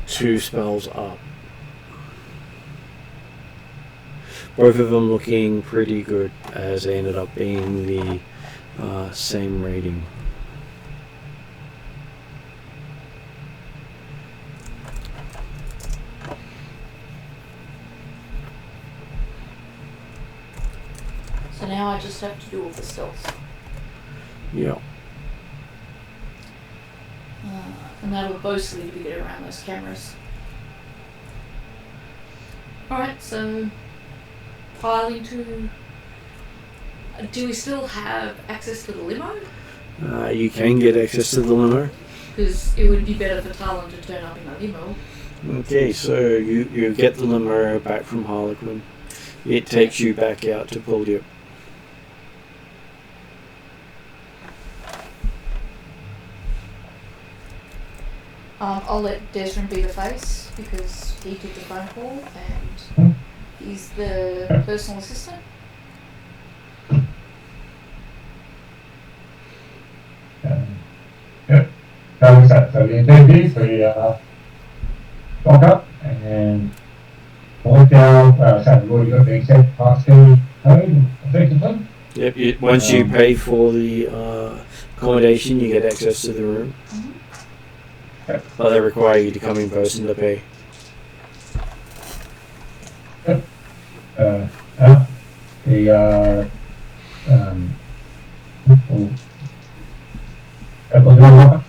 [SPEAKER 1] 2 spells up. Both of them looking pretty good, as they ended up being the same rating.
[SPEAKER 3] So now I just have to do all the stealth.
[SPEAKER 1] Yeah.
[SPEAKER 3] And that'll mostly be get around those cameras. Alright, so piling to... Do we still have access to the limo?
[SPEAKER 1] You can get access to the limo.
[SPEAKER 3] Because it would be better for Talon to turn up in a limo.
[SPEAKER 1] Okay, so you get the limo back from Harliquin. It takes you back out to pull you.
[SPEAKER 3] I'll let Desmond be the face because he took the phone call and he's the personal assistant.
[SPEAKER 2] Yep. So the intent is we lock up and walk down. So we've already got the exact passcode code effectively.
[SPEAKER 1] Yep. Once you pay for the accommodation, you get access to the room.
[SPEAKER 3] Mm-hmm.
[SPEAKER 1] But they require you to come in person to pay.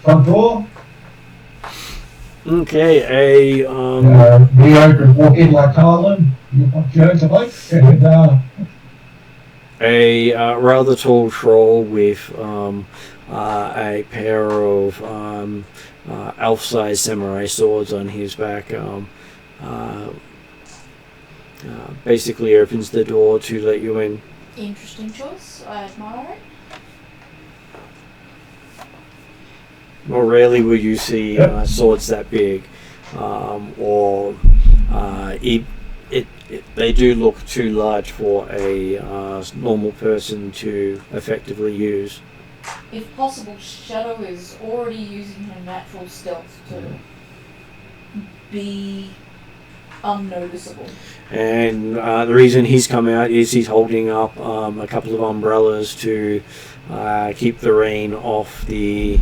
[SPEAKER 2] Front door.
[SPEAKER 1] Okay,
[SPEAKER 2] Leo could walk in like Harlan. You want Jones and
[SPEAKER 1] a rather tall troll with a pair of elf-sized samurai swords on his back basically opens the door to let you in.
[SPEAKER 3] Interesting choice. I admire it.
[SPEAKER 1] More rarely will you see swords that big, or they do look too large for a normal person to effectively use.
[SPEAKER 3] If possible, Shadow is already using her natural stealth to be unnoticeable.
[SPEAKER 1] And the reason he's come out is he's holding up a couple of umbrellas to keep the rain off the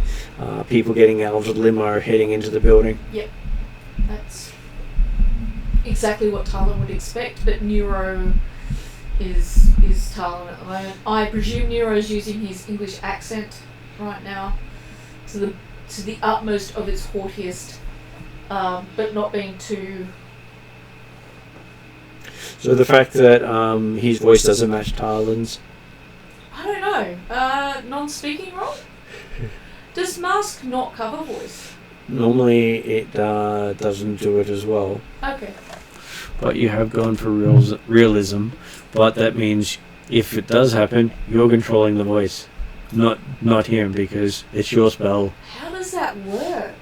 [SPEAKER 1] people getting out of the limo heading into the building.
[SPEAKER 3] Yep, that's exactly what Talon would expect, but Nero is Talon at the moment. I presume Nero's using his English accent right now to the utmost of its haughtiest, but not being too...
[SPEAKER 1] So the fact that his voice doesn't match Talon's.
[SPEAKER 3] I don't know. Non-speaking role? Does Mask not cover voice?
[SPEAKER 1] Normally it doesn't do it as well.
[SPEAKER 3] Okay.
[SPEAKER 1] But you have gone for realism. But that means if it does happen, you're controlling the voice, not him, because it's your spell.
[SPEAKER 3] How does that work?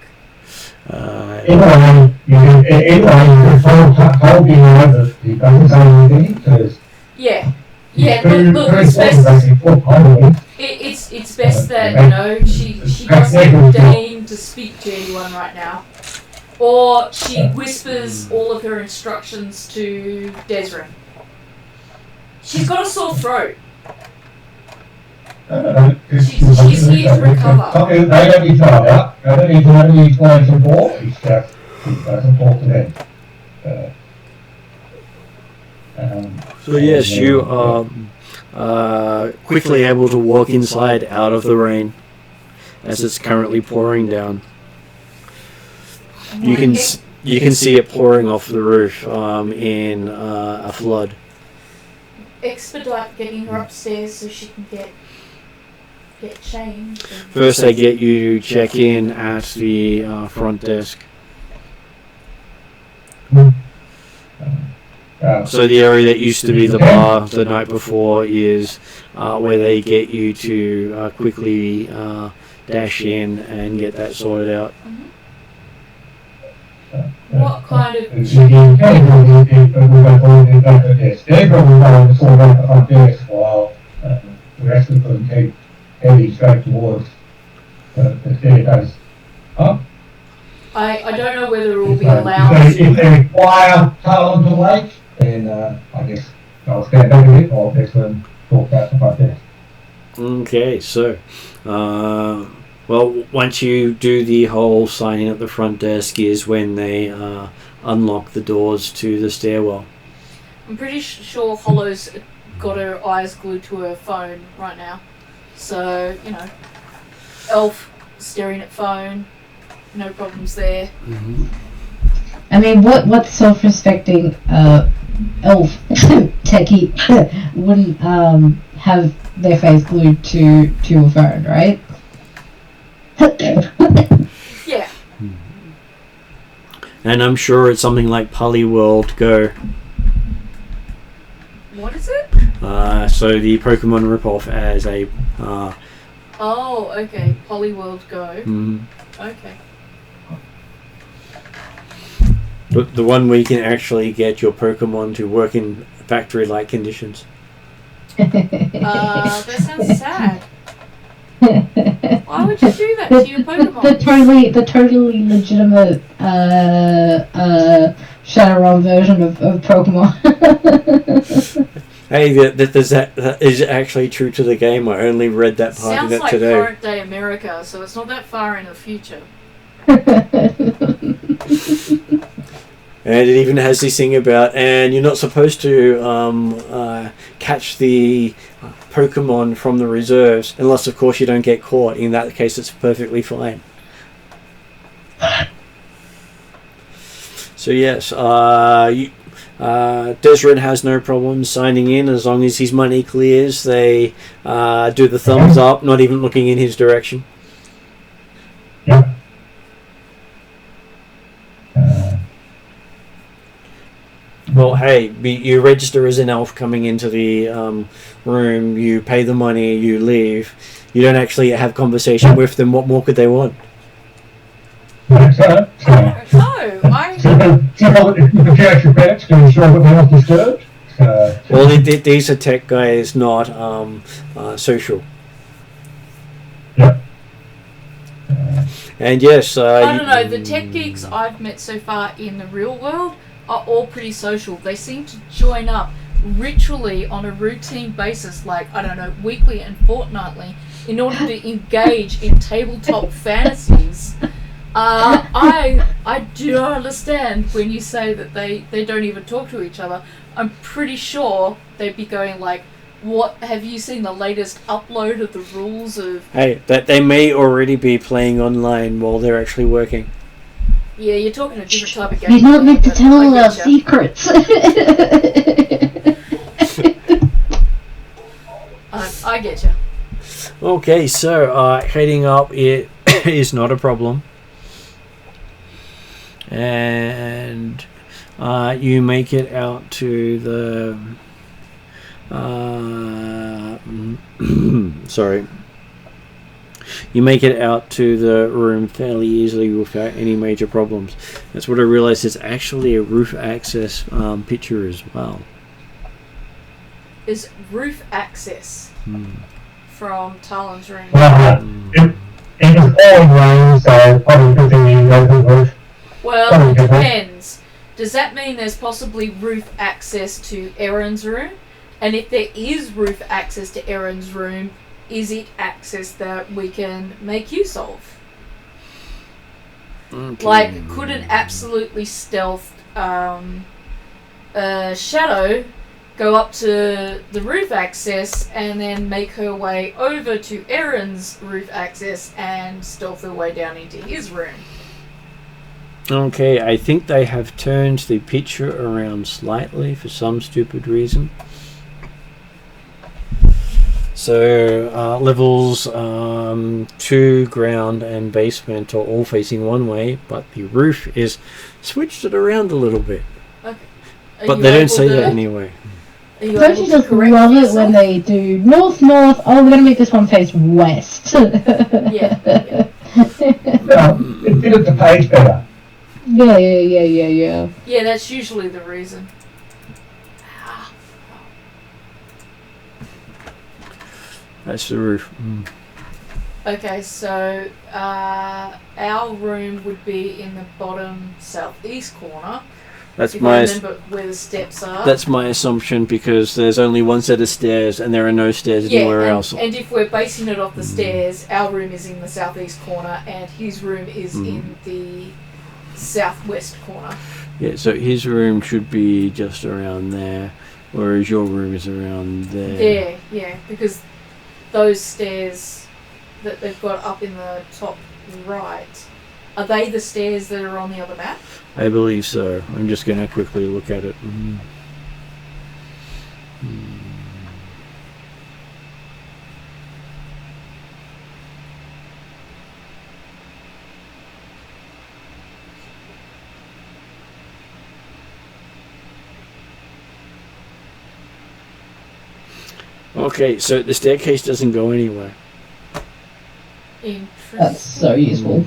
[SPEAKER 2] Anyway, you can hold him over. He doesn't say anything because...
[SPEAKER 3] Yeah, look, it's best... It's best that, you know, she doesn't deign to speak to anyone right now. Or she whispers all of her instructions to Desrin. She's got a sore throat. She's here to recover.
[SPEAKER 2] They don't need to know about. They don't need to know any explanation for. It's just, it doesn't talk to them.
[SPEAKER 1] So yes, you are quickly able to walk inside out of the rain as it's currently pouring down. You can see it pouring off the roof in a flood.
[SPEAKER 3] Expedite getting her upstairs so she can get changed.
[SPEAKER 1] First, they get you to check in at the front desk. So the area that used to be the bar the night before is where they get you to quickly dash in and get that sorted out.
[SPEAKER 3] What kind of
[SPEAKER 2] They're probably going to sort out the front desk while the rest of them keep heading straight towards the staircase. Huh?
[SPEAKER 3] I don't know whether it will be allowed.
[SPEAKER 2] If they require Talon to wait, then I guess I'll stand back a bit or let them talk about the front desk.
[SPEAKER 1] Okay, so well, once you do the whole signing at the front desk is when they unlock the doors to the stairwell.
[SPEAKER 3] I'm pretty sure Hollow's got her eyes glued to her phone right now. So, you know, Elf staring at phone, no problems there.
[SPEAKER 1] Mm-hmm.
[SPEAKER 4] I mean, what self-respecting elf techie wouldn't have their face glued to a phone, right?
[SPEAKER 3] Yeah.
[SPEAKER 1] And I'm sure it's something like Polyworld Go.
[SPEAKER 3] What is it?
[SPEAKER 1] So the Pokemon ripoff as a...
[SPEAKER 3] Oh, okay. Polyworld Go. Okay.
[SPEAKER 1] The one where you can actually get your Pokemon to work in factory-like conditions.
[SPEAKER 3] That sounds sad. Why would you do that to your Pokemon?
[SPEAKER 4] The totally legitimate Shadowrun version of Pokemon.
[SPEAKER 1] Hey, that is actually true to the game. I only read that part
[SPEAKER 3] Sounds
[SPEAKER 1] of it
[SPEAKER 3] like
[SPEAKER 1] today.
[SPEAKER 3] current day America, so it's not that far in the future.
[SPEAKER 1] And it even has this thing about, and you're not supposed to catch the Pokemon from the reserves, unless of course you don't get caught. In that case, it's perfectly fine. So yes, Desred has no problem signing in as long as his money clears. They do the thumbs up, not even looking in his direction.
[SPEAKER 2] Yeah.
[SPEAKER 1] Well, hey, you register as an elf coming into the room, you pay the money, you leave. You don't actually have conversation with them. What more could they want?
[SPEAKER 2] Right, so you can check your pets to ensure that they're not disturbed.
[SPEAKER 1] Well, these are tech guys, not social.
[SPEAKER 2] Yep.
[SPEAKER 1] And yes,
[SPEAKER 3] I don't know, the tech geeks I've met so far in the real world are all pretty social. They seem to join up ritually on a routine basis, like, I don't know, weekly and fortnightly, in order to engage in tabletop fantasies. I do not understand when you say that they don't even talk to each other. I'm pretty sure they'd be going like, what, have you seen the latest upload of the rules of...
[SPEAKER 1] Hey, that they may already be playing online while they're actually working.
[SPEAKER 3] Yeah, you're talking a different type of game.
[SPEAKER 4] You're not meant to
[SPEAKER 3] but
[SPEAKER 4] tell
[SPEAKER 3] I
[SPEAKER 4] all our
[SPEAKER 3] get ya.
[SPEAKER 4] secrets.
[SPEAKER 3] I get you.
[SPEAKER 1] Okay, so heading up it is not a problem. And you make it out to the sorry, you make it out to the room fairly easily without any major problems. That's what I realized, it's actually a roof access picture as well.
[SPEAKER 3] Is roof access from Talon's room?
[SPEAKER 2] Well, it was pouring rain, so probably good thing you know the roof.
[SPEAKER 3] Well, it depends. Does that mean there's possibly roof access to Erin's room? And if there is roof access to Erin's room, is it access that we can make use of?
[SPEAKER 1] Okay.
[SPEAKER 3] Like, could an absolutely stealthed Shadow go up to the roof access and then make her way over to Erin's roof access and stealth her way down into his room?
[SPEAKER 1] Okay, I think they have turned the picture around slightly for some stupid reason. So levels 2, ground, and basement are all facing one way, but the roof is switched it around a little bit.
[SPEAKER 3] Okay.
[SPEAKER 1] But they don't say that anyway.
[SPEAKER 3] Are you
[SPEAKER 4] Don't
[SPEAKER 3] able
[SPEAKER 4] you
[SPEAKER 3] to
[SPEAKER 4] just
[SPEAKER 3] correct
[SPEAKER 4] love it
[SPEAKER 3] yourself?
[SPEAKER 4] when they do north? Oh, we're gonna make this one face west.
[SPEAKER 3] Yeah.
[SPEAKER 2] It did it the page better.
[SPEAKER 4] Yeah.
[SPEAKER 3] Yeah, that's usually the reason.
[SPEAKER 1] That's the roof.
[SPEAKER 3] Okay, so our room would be in the bottom southeast corner.
[SPEAKER 1] That's
[SPEAKER 3] If
[SPEAKER 1] my
[SPEAKER 3] I remember where the steps are.
[SPEAKER 1] that's my assumption, because there's only one set of stairs and there are no stairs anywhere else.
[SPEAKER 3] And if we're basing it off the stairs, our room is in the southeast corner and his room is in the southwest corner.
[SPEAKER 1] Yeah, so his room should be just around there, whereas your room is around there.
[SPEAKER 3] There, yeah, because those stairs that they've got up in the top right, are they the stairs that are on the other map?
[SPEAKER 1] I believe so. I'm just going to quickly look at it. Okay, so the staircase doesn't go anywhere.
[SPEAKER 3] Interesting.
[SPEAKER 4] That's so useful.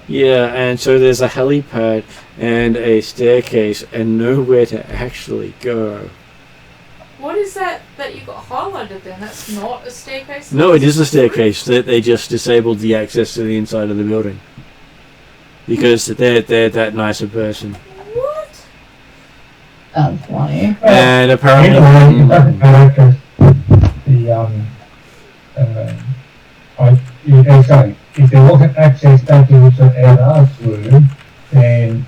[SPEAKER 1] Yeah, and so there's a helipad and a staircase and nowhere to actually go.
[SPEAKER 3] What is that you got highlighted then? That's not a staircase?
[SPEAKER 1] No, it is a staircase. They just disabled the access to the inside of the building. Because they're that nice a person.
[SPEAKER 3] What?
[SPEAKER 4] That's funny.
[SPEAKER 1] And
[SPEAKER 2] It
[SPEAKER 1] apparently...
[SPEAKER 2] doesn't matter because if there wasn't access back into our room, then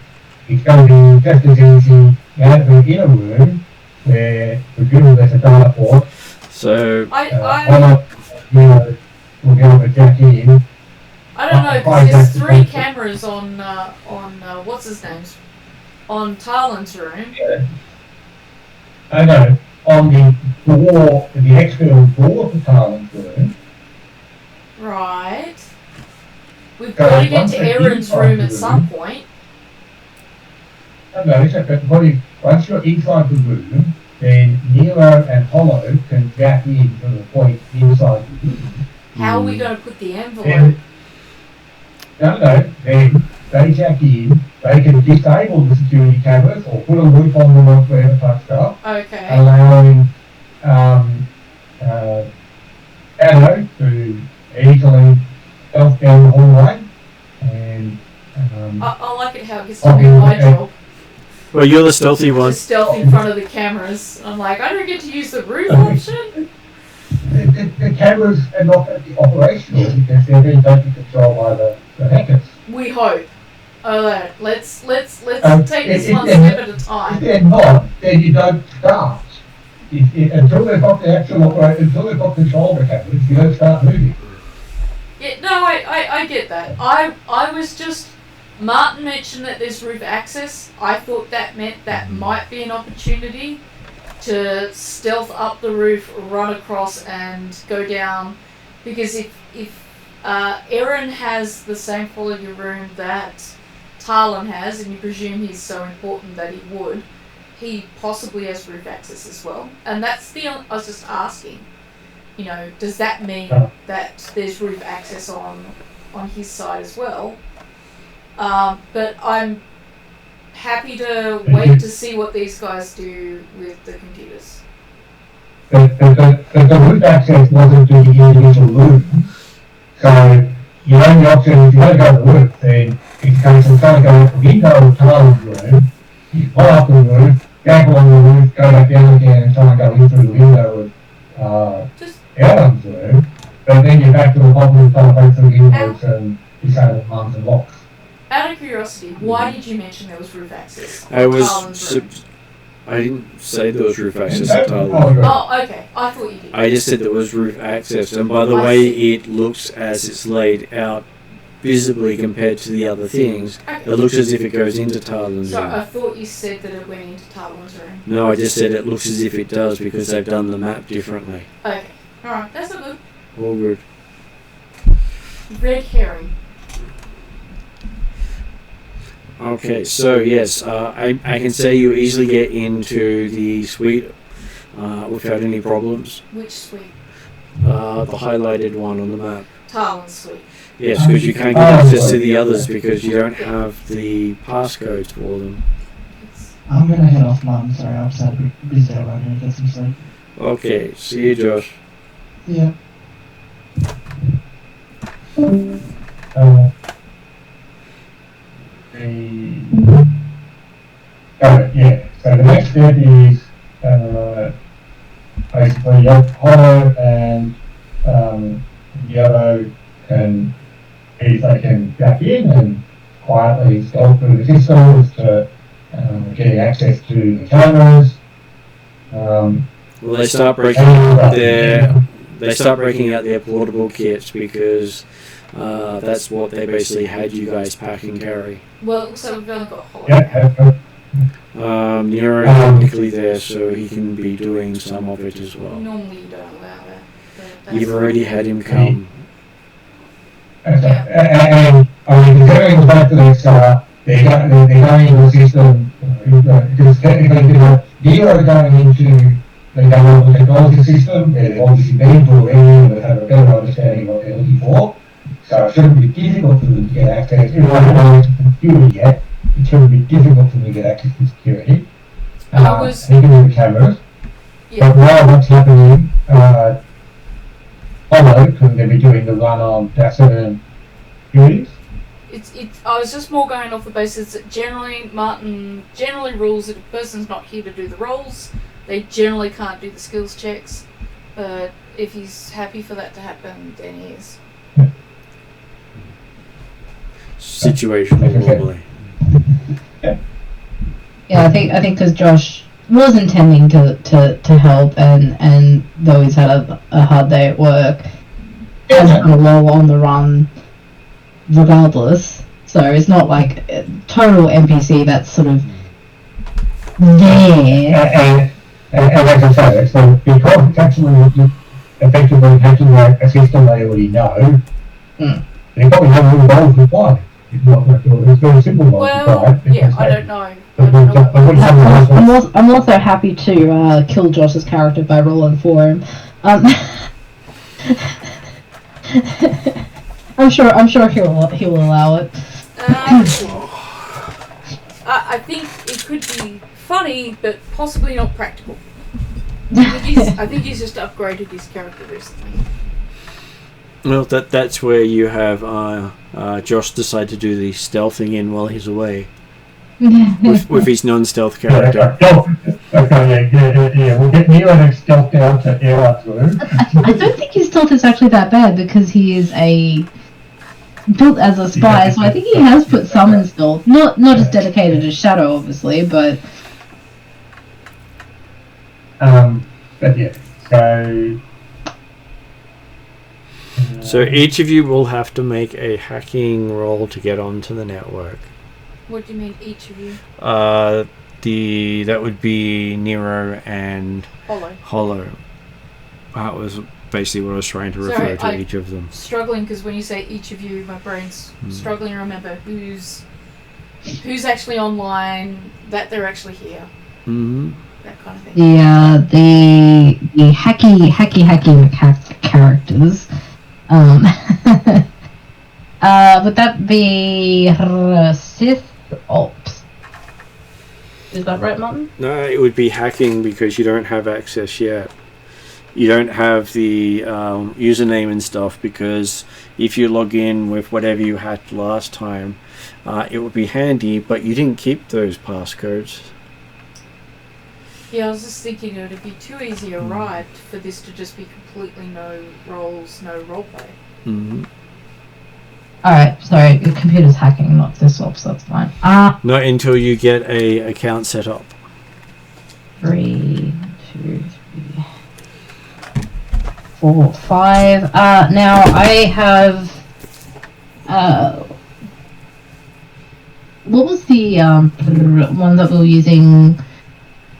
[SPEAKER 2] it's going to be just as easy to have an inner room where the people there's a data port.
[SPEAKER 1] So...
[SPEAKER 2] Why not, we'll be able to jack in.
[SPEAKER 3] I don't know, because there's 3 cameras on what's his name's? On Tarlin's room.
[SPEAKER 2] I know, on the door, the external door to Tarlin's room.
[SPEAKER 3] Right. We've got to get to Aaron's room at some point.
[SPEAKER 2] I know, but once you're inside the room, then Nero and Hollow can jack in from the point inside the room.
[SPEAKER 3] How are we going to put the envelope?
[SPEAKER 2] Then they jack in, they can disable the security cameras or put a loop on them or whatever type stuff,
[SPEAKER 3] Okay.
[SPEAKER 2] allowing Anno to easily stealth down the hallway and
[SPEAKER 3] I like it how it gets to be my job.
[SPEAKER 1] Well, you're the stealthy one.
[SPEAKER 3] To stealth in front of the cameras. I'm like, I don't get to use the roof option.
[SPEAKER 2] the cameras are not going to be operational because they're being taken control by the hackers.
[SPEAKER 3] We hope. Let's take this
[SPEAKER 2] If
[SPEAKER 3] one step at a time.
[SPEAKER 2] If they're not, then you don't start. Until they've got the actual until they've got control of the cameras, you don't start moving.
[SPEAKER 3] Yeah, no, I get that. I was just... Martin mentioned that there's roof access. I thought that meant that might be an opportunity to stealth up the roof, run across and go down. Because if Aaron has the same quality room that Tarlin has, and you presume he's so important that he would, he possibly has roof access as well. And that's I was just asking, does that mean that there's roof access on his side as well? But I'm happy to wait to see what these guys do with the computers.
[SPEAKER 2] The roof access wasn't to the individual rooms. So your only option, if you want to go to the roof, then it's going to go out the window of Tarlin's room, you pull up the roof, gamble on the roof, go back down again and try and go in through the window of Alan's room, but then you're back to the bottom of the telephone through the windows and disable mums and locks.
[SPEAKER 3] Out of curiosity, why did you mention there was roof access?
[SPEAKER 1] I
[SPEAKER 3] I
[SPEAKER 1] didn't say there was roof access at Tarlin.
[SPEAKER 3] Oh, okay. I thought you did.
[SPEAKER 1] I just said there was roof access, and by the way it looks as it's laid out visibly compared to the other things,
[SPEAKER 3] Okay.
[SPEAKER 1] it looks as if it goes into Tarlin's
[SPEAKER 3] So I
[SPEAKER 1] room.
[SPEAKER 3] thought you said that it went into Tarlin's room.
[SPEAKER 1] No, I just said it looks as if it does because they've done the map differently.
[SPEAKER 3] Okay. Alright, that's all good.
[SPEAKER 1] All good.
[SPEAKER 3] Red herring.
[SPEAKER 1] Okay, so yes, I can say you easily get into the suite without any problems.
[SPEAKER 3] Which suite?
[SPEAKER 1] The highlighted one on the map.
[SPEAKER 3] Talon suite.
[SPEAKER 1] Yes, because you can't get access to the others because you don't have the passcodes for them.
[SPEAKER 5] I'm gonna head off, Mum. Sorry, I've just had a bit busy around here. Get some sleep.
[SPEAKER 1] Okay, see you, Josh.
[SPEAKER 5] Yeah.
[SPEAKER 2] Yeah. So the next step is basically Hollow and Yellow can back in and quietly go through the systems to getting access to the cameras.
[SPEAKER 1] Well, they start breaking out their portable kits because that's what they basically had you guys pack and carry.
[SPEAKER 3] Well, it looks like we've only got Hollow.
[SPEAKER 1] Nero is technically there, so he can be doing some of it as well.
[SPEAKER 3] Normally you don't allow that. But
[SPEAKER 1] You've already had him come.
[SPEAKER 2] And I mean, considering the fact that they're going into the system, because technically Nero going into the government technology system, they're obviously been to already and they have a better understanding of what they're looking for. So it shouldn't be difficult for them to get access. If they haven't gone into computer yet, it shouldn't be difficult for them to get access to security. They can do the cameras.
[SPEAKER 3] Yeah.
[SPEAKER 2] But now what's happening, Hollow, because they'll be doing the run on Dassin duties.
[SPEAKER 3] I was just more going off the basis that generally Martin rules that if a person's not here to do the roles, they generally can't do the skills checks. But if he's happy for that to happen, then he is.
[SPEAKER 1] Situational normally.
[SPEAKER 4] Yeah, I think because Josh was intending to help, and though he's had a hard day at work, has been a lull on the run regardless. So it's not like a total NPC that's sort of there.
[SPEAKER 2] And as I say, so because it's actually effectively hacking a system they already know, they probably have all the roles required. It's not like it's very simple roles required.
[SPEAKER 3] Yeah, I don't know.
[SPEAKER 4] I'm also happy to kill Josh's character by rolling for him. I'm sure he'll allow it.
[SPEAKER 3] I think it could be funny, but possibly not practical. I think he's just upgraded his character recently.
[SPEAKER 1] Well, that's where you have Josh decide to do the stealthing in while he's away with his non-stealth character.
[SPEAKER 2] Yeah. We'll get Nero and stealth down to Airlock's room.
[SPEAKER 4] I don't think his stealth is actually that bad because he is built as a spy, so I think he has put some in stealth. Not as dedicated as Shadow, obviously, but.
[SPEAKER 2] But yeah,
[SPEAKER 1] So each of you will have to make a hacking roll to get onto the network.
[SPEAKER 3] What do you mean, each of you?
[SPEAKER 1] That would be Nero and
[SPEAKER 3] Hollow.
[SPEAKER 1] That was basically what I was trying to refer to each of them.
[SPEAKER 3] Struggling because when you say each of you, my brain's struggling to remember who's actually online, that they're actually here.
[SPEAKER 1] Mm-hmm.
[SPEAKER 3] That kind of thing.
[SPEAKER 4] The hacky characters. Would that be Sith Ops? Is that right, Martin?
[SPEAKER 1] No, it would be hacking because you don't have access yet. You don't have the username and stuff because if you log in with whatever you had last time, it would be handy, but you didn't keep those passcodes.
[SPEAKER 3] Yeah, I was just thinking it would be too easy a ride for this to just be completely no roles, no roleplay.
[SPEAKER 1] Mm-hmm.
[SPEAKER 4] Alright, sorry, your computer's hacking, not this ops, that's fine.
[SPEAKER 1] Not until you get a account set up.
[SPEAKER 4] 3, 2, 3, 4, 5. Now I have. What was the one that we were using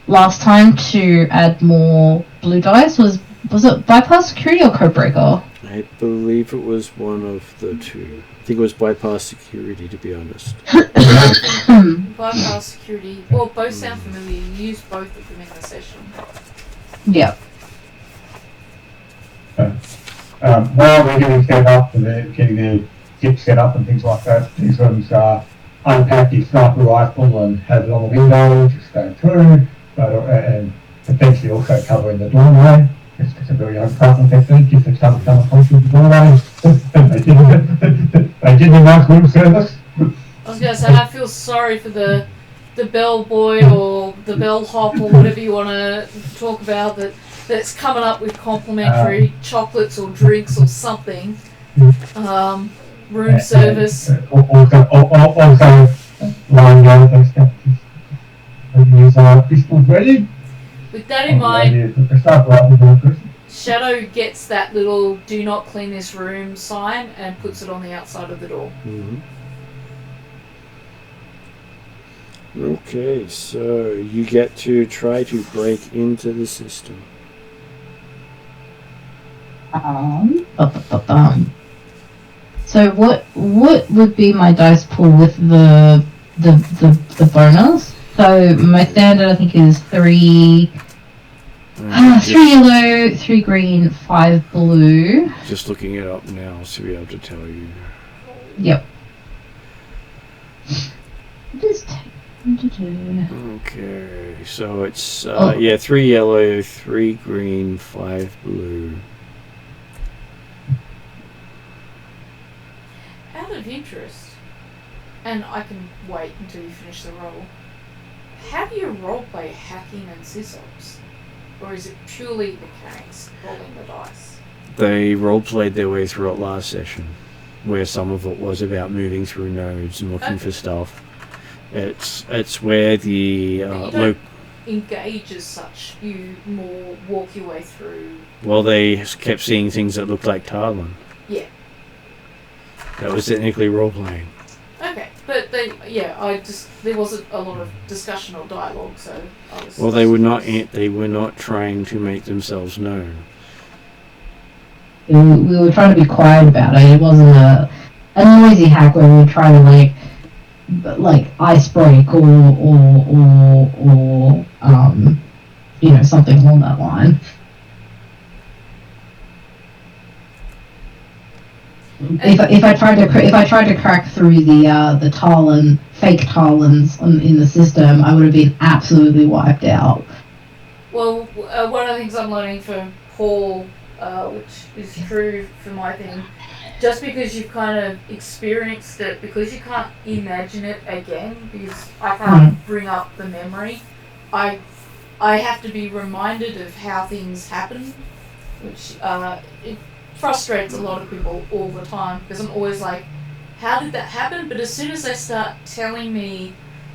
[SPEAKER 4] last time to add more blue dice? Was Was it bypass security or codebreaker?
[SPEAKER 1] I believe it was one of the two. I think it was bypass security, to be honest.
[SPEAKER 3] Bypass security. Well, both sound familiar. You used both of them in the session.
[SPEAKER 4] Yeah.
[SPEAKER 2] While we're getting set up and getting the kit set up and things like that, these ones unpack your sniper rifle and have it on the window, just going through, and potentially also covering the doorway. It's a very unpleasant technique if it's come across the doorway. They did a nice room service.
[SPEAKER 3] I was going to say, I feel sorry for the bellboy or the bellhop or whatever you want to talk about that's coming up with complimentary chocolates or drinks or something. Room service.
[SPEAKER 2] Also, lying down those stuff. Use pistols ready.
[SPEAKER 3] With that in mind, Shadow gets that little "Do not clean this room" sign and puts it on the outside of the door.
[SPEAKER 1] Mm-hmm. Okay, so you get to try to break into the system.
[SPEAKER 4] So what would be my dice pool with the bonus? So my standard I think is 3 yellow, 3 green, 5 blue.
[SPEAKER 1] Just looking it up now to be able to tell you.
[SPEAKER 4] Yep. Just take to do.
[SPEAKER 1] Okay, so it's 3 yellow, 3 green, 5 blue.
[SPEAKER 3] Out of interest, and I can wait until you finish the roll, how do you roleplay hacking and sysops? Or is it purely mechanics, rolling the dice?
[SPEAKER 1] They roleplayed their way through it last session, where some of it was about moving through nodes and looking for stuff. It's where the
[SPEAKER 3] you don't engage as such. You more walk your way through.
[SPEAKER 1] Well, they kept seeing things that looked like Tarlin.
[SPEAKER 3] Yeah.
[SPEAKER 1] That was technically role-playing.
[SPEAKER 3] Okay, but there wasn't a lot of discussion or dialogue, so I was...
[SPEAKER 1] Well, they were not trying to make themselves known.
[SPEAKER 4] We were trying to be quiet about it. It wasn't a noisy hack where we were trying to like ice break or something along that line. If I tried to crack through the Talon fake Talons in the system, I would have been absolutely wiped out.
[SPEAKER 3] Well, one of the things I'm learning from Paul, which is true for my thing, just because you've kind of experienced it, because you can't imagine it again, because I can't bring up the memory, I have to be reminded of how things happen, which it frustrates a lot of people all the time, because I'm always like, how did that happen? But as soon as they start telling me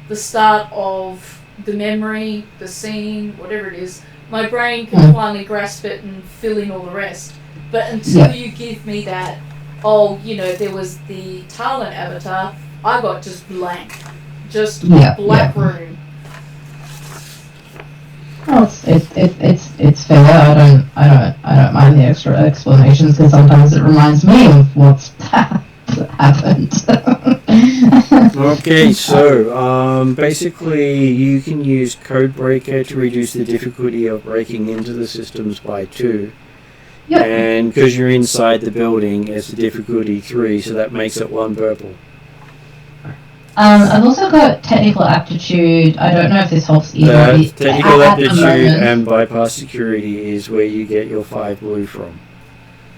[SPEAKER 3] the start of the memory, the scene, whatever it is, my brain can finally grasp it and fill in all the rest. But until you give me that, there was the Talon avatar, I got just blank. Just black room.
[SPEAKER 4] Well, it's fair. I don't mind the extra explanations because sometimes it reminds me of what's happened.
[SPEAKER 1] Okay, so basically you can use Codebreaker to reduce the difficulty of breaking into the systems by 2.
[SPEAKER 4] Yep.
[SPEAKER 1] And because you're inside the building, it's a difficulty 3, so that makes it 1 purple.
[SPEAKER 4] I've also got technical aptitude. I don't know if this helps either.
[SPEAKER 1] Technical aptitude and bypass security is where you get your 5 blue from.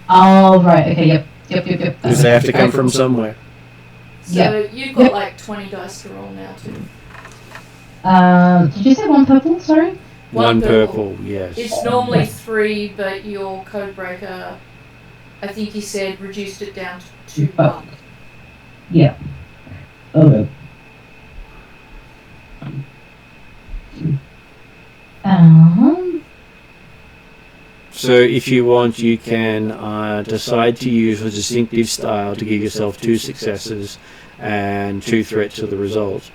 [SPEAKER 4] Oh, right. Okay, yep.
[SPEAKER 1] Because they have to come from somewhere.
[SPEAKER 3] So you've got like 20 dice to roll now too.
[SPEAKER 4] Did you say 1 purple? Sorry?
[SPEAKER 1] 1 purple, yes.
[SPEAKER 3] It's normally 3, but your Codebreaker, I think you said, reduced it down to 1.
[SPEAKER 4] Yeah. Okay.
[SPEAKER 1] So if you want, you can decide to use a distinctive style to give yourself 2 successes and 2 threats to the result.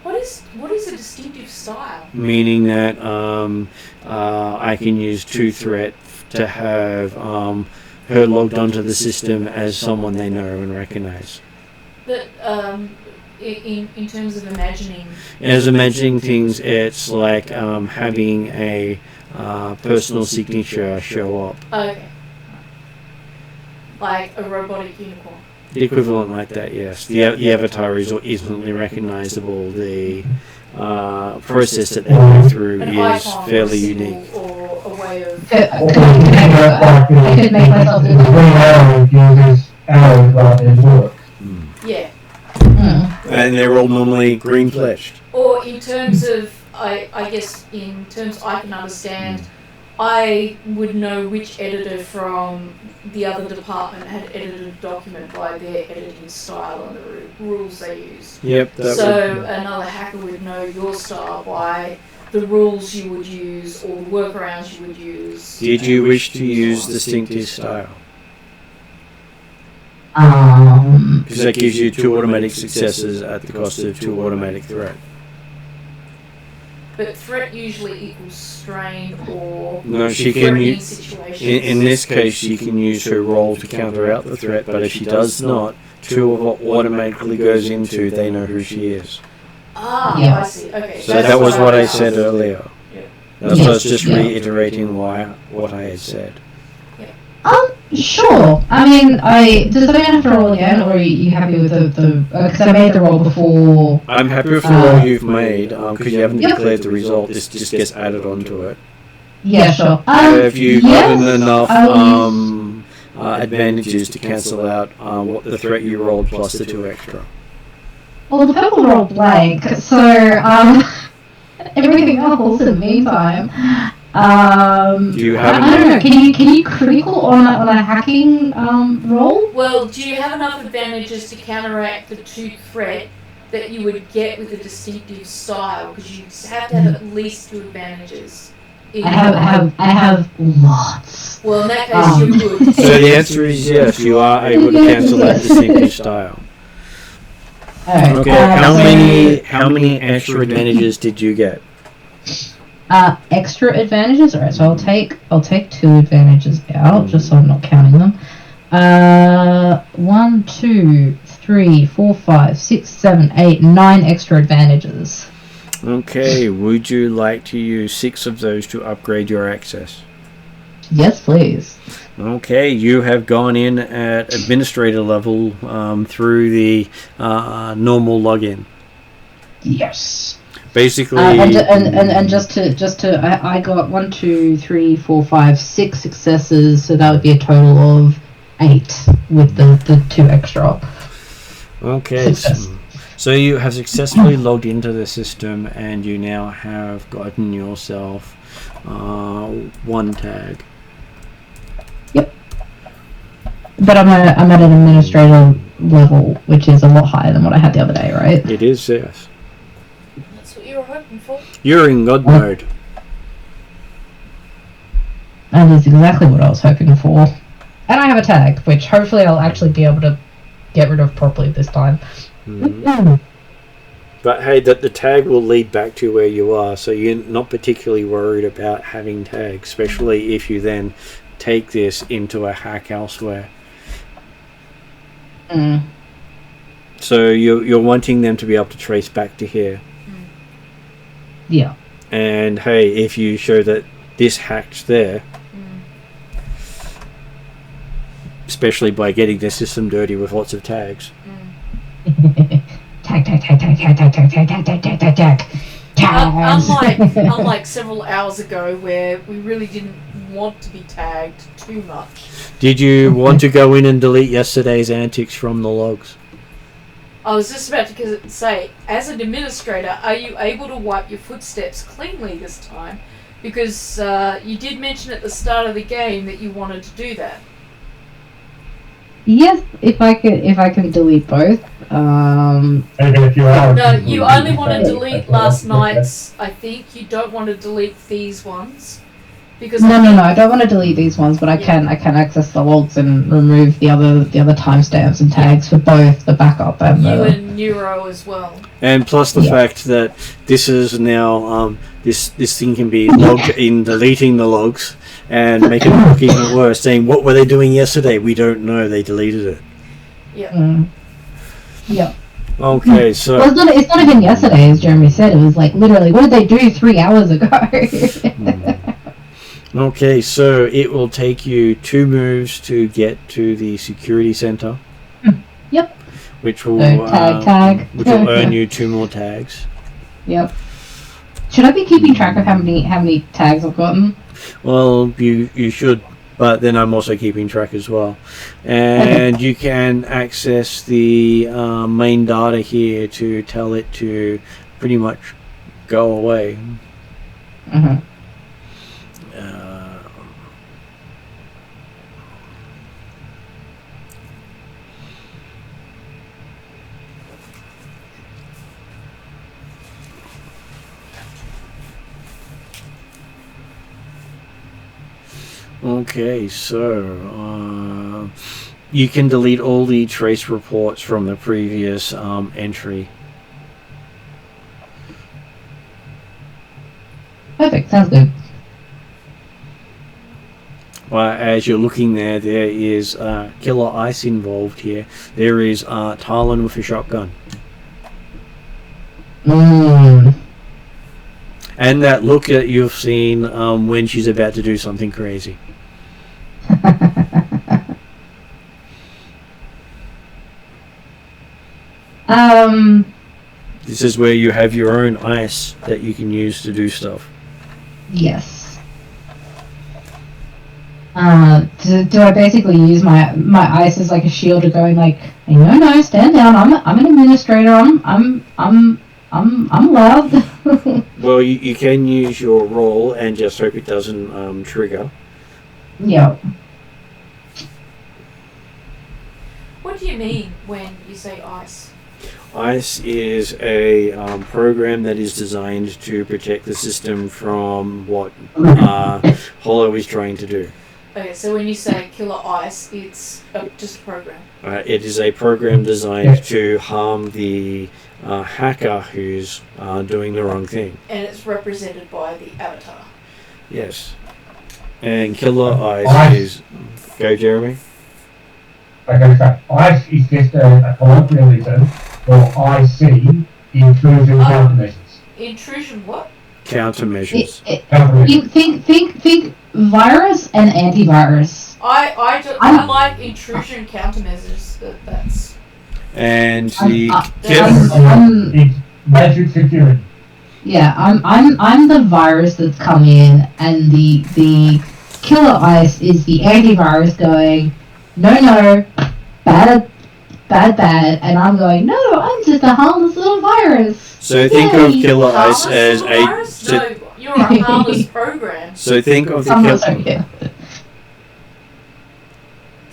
[SPEAKER 3] What is a distinctive style?
[SPEAKER 1] meaning that I can use 2 threat to have her logged onto the system as someone they know and recognize.
[SPEAKER 3] But in terms of imagining...
[SPEAKER 1] As imagining things, it's like having a personal signature show up.
[SPEAKER 3] Okay. Like a robotic unicorn.
[SPEAKER 1] The equivalent like that, yes. The avatar is instantly recognizable. The process that they go through
[SPEAKER 3] An
[SPEAKER 1] is
[SPEAKER 3] icon
[SPEAKER 1] fairly
[SPEAKER 3] or a symbol
[SPEAKER 1] unique.
[SPEAKER 3] Or a way of...
[SPEAKER 4] I could make myself do that.
[SPEAKER 2] uses arrows rather than bullets.
[SPEAKER 3] Yeah.
[SPEAKER 1] And they're all normally green fledged.
[SPEAKER 3] Or in terms of, I guess, in terms I can understand, I would know which editor from the other department had edited a document by their editing style and the rules they use.
[SPEAKER 1] Yep.
[SPEAKER 3] So another hacker would know your style by the rules you would use or the workarounds you would use.
[SPEAKER 1] Did you wish to use distinctive style? Because that gives you 2 automatic successes at the cost of 2 automatic threat.
[SPEAKER 3] But threat usually equals strain or
[SPEAKER 1] No, she can
[SPEAKER 3] threatening
[SPEAKER 1] use.
[SPEAKER 3] situations.
[SPEAKER 1] In this case, she can use her roll to counter out the threat, but if she does not, 2 of what automatically goes into, they know who she is.
[SPEAKER 3] Ah,
[SPEAKER 4] Yeah.
[SPEAKER 3] I see. Okay.
[SPEAKER 1] So that was what I said earlier.
[SPEAKER 3] Yeah.
[SPEAKER 1] That's why I was just
[SPEAKER 4] Yeah.
[SPEAKER 1] reiterating what I had said.
[SPEAKER 4] Sure. I mean, does anyone have to roll again, or are you happy with the? Because I made the roll before.
[SPEAKER 1] I'm happy with the roll you've made, because you haven't
[SPEAKER 4] Yep.
[SPEAKER 1] declared the result. This just gets added onto it.
[SPEAKER 4] Yeah, sure.
[SPEAKER 1] Have you
[SPEAKER 4] yes,
[SPEAKER 1] gotten enough
[SPEAKER 4] I'll use-
[SPEAKER 1] advantages to cancel out what the threat you rolled plus the 2 extra?
[SPEAKER 4] Well, the purple rolled blank, so everything else in the meantime.
[SPEAKER 1] Do you have
[SPEAKER 4] I don't know. Can you critical on a hacking roll?
[SPEAKER 3] Well, do you have enough advantages to counteract the 2 threat that you would get with a distinctive style? Because you have to have at least 2 advantages.
[SPEAKER 4] I have lots.
[SPEAKER 3] Well, in that case, you're good.
[SPEAKER 1] So the answer is yes, you are able to cancel that distinctive style.
[SPEAKER 4] Alright,
[SPEAKER 1] Okay, how many extra advantages did you get?
[SPEAKER 4] Extra advantages. Alright, so I'll take 2 advantages out, just so I'm not counting them. 1, 2, 3, 4, 5, 6, 7, 8, 9 extra advantages.
[SPEAKER 1] Okay, would you like to use 6 of those to upgrade your access?
[SPEAKER 4] Yes, please.
[SPEAKER 1] Okay, you have gone in at administrator level through the normal login.
[SPEAKER 4] Yes.
[SPEAKER 1] Basically,
[SPEAKER 4] And just to I got 1, 2, 3, 4, 5, 6 successes, so that would be a total of 8 with the 2 extra.
[SPEAKER 1] okay.
[SPEAKER 4] Success.
[SPEAKER 1] So you have successfully logged into the system, and you now have gotten yourself 1 tag.
[SPEAKER 4] Yep. But I'm at an administrator level, which is a lot higher than what I had the other day, right?
[SPEAKER 1] It is, yes.
[SPEAKER 3] That's what you were hoping for.
[SPEAKER 1] You're in God mode.
[SPEAKER 4] That is exactly what I was hoping for. And I have a tag, which hopefully I'll actually be able to get rid of properly this time.
[SPEAKER 1] But hey, the tag will lead back to where you are, so you're not particularly worried about having tags, especially if you then take this into a hack elsewhere. So you're wanting them to be able to trace back to here.
[SPEAKER 4] Yeah.
[SPEAKER 1] And hey, if you show that this hacked there, especially by getting their system dirty with lots of tags.
[SPEAKER 4] Tag.
[SPEAKER 3] Unlike several hours ago where we really didn't want to be tagged too much.
[SPEAKER 1] Did you want to go in and delete yesterday's antics from the logs?
[SPEAKER 3] I was just about to say, as an administrator, are you able to wipe your footsteps cleanly this time? Because you did mention at the start of the game that you wanted to do that.
[SPEAKER 4] Yes, if I can delete both.
[SPEAKER 2] Maybe a few hours.
[SPEAKER 3] No, you only want to delete last night's, I think. You don't want to delete these ones. Because
[SPEAKER 4] No, I don't want to delete these ones, but I can access the logs and remove the other timestamps and tags for both the backup and
[SPEAKER 3] you
[SPEAKER 4] the.
[SPEAKER 3] and Neuro as well.
[SPEAKER 1] And plus the fact that this is now this thing can be logged in deleting the logs and making it look even worse, saying what were they doing yesterday? We don't know. They deleted it.
[SPEAKER 3] Yeah.
[SPEAKER 4] Yeah.
[SPEAKER 1] Okay, so
[SPEAKER 4] Well, it's not even yesterday, as Jeremy said. It was like literally, what did they do 3 hours ago?
[SPEAKER 1] okay, so it will take you 2 moves to get to the security center.
[SPEAKER 4] Yep.
[SPEAKER 1] Which will
[SPEAKER 4] tag.
[SPEAKER 1] which will earn you 2 more tags.
[SPEAKER 4] Yep. Should I be keeping track of how many tags I've gotten?
[SPEAKER 1] Well, you should, but then I'm also keeping track as well. And you can access the main data here to tell it to pretty much go away.
[SPEAKER 4] Mm-hmm.
[SPEAKER 1] Okay, so you can delete all the trace reports from the previous entry.
[SPEAKER 4] Perfect, sounds good.
[SPEAKER 1] As you're looking there is Killer Ice involved here. There is Talon with a shotgun. And that look that you've seen when she's about to do something crazy. This is where you have your own ice that you can use to do stuff.
[SPEAKER 4] Yes. Do I basically use my ice as like a shield to going like, no, stand down. I'm an administrator. I'm allowed.
[SPEAKER 1] Well, you can use your roll and just hope it doesn't trigger.
[SPEAKER 4] Yeah.
[SPEAKER 3] What do you mean when you say ice?
[SPEAKER 1] ICE is a program that is designed to protect the system from what Hollow is trying to do.
[SPEAKER 3] Okay, so when you say Killer Ice, it's just a program.
[SPEAKER 1] It is a program designed to harm the hacker who's doing the wrong thing.
[SPEAKER 3] And it's represented by the avatar.
[SPEAKER 1] Yes. And Killer Ice is... Go, Jeremy.
[SPEAKER 2] Okay, so ICE is just a colloquialism for IC, intrusion countermeasures.
[SPEAKER 3] Intrusion what?
[SPEAKER 1] Countermeasures.
[SPEAKER 4] Think virus and antivirus.
[SPEAKER 3] I like intrusion countermeasures. That's.
[SPEAKER 1] And the
[SPEAKER 2] It's magic security.
[SPEAKER 4] Yeah, I'm the virus that's come in, and the Killer Ice is the antivirus going, no, bad, and I'm going, no, I'm just a harmless little virus.
[SPEAKER 1] So think of Killer Ice as
[SPEAKER 3] Virus? No, you're a harmless program.
[SPEAKER 1] So think of the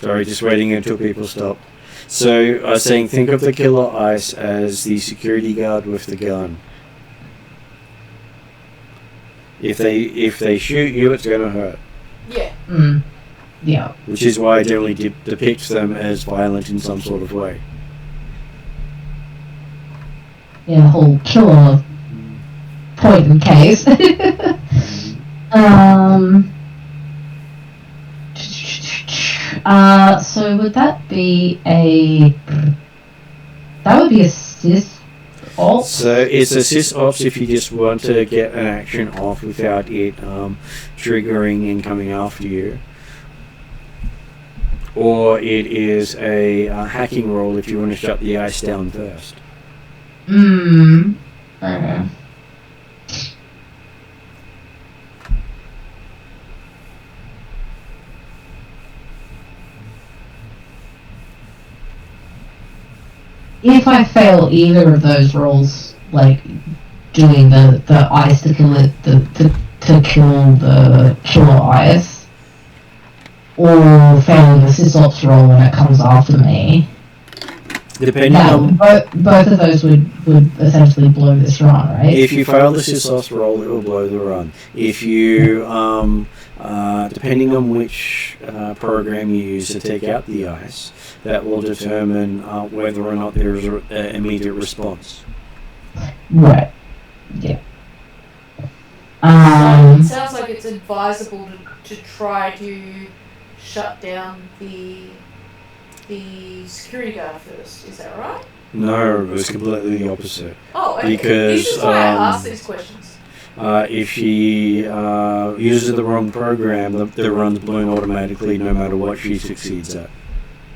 [SPEAKER 1] Sorry, just waiting until people stop. So I was saying, think of the Killer Ice as the security guard with the gun. If they shoot you, it's going to hurt.
[SPEAKER 3] Yeah.
[SPEAKER 4] Yeah.
[SPEAKER 1] Which is why I generally depict them as violent in some sort of way.
[SPEAKER 4] Yeah, the whole killer point in case. So would that be a... That would be a sys alt?
[SPEAKER 1] So it's a sys ops if you just want to get an action off without it triggering and coming after you. Or it is a hacking roll if you want to shut the ice down first.
[SPEAKER 4] Okay. If I fail either of those rolls, like doing the ice to kill it, to kill the killer ice, or failing the sysops roll when it comes after me,
[SPEAKER 1] Depending on
[SPEAKER 4] both of those would essentially blow this run, right?
[SPEAKER 1] if you fail the sysos roll, it will blow the run. If you depending on which program you use to take out the ice, that will determine whether or not there is an immediate response.
[SPEAKER 4] Right. Yeah.
[SPEAKER 3] So it sounds like it's advisable to try to shut down the security guard first. Is that right?
[SPEAKER 1] No, it was completely the opposite.
[SPEAKER 3] Oh, okay.
[SPEAKER 1] Because,
[SPEAKER 3] This is why I asked these questions.
[SPEAKER 1] If she uses the wrong program, the run's blown automatically no matter what she succeeds at.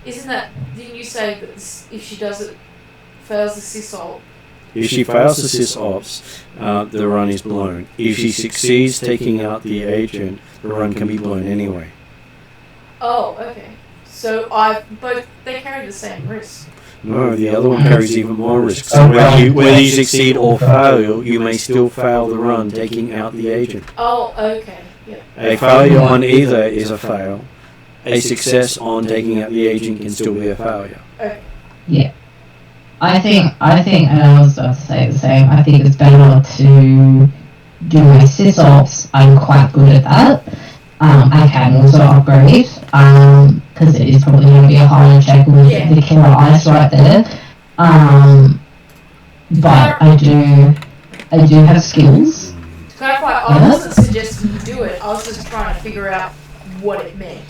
[SPEAKER 3] Isn't that? Didn't you say that if she does it, fails the sysop?
[SPEAKER 1] If she fails the sysops, the run is blown. If she succeeds taking out the agent, the run can be blown anyway.
[SPEAKER 3] Oh, okay. So they carry the same risk.
[SPEAKER 1] No, the other one carries even more risk. So whether you succeed or fail, you may still fail the run taking out the agent.
[SPEAKER 3] Oh, okay. Yeah.
[SPEAKER 1] A failure on either is a fail. A success on taking out the agent can still be a failure.
[SPEAKER 3] Okay.
[SPEAKER 4] Yeah. I think, and I was about to say the same, I think it's better to do my sysops. I'm quite good at that. I can also upgrade, because it is probably going to be a harder check with the killer ice right there. But I do have skills.
[SPEAKER 3] To clarify, I wasn't suggesting you do it, I was just trying to figure out what it meant.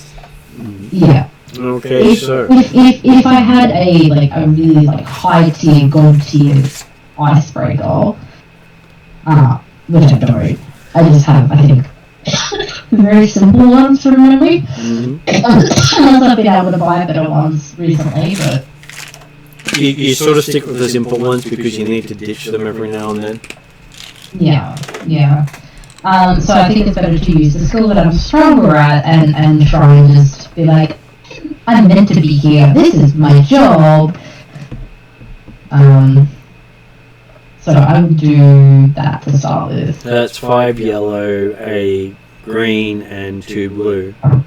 [SPEAKER 4] Yeah.
[SPEAKER 1] Okay, so
[SPEAKER 4] if I had a really high tier, god tier icebreaker, which I don't. I just have, I think, very simple ones from memory. Unless I've been able to buy better ones recently, but
[SPEAKER 1] you sort of stick with the simple ones because you need to ditch them every now and then.
[SPEAKER 4] Yeah. So I think it's better to use the skill that I'm stronger at and try and just be like, I'm meant to be here, this is my job. So I would do that to start with.
[SPEAKER 1] That's 5 yellow, a green, and 2 blue.
[SPEAKER 4] 1,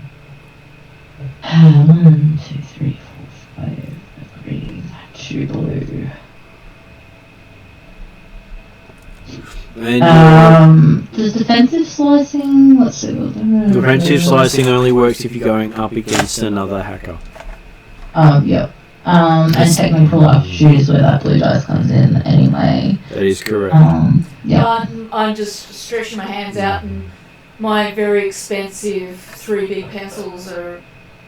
[SPEAKER 4] 2, 3, 4, 5, a green, 2 blue.
[SPEAKER 1] And
[SPEAKER 4] does defensive slicing, let's see.
[SPEAKER 1] defensive slicing only works if you're going up against another hacker.
[SPEAKER 4] Yep. And technical aptitude where that blue dice comes in anyway.
[SPEAKER 1] That is correct.
[SPEAKER 4] Yeah.
[SPEAKER 3] I'm just stretching my hands out, and my very expensive 3 big pencils are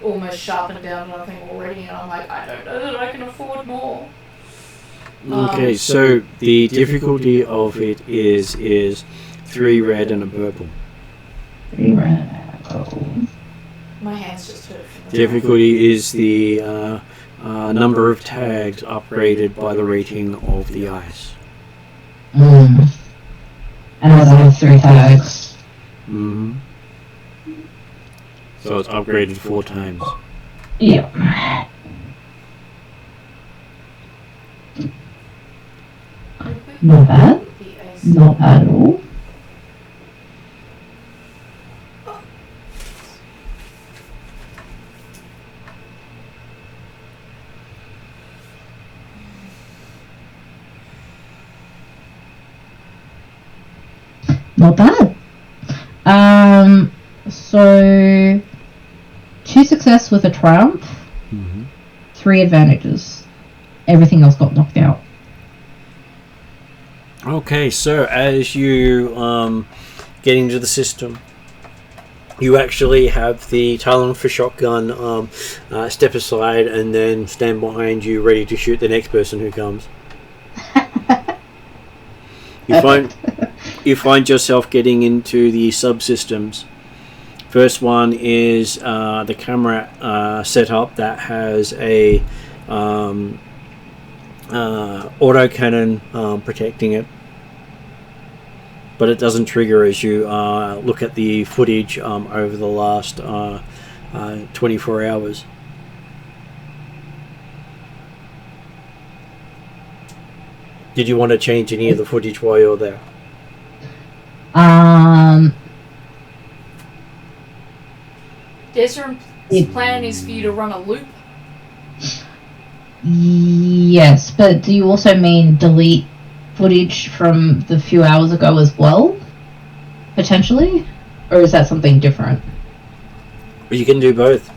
[SPEAKER 3] almost sharpened down to nothing already, and I'm like, I don't know that I can afford more.
[SPEAKER 1] Okay, so the difficulty of it is 3 red and a purple.
[SPEAKER 4] 3 red and a purple.
[SPEAKER 3] My hands just hurt.
[SPEAKER 1] Difficulty is the number of tags upgraded by the rating of the ice.
[SPEAKER 4] And as I have 3 tags.
[SPEAKER 1] So it's upgraded 4 times.
[SPEAKER 4] Yeah. Not bad. Not bad at all. Not bad. So 2 success with a triumph, 3 advantages. Everything else got knocked out.
[SPEAKER 1] Okay, so as you get into the system, you actually have the Talon for shotgun step aside and then stand behind you ready to shoot the next person who comes. You find yourself getting into the subsystems. First one is the camera setup that has a autocannon protecting it, but it doesn't trigger as you look at the footage over the last 24 hours. Did you want to change any of the footage while you're there?
[SPEAKER 3] Desir's plan is for you to run a loop.
[SPEAKER 4] Yes, but do you also mean delete footage from the few hours ago as well? Potentially? Or is that something different?
[SPEAKER 1] You can do both.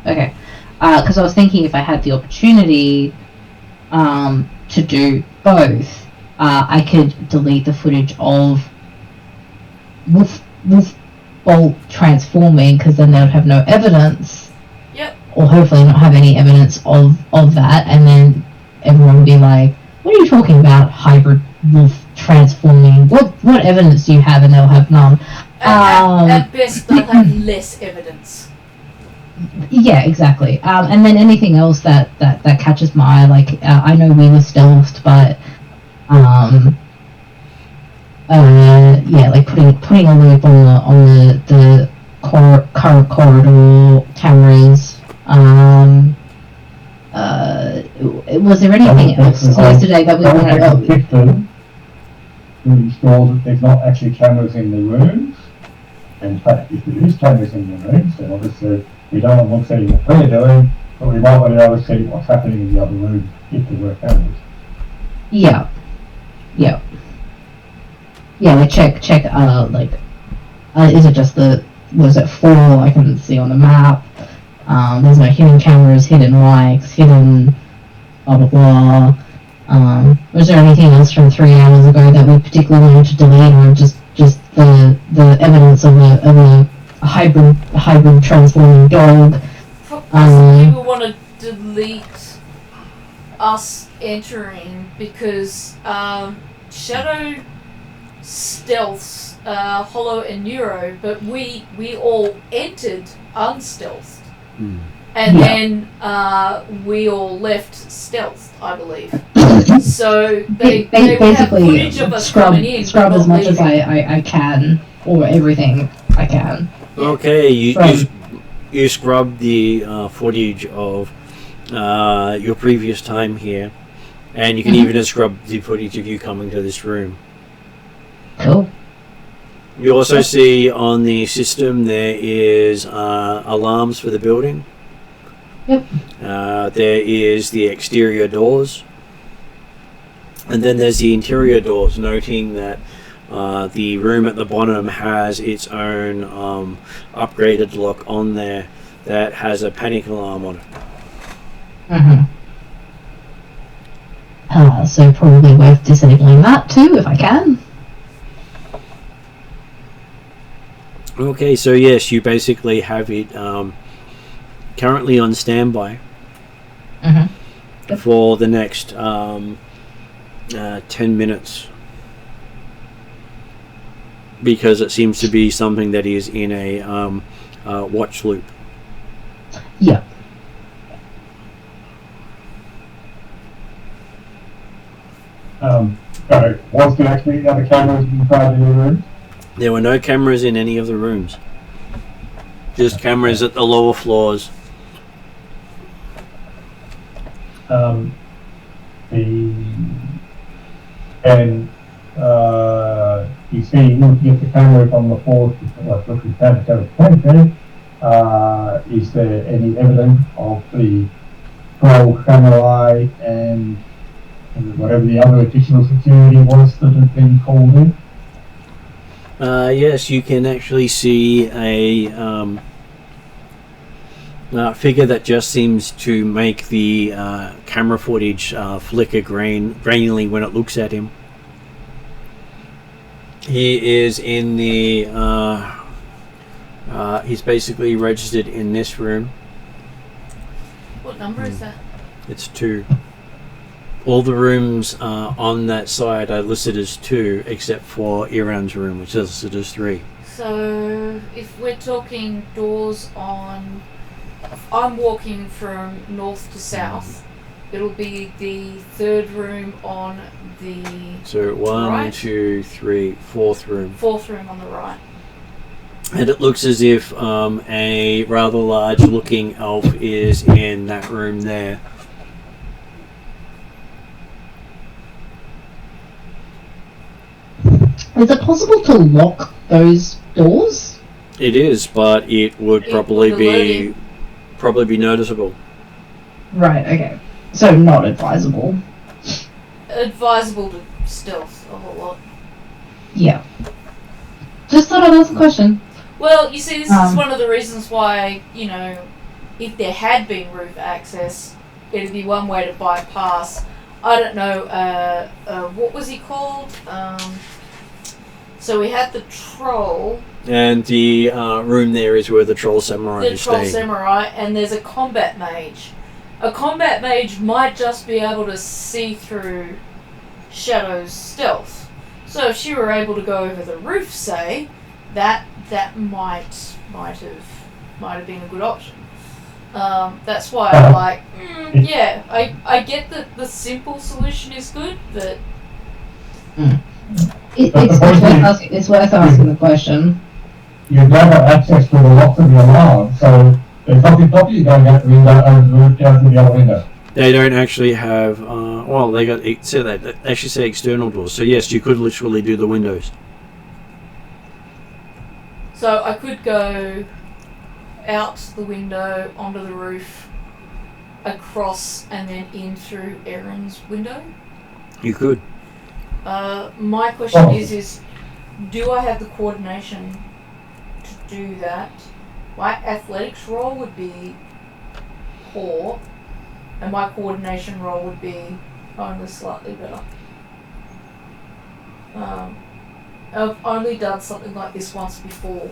[SPEAKER 4] Okay. Because I was thinking if I had the opportunity to do both, I could delete the footage of Wolf Bolt transforming, because then they would have no evidence.
[SPEAKER 3] Yep.
[SPEAKER 4] Or hopefully not have any evidence of that, and then everyone would be like, what are you talking about, hybrid wolf transforming? What evidence do you have? And they'll have none.
[SPEAKER 3] At best, they'll have less evidence.
[SPEAKER 4] Yeah, exactly. And then anything else that catches my eye, like I know we were stealthed, but yeah, like putting a loop on the current corridor cameras. Was there anything else yesterday that we wanted to?
[SPEAKER 2] To ensure that there's not actually cameras in the rooms. In fact, if there is cameras in the rooms, then obviously we don't want to see what we're doing, but we might want to be able to see what's happening in the other room if there were cameras.
[SPEAKER 4] Yeah. Like check. Is it just was it 4? I couldn't see on the map. There's no hidden cameras, hidden mics, hidden blah blah blah. Was there anything else from 3 hours ago that we particularly wanted to delete, or just the evidence of a hybrid transforming dog?
[SPEAKER 3] Possibly we want to delete us entering, because Shadow stealths Hollow and Neuro, but we all entered unstealthed. And then we all left stealth, I believe. So they would have footage of us coming in.
[SPEAKER 4] Scrub as much as I can, or everything I can.
[SPEAKER 1] Okay, you scrub the footage of your previous time here, and you can even scrub the footage of you coming to this room.
[SPEAKER 4] Cool.
[SPEAKER 1] You also see on the system there is alarms for the building.
[SPEAKER 4] Yep.
[SPEAKER 1] There is the exterior doors, and then there's the interior doors, noting that the room at the bottom has its own upgraded lock on there that has a panic alarm on it.
[SPEAKER 4] So probably worth disabling that too, if I can.
[SPEAKER 1] Okay, so yes, you basically have it currently on standby for the next 10 minutes, because it seems to be something that is in a watch loop.
[SPEAKER 4] Yeah.
[SPEAKER 2] So, was there actually other cameras inside the room?
[SPEAKER 1] There were no cameras in any of the rooms. Just cameras at the lower floors.
[SPEAKER 2] You see, looking at the camera from the floor, looking down to the is there any evidence of the control camera and whatever the other additional security was that had been called in?
[SPEAKER 1] Yes, you can actually see a figure that just seems to make the camera footage flicker grainily when it looks at him. He is in the he's basically registered in this room.
[SPEAKER 3] What number is that?
[SPEAKER 1] It's 2. All the rooms on that side are listed as 2, except for Iran's room, which is listed as 3.
[SPEAKER 3] So, if we're talking doors on... I'm walking from north to south. It'll be the 3rd room on the
[SPEAKER 1] So 1,
[SPEAKER 3] right?
[SPEAKER 1] 2, 3, 4th room.
[SPEAKER 3] 4th room on the right.
[SPEAKER 1] And it looks as if a rather large looking elf is in that room there.
[SPEAKER 4] Is it possible to lock those doors?
[SPEAKER 1] It is, but it would probably be noticeable.
[SPEAKER 4] Right, okay. So not advisable.
[SPEAKER 3] Advisable to stealth a whole lot.
[SPEAKER 4] Yeah. Just thought I'd ask a question.
[SPEAKER 3] Well, you see, this is one of the reasons why, you know, if there had been roof access, it'd be one way to bypass. I don't know, what was he called? So we had the troll.
[SPEAKER 1] And the room there is where the troll samurai is
[SPEAKER 3] The troll
[SPEAKER 1] staying.
[SPEAKER 3] samurai, and there's a combat mage. A combat mage might just be able to see through Shadow's stealth. So if she were able to go over the roof, say, that might have been a good option. That's why I'm like, yeah, I get that the simple solution is good, but
[SPEAKER 4] It's worth asking the question.
[SPEAKER 2] You don't have access to the lock of your alarm, so there's nothing stopping you going out the window and move down to the other window.
[SPEAKER 1] They don't actually have, they actually say external doors. So yes, you could literally do the windows.
[SPEAKER 3] so I could go out the window, onto the roof, across, and then in through Aaron's window.
[SPEAKER 1] You could.
[SPEAKER 3] My question is, do I have the coordination to do that? My athletics roll would be poor, and my coordination roll would be only slightly better. I've only done something like this once before.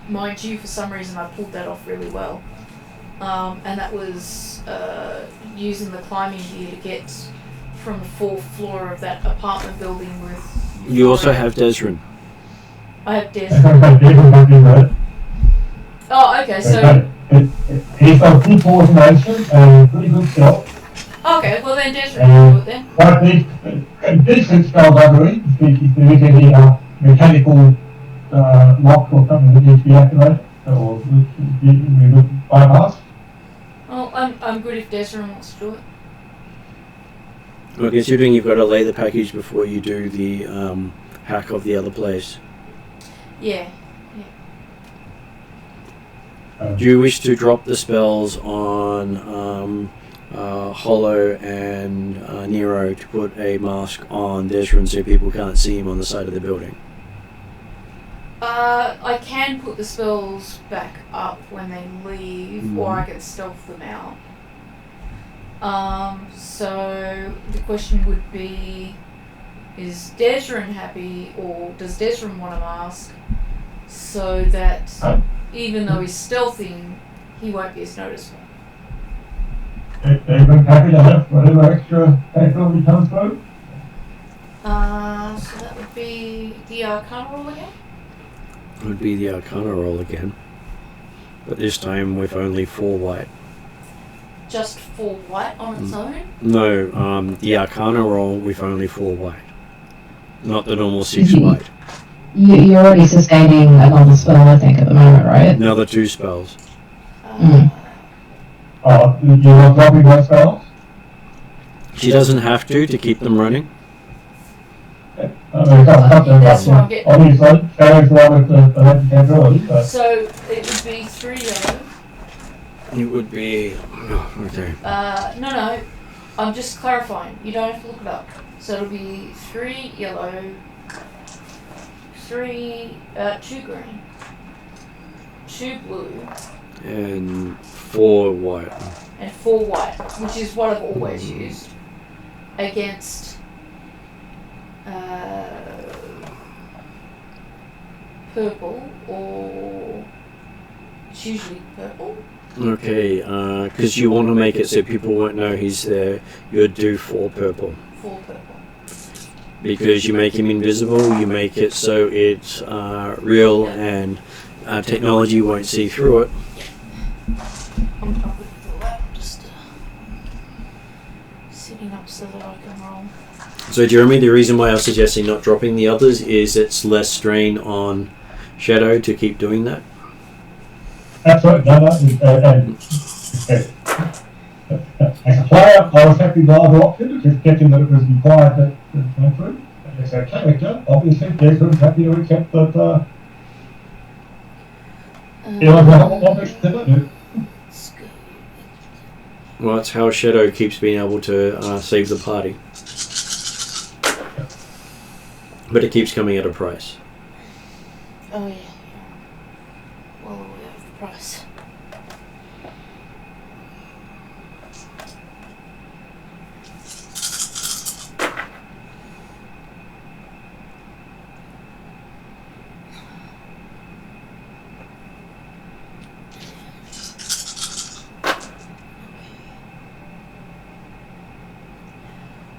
[SPEAKER 3] Mind you, for some reason I pulled that off really well. And that was using the climbing gear to get from the 4th floor of that apartment building with...
[SPEAKER 1] You also have Desrin.
[SPEAKER 3] I have Desrin. Oh, okay, so...
[SPEAKER 2] He's got good coordination and pretty good stealth.
[SPEAKER 3] Okay, well then Desrin will do it then.
[SPEAKER 2] But decent spells, I believe, if there is any mechanical lock or something that needs to be activated, or we would bypass.
[SPEAKER 3] Well, I'm good if Desrin wants to do it.
[SPEAKER 1] Well, considering you've got to lay the package before you do the hack of the other place.
[SPEAKER 3] Yeah.
[SPEAKER 1] Do you wish to drop the spells on Hollow and Nero to put a mask on Desrin so people can't see him on the side of the building?
[SPEAKER 3] I can put the spells back up when they leave, or I can stealth them out. So the question would be, is Desrin happy, or does Desrin want a mask so that even though he's stealthing, he won't be as noticeable?
[SPEAKER 2] They've been happy to have whatever extra capability comes through.
[SPEAKER 3] So that would be the Arcana roll again?
[SPEAKER 1] It would be the Arcana roll again. But this time with only 4 white.
[SPEAKER 3] Just 4 white on its own?
[SPEAKER 1] No, the Arcana roll with only 4 white. Not the normal 6 white.
[SPEAKER 4] You're already sustaining another spell, I think, at the moment, right?
[SPEAKER 1] Another 2 spells.
[SPEAKER 2] You're not dropping those spells?
[SPEAKER 1] She doesn't have to keep them running.
[SPEAKER 3] That's what I'm getting.
[SPEAKER 2] Obviously, Shadow's one of the capability, but...
[SPEAKER 3] So it would be 3 yellow.
[SPEAKER 1] It would be... okay.
[SPEAKER 3] No, I'm just clarifying. You don't have to look it up. So it'll be 3 yellow, 2 green, 2 blue,
[SPEAKER 1] And 4 white.
[SPEAKER 3] and 4 white, which is what I've always used, against purple, or it's usually purple.
[SPEAKER 1] Okay, because you want to make it so people won't know he's there, you'd do 4 purple.
[SPEAKER 3] 4 purple.
[SPEAKER 1] Because you make him invisible, you make it so it's real and technology won't see through it.
[SPEAKER 3] I'm good for that. Just sitting up so that I can roll.
[SPEAKER 1] So Jeremy, the reason why I was suggesting not dropping the others is it's less strain on Shadow to keep doing that.
[SPEAKER 2] Absolutely, as a player, I was happy with either option, just checking that it was required to go through. As a character, obviously, Desmond's happy to accept that he was a whole lot of to
[SPEAKER 1] Well, that's how Shadow keeps being able to save the party. But it keeps coming at a price.
[SPEAKER 3] Oh, yeah. Well, we have the price.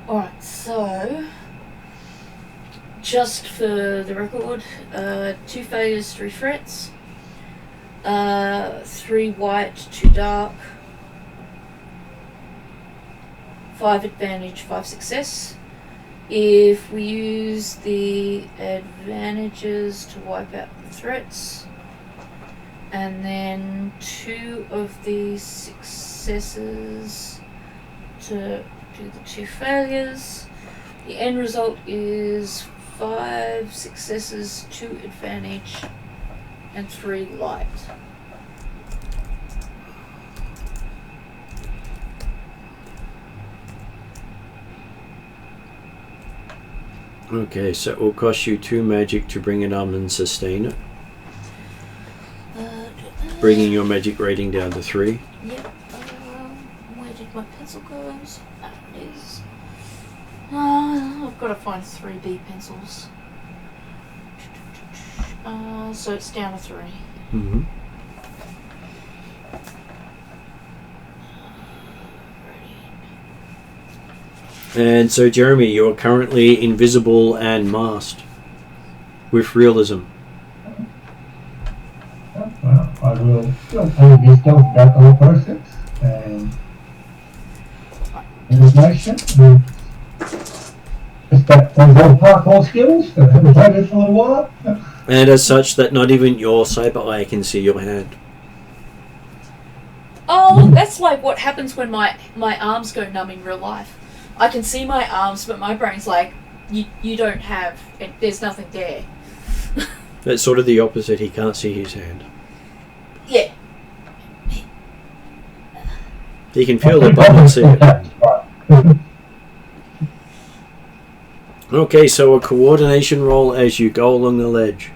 [SPEAKER 3] Alright, so just for the record, 2 failures, 3 threats, 3 white, 2 dark, 5 advantage, 5 success. If we use the advantages to wipe out the threats, and then 2 of the successes to do the 2 failures, the end result is 5 successes, 2 advantage, and 3 light.
[SPEAKER 1] Okay, so it will cost you 2 magic to bring it up and sustain it, bringing your magic rating down to 3.
[SPEAKER 3] Yep. Where did my pencil go? There it is. I've got to find 3B pencils. So it's down to 3.
[SPEAKER 1] Mm-hmm. And so, Jeremy, you're currently invisible and masked with realism.
[SPEAKER 2] Well, I will still play this stealth back on the process and information. Just that those old parkour skills that haven't played it for a little while.
[SPEAKER 1] And as such, that not even your cyber eye can see your hand.
[SPEAKER 3] Oh, that's like what happens when my arms go numb in real life. I can see my arms, but my brain's like, you don't have, there's nothing there.
[SPEAKER 1] That's sort of the opposite. He can't see his hand.
[SPEAKER 3] Yeah.
[SPEAKER 1] He can feel it, but not see it. Okay, so a coordination roll as you go along the ledge.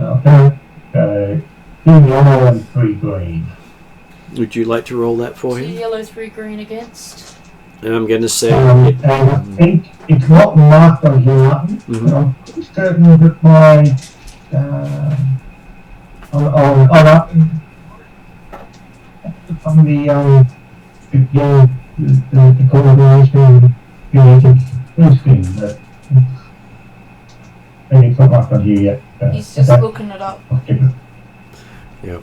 [SPEAKER 2] Okay. 2 yellow and 3 green.
[SPEAKER 1] Would you like to roll that for
[SPEAKER 3] 2
[SPEAKER 1] him?
[SPEAKER 3] yellow, 3 green against.
[SPEAKER 1] And I'm going to say...
[SPEAKER 2] And I think it's not marked on here.
[SPEAKER 1] Mm-hmm.
[SPEAKER 2] I'm pretty certain that my on the coordination related blue screen, but maybe it's not marked on here yet.
[SPEAKER 3] He's just looking it up.
[SPEAKER 1] Yep.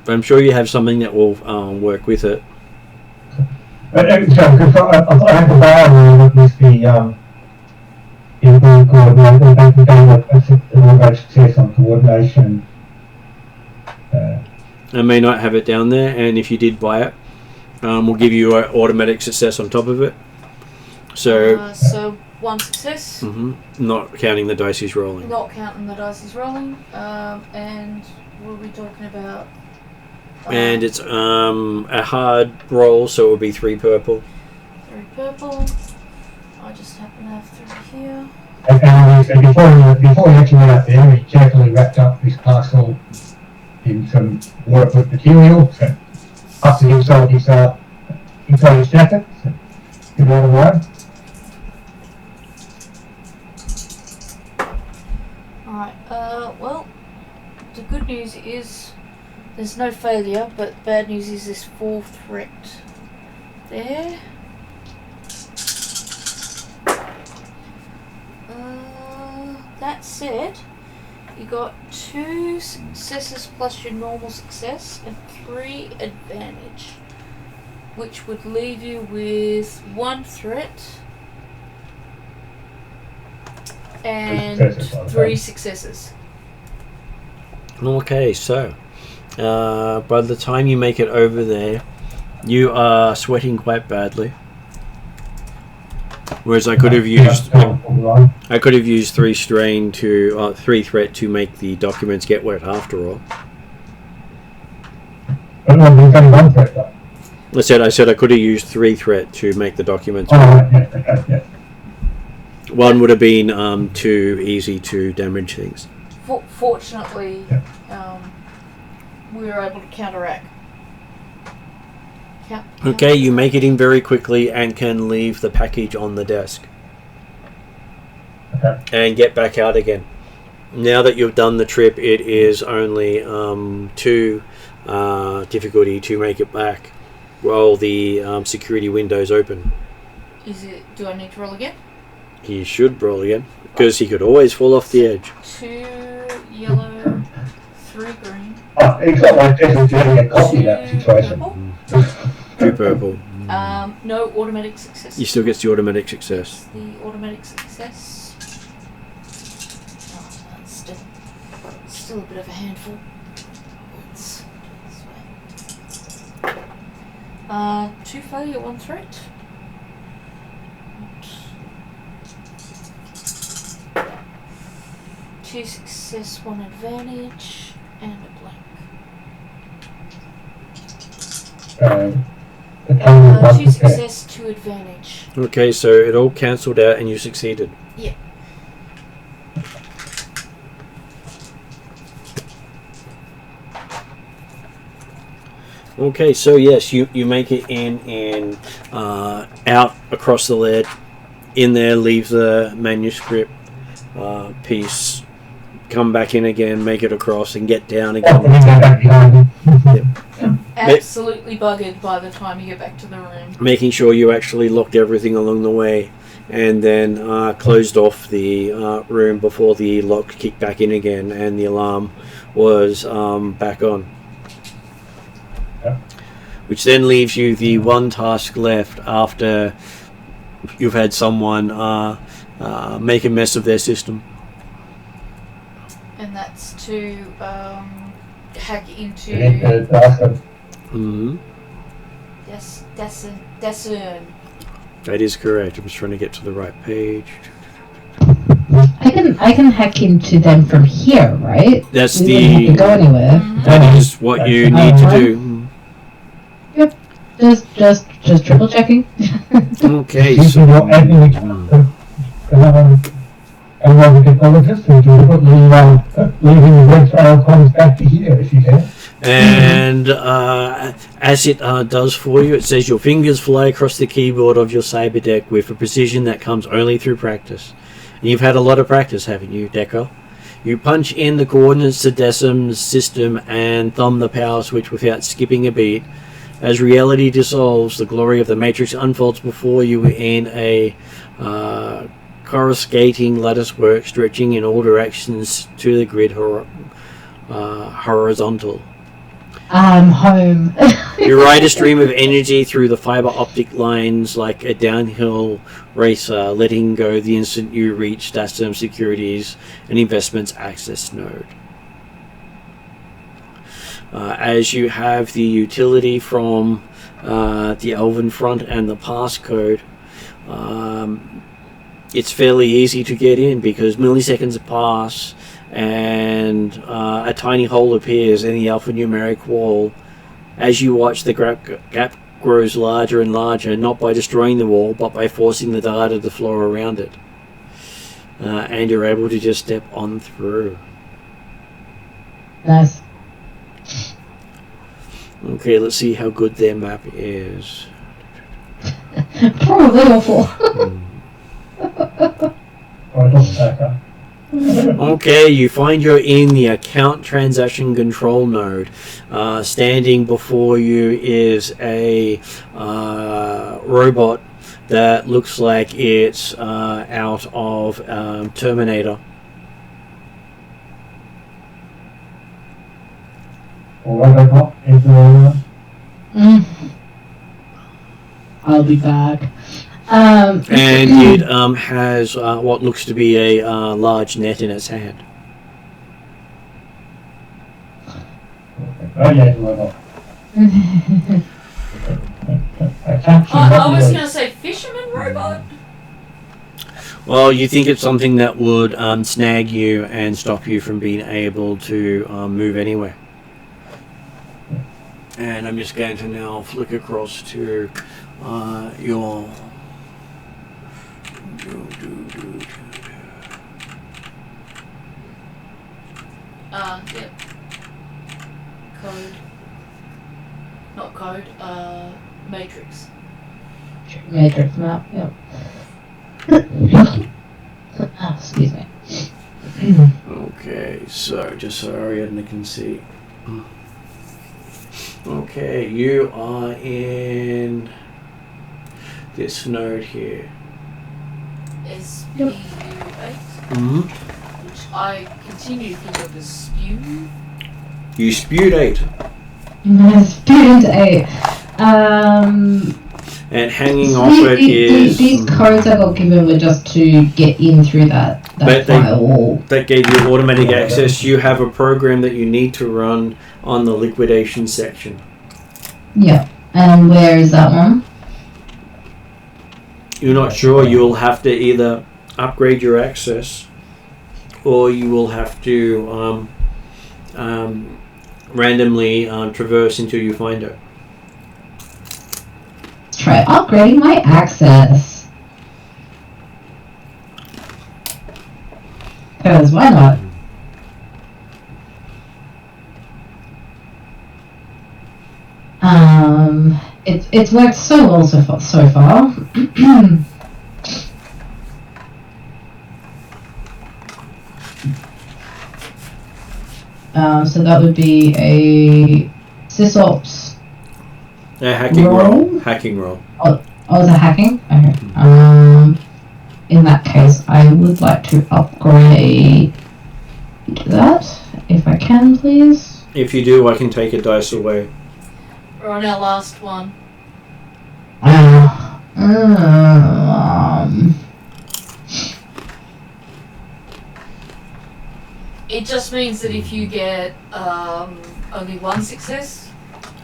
[SPEAKER 1] I'm sure you have something that will work with it.
[SPEAKER 2] So, because I thought I had the bar that was the coordination, back again, that's a great success on coordination.
[SPEAKER 1] I may not have it down there, and if you did buy it, we'll give you an automatic success on top of it. So,
[SPEAKER 3] So 1 success.
[SPEAKER 1] Not counting the dice he's rolling.
[SPEAKER 3] Not counting the dice he's rolling. And what are we talking about?
[SPEAKER 1] And it's a hard roll, so it will be 3 purple.
[SPEAKER 3] 3 purple. I just happen to have 3 here.
[SPEAKER 2] And before he actually went out there, he carefully wrapped up this parcel in some waterproof material, so up to inside his jacket, so get out of the way.
[SPEAKER 3] Alright, well, the good news is there's no failure, but bad news is this 4th threat there. That said, you got 2 successes plus your normal success and 3 advantage, which would leave you with 1 threat and 3 successes.
[SPEAKER 1] Okay, so by the time you make it over there, you are sweating quite badly. Whereas I could have used 3 strain to 3 threat to make the documents get wet after all. I said I could have used 3 threat to make the documents wet. one would have been too easy to damage things.
[SPEAKER 3] Fortunately, we were able to counteract.
[SPEAKER 1] Okay, you make it in very quickly and can leave the package on the desk.
[SPEAKER 2] Okay.
[SPEAKER 1] And get back out again. Now that you've done the trip, it is only 2 difficulty to make it back while the security window's open.
[SPEAKER 3] Do I need to roll again?
[SPEAKER 1] He should roll again, because he could always fall off the edge.
[SPEAKER 3] 2 yellow, 3 green.
[SPEAKER 2] Oh, it's not like this is getting a copy of that
[SPEAKER 3] 2
[SPEAKER 2] situation.
[SPEAKER 3] purple.
[SPEAKER 1] 2 purple.
[SPEAKER 3] No automatic success.
[SPEAKER 1] He still gets the automatic success.
[SPEAKER 3] The automatic success. Oh, that's still a bit of a handful. Let's this way. 2 failure, 1 threat. 2 success, 1 advantage, and a blank.
[SPEAKER 2] The total
[SPEAKER 3] 2 success, 2 advantage.
[SPEAKER 1] Okay, so it all cancelled out and you succeeded.
[SPEAKER 3] Yeah.
[SPEAKER 1] Okay, so yes, you make it in and out across the ledge. In there, leave the manuscript piece. Come back in again, make it across, and get down again. Yep.
[SPEAKER 3] Absolutely buggered by the time you get back to the room.
[SPEAKER 1] Making sure you actually locked everything along the way, and then closed off the room before the lock kicked back in again, and the alarm was back on.
[SPEAKER 2] Yep.
[SPEAKER 1] Which then leaves you the one task left after you've had someone make a mess of their system.
[SPEAKER 3] And that's to hack into
[SPEAKER 1] Mm-hmm.
[SPEAKER 3] Desern.
[SPEAKER 1] That is correct. I'm just trying to get to the right page.
[SPEAKER 4] I can hack into them from here, right?
[SPEAKER 1] That's
[SPEAKER 4] We don't have to go anywhere.
[SPEAKER 1] that is what you need to do.
[SPEAKER 4] Yep. Just triple checking.
[SPEAKER 1] Okay,
[SPEAKER 2] So
[SPEAKER 1] so
[SPEAKER 2] and when we get all of this, deliberately leaving the red trail comes back to here if you can.
[SPEAKER 1] and as it does for you, it says your fingers fly across the keyboard of your saber deck with a precision that comes only through practice. And you've had a lot of practice, haven't you, Decker? You punch in the coordinates to Decim's system and thumb the power switch without skipping a beat. As reality dissolves, the glory of the Matrix unfolds before you in a coruscating latticework stretching in all directions to the grid horizontal.
[SPEAKER 4] I'm home.
[SPEAKER 1] You ride a stream of energy through the fiber optic lines like a downhill racer, letting go the instant you reach Dastam Securities and Investments access node. As you have the utility from the Elven front and the passcode, it's fairly easy to get in because milliseconds pass and a tiny hole appears in the alphanumeric wall. As you watch, the gap grows larger and larger, not by destroying the wall, but by forcing the data to the floor around it. And you're able to just step on through.
[SPEAKER 4] Nice.
[SPEAKER 1] Okay, let's see how good their map is.
[SPEAKER 4] Probably awful.
[SPEAKER 1] Okay, you find you're in the account transaction control node. Standing before you is a robot that looks like it's out of Terminator.
[SPEAKER 4] I'll be back.
[SPEAKER 1] And it has what looks to be a large net in its hand.
[SPEAKER 3] I was going to say fisherman robot.
[SPEAKER 1] Well, you think it's something that would snag you and stop you from being able to move anywhere. And I'm just going to now flick across to your...
[SPEAKER 3] Yeah. Code. Not code, matrix.
[SPEAKER 4] Matrix map, yep. Oh, excuse me.
[SPEAKER 1] Okay, so just so Ariadne can see. Okay, you are in this node here.
[SPEAKER 3] SPU8,
[SPEAKER 1] Mm-hmm.
[SPEAKER 3] which I continue to think of as spew.
[SPEAKER 1] You spewed 8.
[SPEAKER 4] Student 8.
[SPEAKER 1] And hanging off it is...
[SPEAKER 4] These codes I got given were just to get in through that firewall.
[SPEAKER 1] That gave you automatic access. You have a program that you need to run on the liquidation section.
[SPEAKER 4] Yeah. And where is that one?
[SPEAKER 1] You're not sure. You'll have to either upgrade your access, or you will have to randomly traverse until you find it.
[SPEAKER 4] Let's try upgrading my access. Because why not? It's worked so well so far. So that would be a sysops.
[SPEAKER 1] A hacking roll. Hacking roll.
[SPEAKER 4] Oh, is it hacking? Okay. In that case, I would like to upgrade that, if I can, please.
[SPEAKER 1] If you do, I can take a dice away.
[SPEAKER 3] We're on our last one. It just means that if you get only one success,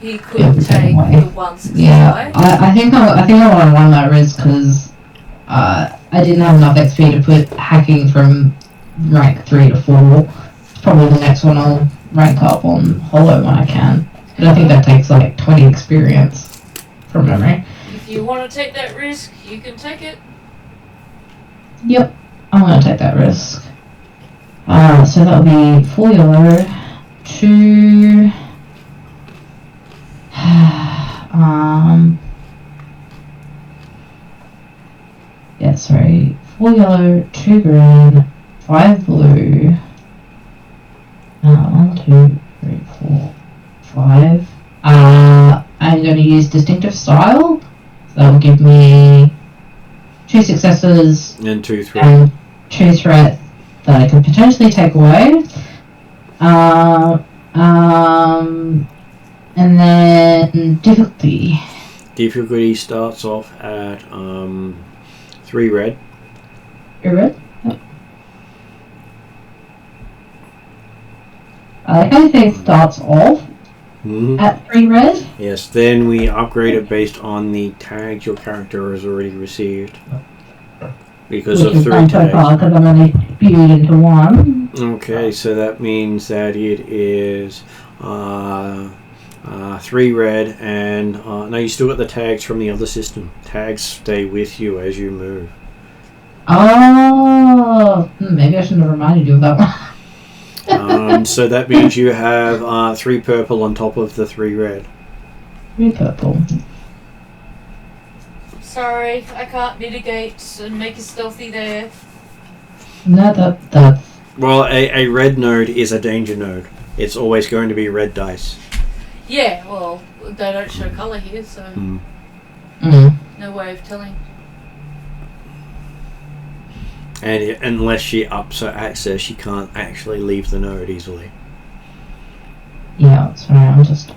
[SPEAKER 3] you could take the one success away.
[SPEAKER 4] I think I want to run that risk because I didn't have enough XP to put hacking from rank 3 to 4. It's probably the next one I'll rank up on Hollow when I can. But I think that takes like 20 experience from memory.
[SPEAKER 3] If you want to take that risk, you can take it.
[SPEAKER 4] Yep, I'm going to take that risk. So that'll be 4 yellow, 2... yeah, sorry, 4 yellow, 2 green, 5 blue, 1, 2, 3, 4, 5. I'm going to use distinctive style, so that will give me 2 successes
[SPEAKER 1] And 2 threats.
[SPEAKER 4] and 2 threats that I could potentially take away. And then difficulty.
[SPEAKER 1] Difficulty starts off at 3 red.
[SPEAKER 4] You're red? Yep. I like how you say it starts off at 3 red.
[SPEAKER 1] Yes, then we upgrade it based on the tags your character has already received. Because
[SPEAKER 4] Which
[SPEAKER 1] of
[SPEAKER 4] is
[SPEAKER 1] 3
[SPEAKER 4] fine so far
[SPEAKER 1] tags.
[SPEAKER 4] because I'm only spewed into 1.
[SPEAKER 1] Okay, so that means that it is 3 red, and no, you still got the tags from the other system. Tags stay with you as you move.
[SPEAKER 4] Oh, maybe I shouldn't have reminded you of that one.
[SPEAKER 1] So that means you have 3 purple on top of the 3 red.
[SPEAKER 4] 3 purple.
[SPEAKER 3] Sorry, I can't mitigate and make you stealthy there.
[SPEAKER 4] No, that's...
[SPEAKER 1] Well, a red node is a danger node. It's always going to be red dice.
[SPEAKER 3] Yeah, well, they don't show colour here, so no way of telling.
[SPEAKER 1] And unless she ups her access, she can't actually leave the node easily.
[SPEAKER 4] Yeah, sorry, I'm just,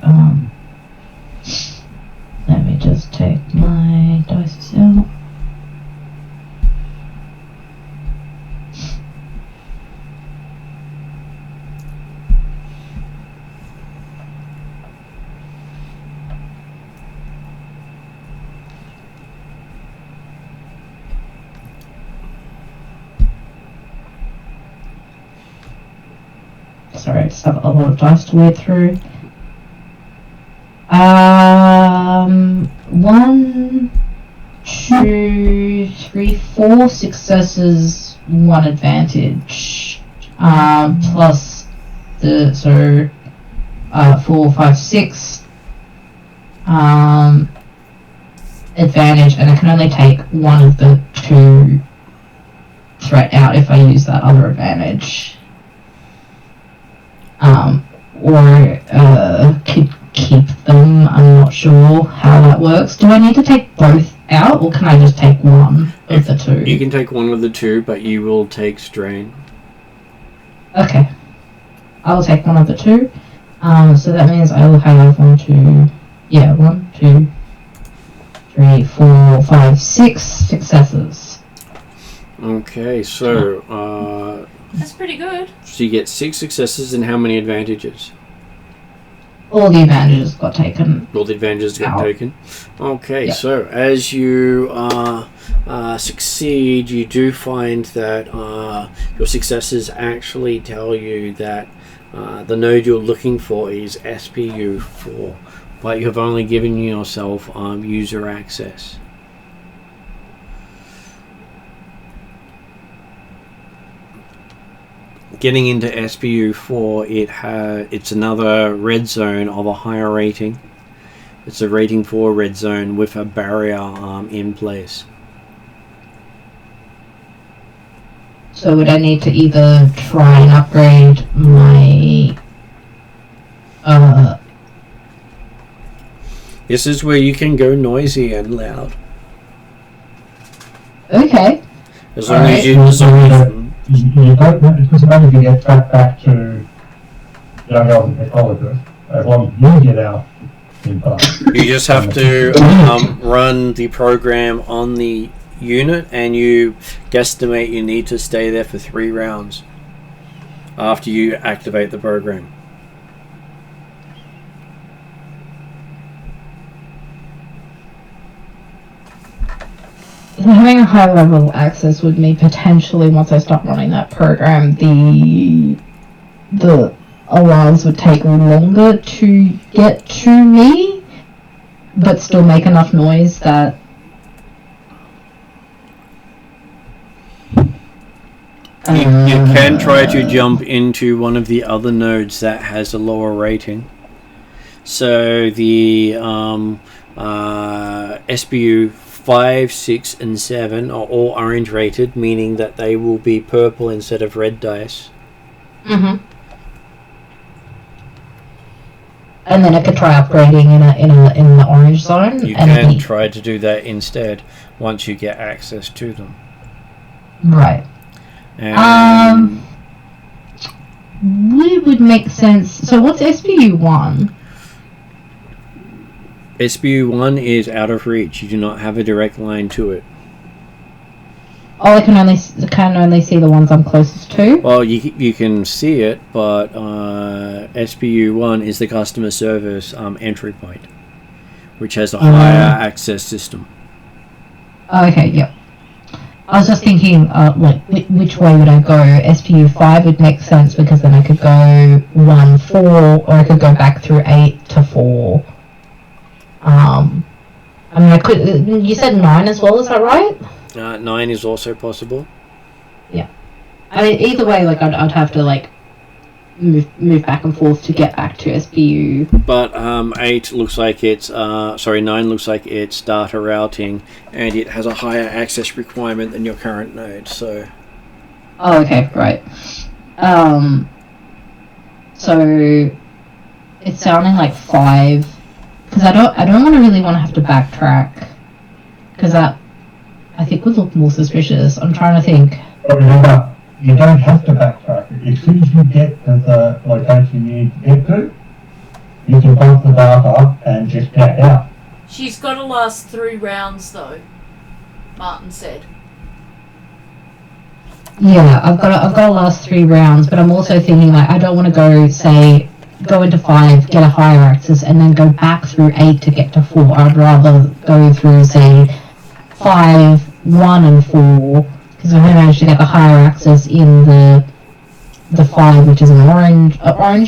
[SPEAKER 4] let me just take my dice out. Sorry, I just have a lot of dice to wade through. 1, 2, 3, 4 successes, 1 advantage. Plus so 4, 5, 6 advantage, and I can only take one of the 2 threat out if I use that other advantage. Or keep them. I'm not sure how that works. Do I need to take both out, or can I just take one of the 2?
[SPEAKER 1] You can take one of the 2, but you will take strain.
[SPEAKER 4] Okay. I will take one of the 2. So that means I will have 1, 2, 3, 4, 5, 6 successes.
[SPEAKER 1] Okay, so
[SPEAKER 3] That's pretty good.
[SPEAKER 1] so you get 6 successes, and how many advantages?
[SPEAKER 4] All the advantages got taken.
[SPEAKER 1] All the advantages got
[SPEAKER 4] Ow.
[SPEAKER 1] taken. Okay,
[SPEAKER 4] Yep.
[SPEAKER 1] so as you succeed, you do find that your successes actually tell you that the node you're looking for is SPU4, but you have only given yourself user access. Getting into SPU4, it's another red zone of a higher rating. It's a rating 4 red zone with a barrier in place.
[SPEAKER 4] So would I need to either try and upgrade my
[SPEAKER 1] This is where you can go noisy and loud.
[SPEAKER 4] Okay.
[SPEAKER 1] As long as you...
[SPEAKER 2] You don't want, because only you get back to young elven technologist, as long as you get out in time.
[SPEAKER 1] You just have to run the program on the unit, and you guesstimate you need to stay there for 3 rounds after you activate the program.
[SPEAKER 4] Having a high level access would mean potentially, once I start running that program, the alarms would take longer to get to me, but still make enough noise that
[SPEAKER 1] You can try to jump into one of the other nodes that has a lower rating. So the SBU 5, 6, and 7 are all orange rated, meaning that they will be purple instead of red dice.
[SPEAKER 4] and then I could try upgrading in the orange zone.
[SPEAKER 1] You
[SPEAKER 4] and
[SPEAKER 1] can try to do that instead once you get access to them.
[SPEAKER 4] Right.
[SPEAKER 1] And
[SPEAKER 4] Would make sense. So what's SPU 1?
[SPEAKER 1] SBU 1 is out of reach. You do not have a direct line to it.
[SPEAKER 4] Oh, I can only see the ones I'm closest to.
[SPEAKER 1] Well, you can see it, but SBU 1 is the customer service entry point, which has a higher access system.
[SPEAKER 4] Oh, okay, yep. I was just thinking, which way would I go? SPU 5 would make sense because then I could go 1, 4, or I could go back through 8 to 4. I mean, I could. You said 9 as well, is that right?
[SPEAKER 1] 9 is also possible.
[SPEAKER 4] Yeah. I mean, either way, I'd have to move back and forth to get back to SPU.
[SPEAKER 1] But 8 looks like it's 9 looks like it's data routing, and it has a higher access requirement than your current node. So.
[SPEAKER 4] Oh, okay, right. So it's sounding like 5, because I don't really want to have to backtrack, because that I think would look more suspicious. I'm trying to think.
[SPEAKER 2] But remember, you don't have to backtrack. As soon as you get to the location you need to get to, you can bump the data and just get out.
[SPEAKER 3] She's got to last 3 rounds though, Martin said.
[SPEAKER 4] Yeah, I've got to last 3 rounds, but I'm also thinking I don't want to go into 5, get a higher access, and then go back through 8 to get to 4. I'd rather go through 5, 1, and 4, because I managed to get the higher access in the 5, which is an orange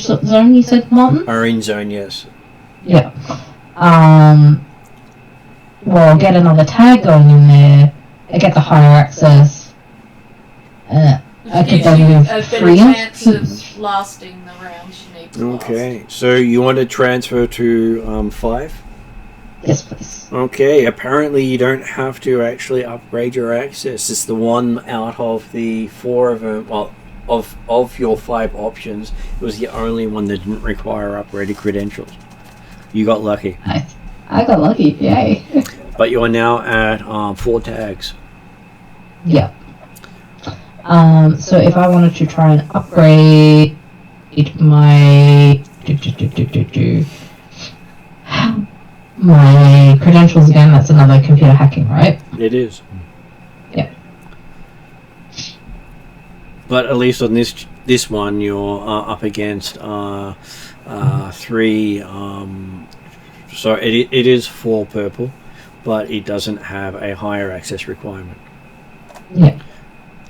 [SPEAKER 4] zone. You said, Martin?
[SPEAKER 1] Orange zone, yes.
[SPEAKER 4] Yeah. Well, I'll get another tag going in there. I get the higher access. I could
[SPEAKER 3] Gives
[SPEAKER 4] then
[SPEAKER 3] you
[SPEAKER 4] move
[SPEAKER 3] a better
[SPEAKER 4] freer.
[SPEAKER 3] chance of lasting the rounds you need to last.
[SPEAKER 1] Okay, so you want to transfer to 5?
[SPEAKER 4] Yes, please.
[SPEAKER 1] Okay, apparently you don't have to actually upgrade your access. It's the one out of the 4 of them, well, of your 5 options, it was the only one that didn't require upgraded credentials. You got lucky.
[SPEAKER 4] I got lucky, yay.
[SPEAKER 1] But you are now at 4 tags.
[SPEAKER 4] Yeah. So if I wanted to try and upgrade my my credentials again, that's another computer hacking, right?
[SPEAKER 1] It is.
[SPEAKER 4] Yeah.
[SPEAKER 1] But at least on this one, you're up against 3. So it is 4 purple, but it doesn't have a higher access requirement.
[SPEAKER 4] Yeah.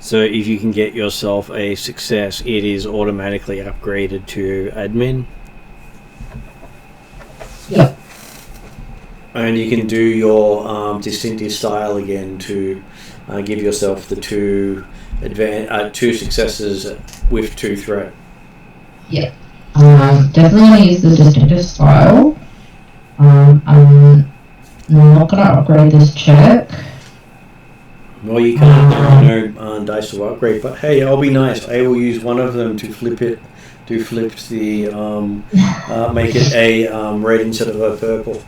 [SPEAKER 1] So if you can get yourself a success, it is automatically upgraded to admin.
[SPEAKER 4] Yep.
[SPEAKER 1] And you can do your distinctive style again to give yourself the 2 successes with 2 threat.
[SPEAKER 4] Yeah. Definitely want to use the distinctive style. I'm not going to upgrade this check.
[SPEAKER 1] Well, you can't. There are no dice to upgrade, but hey, I'll be nice. I will use one of them to flip the make it a red instead of a purple.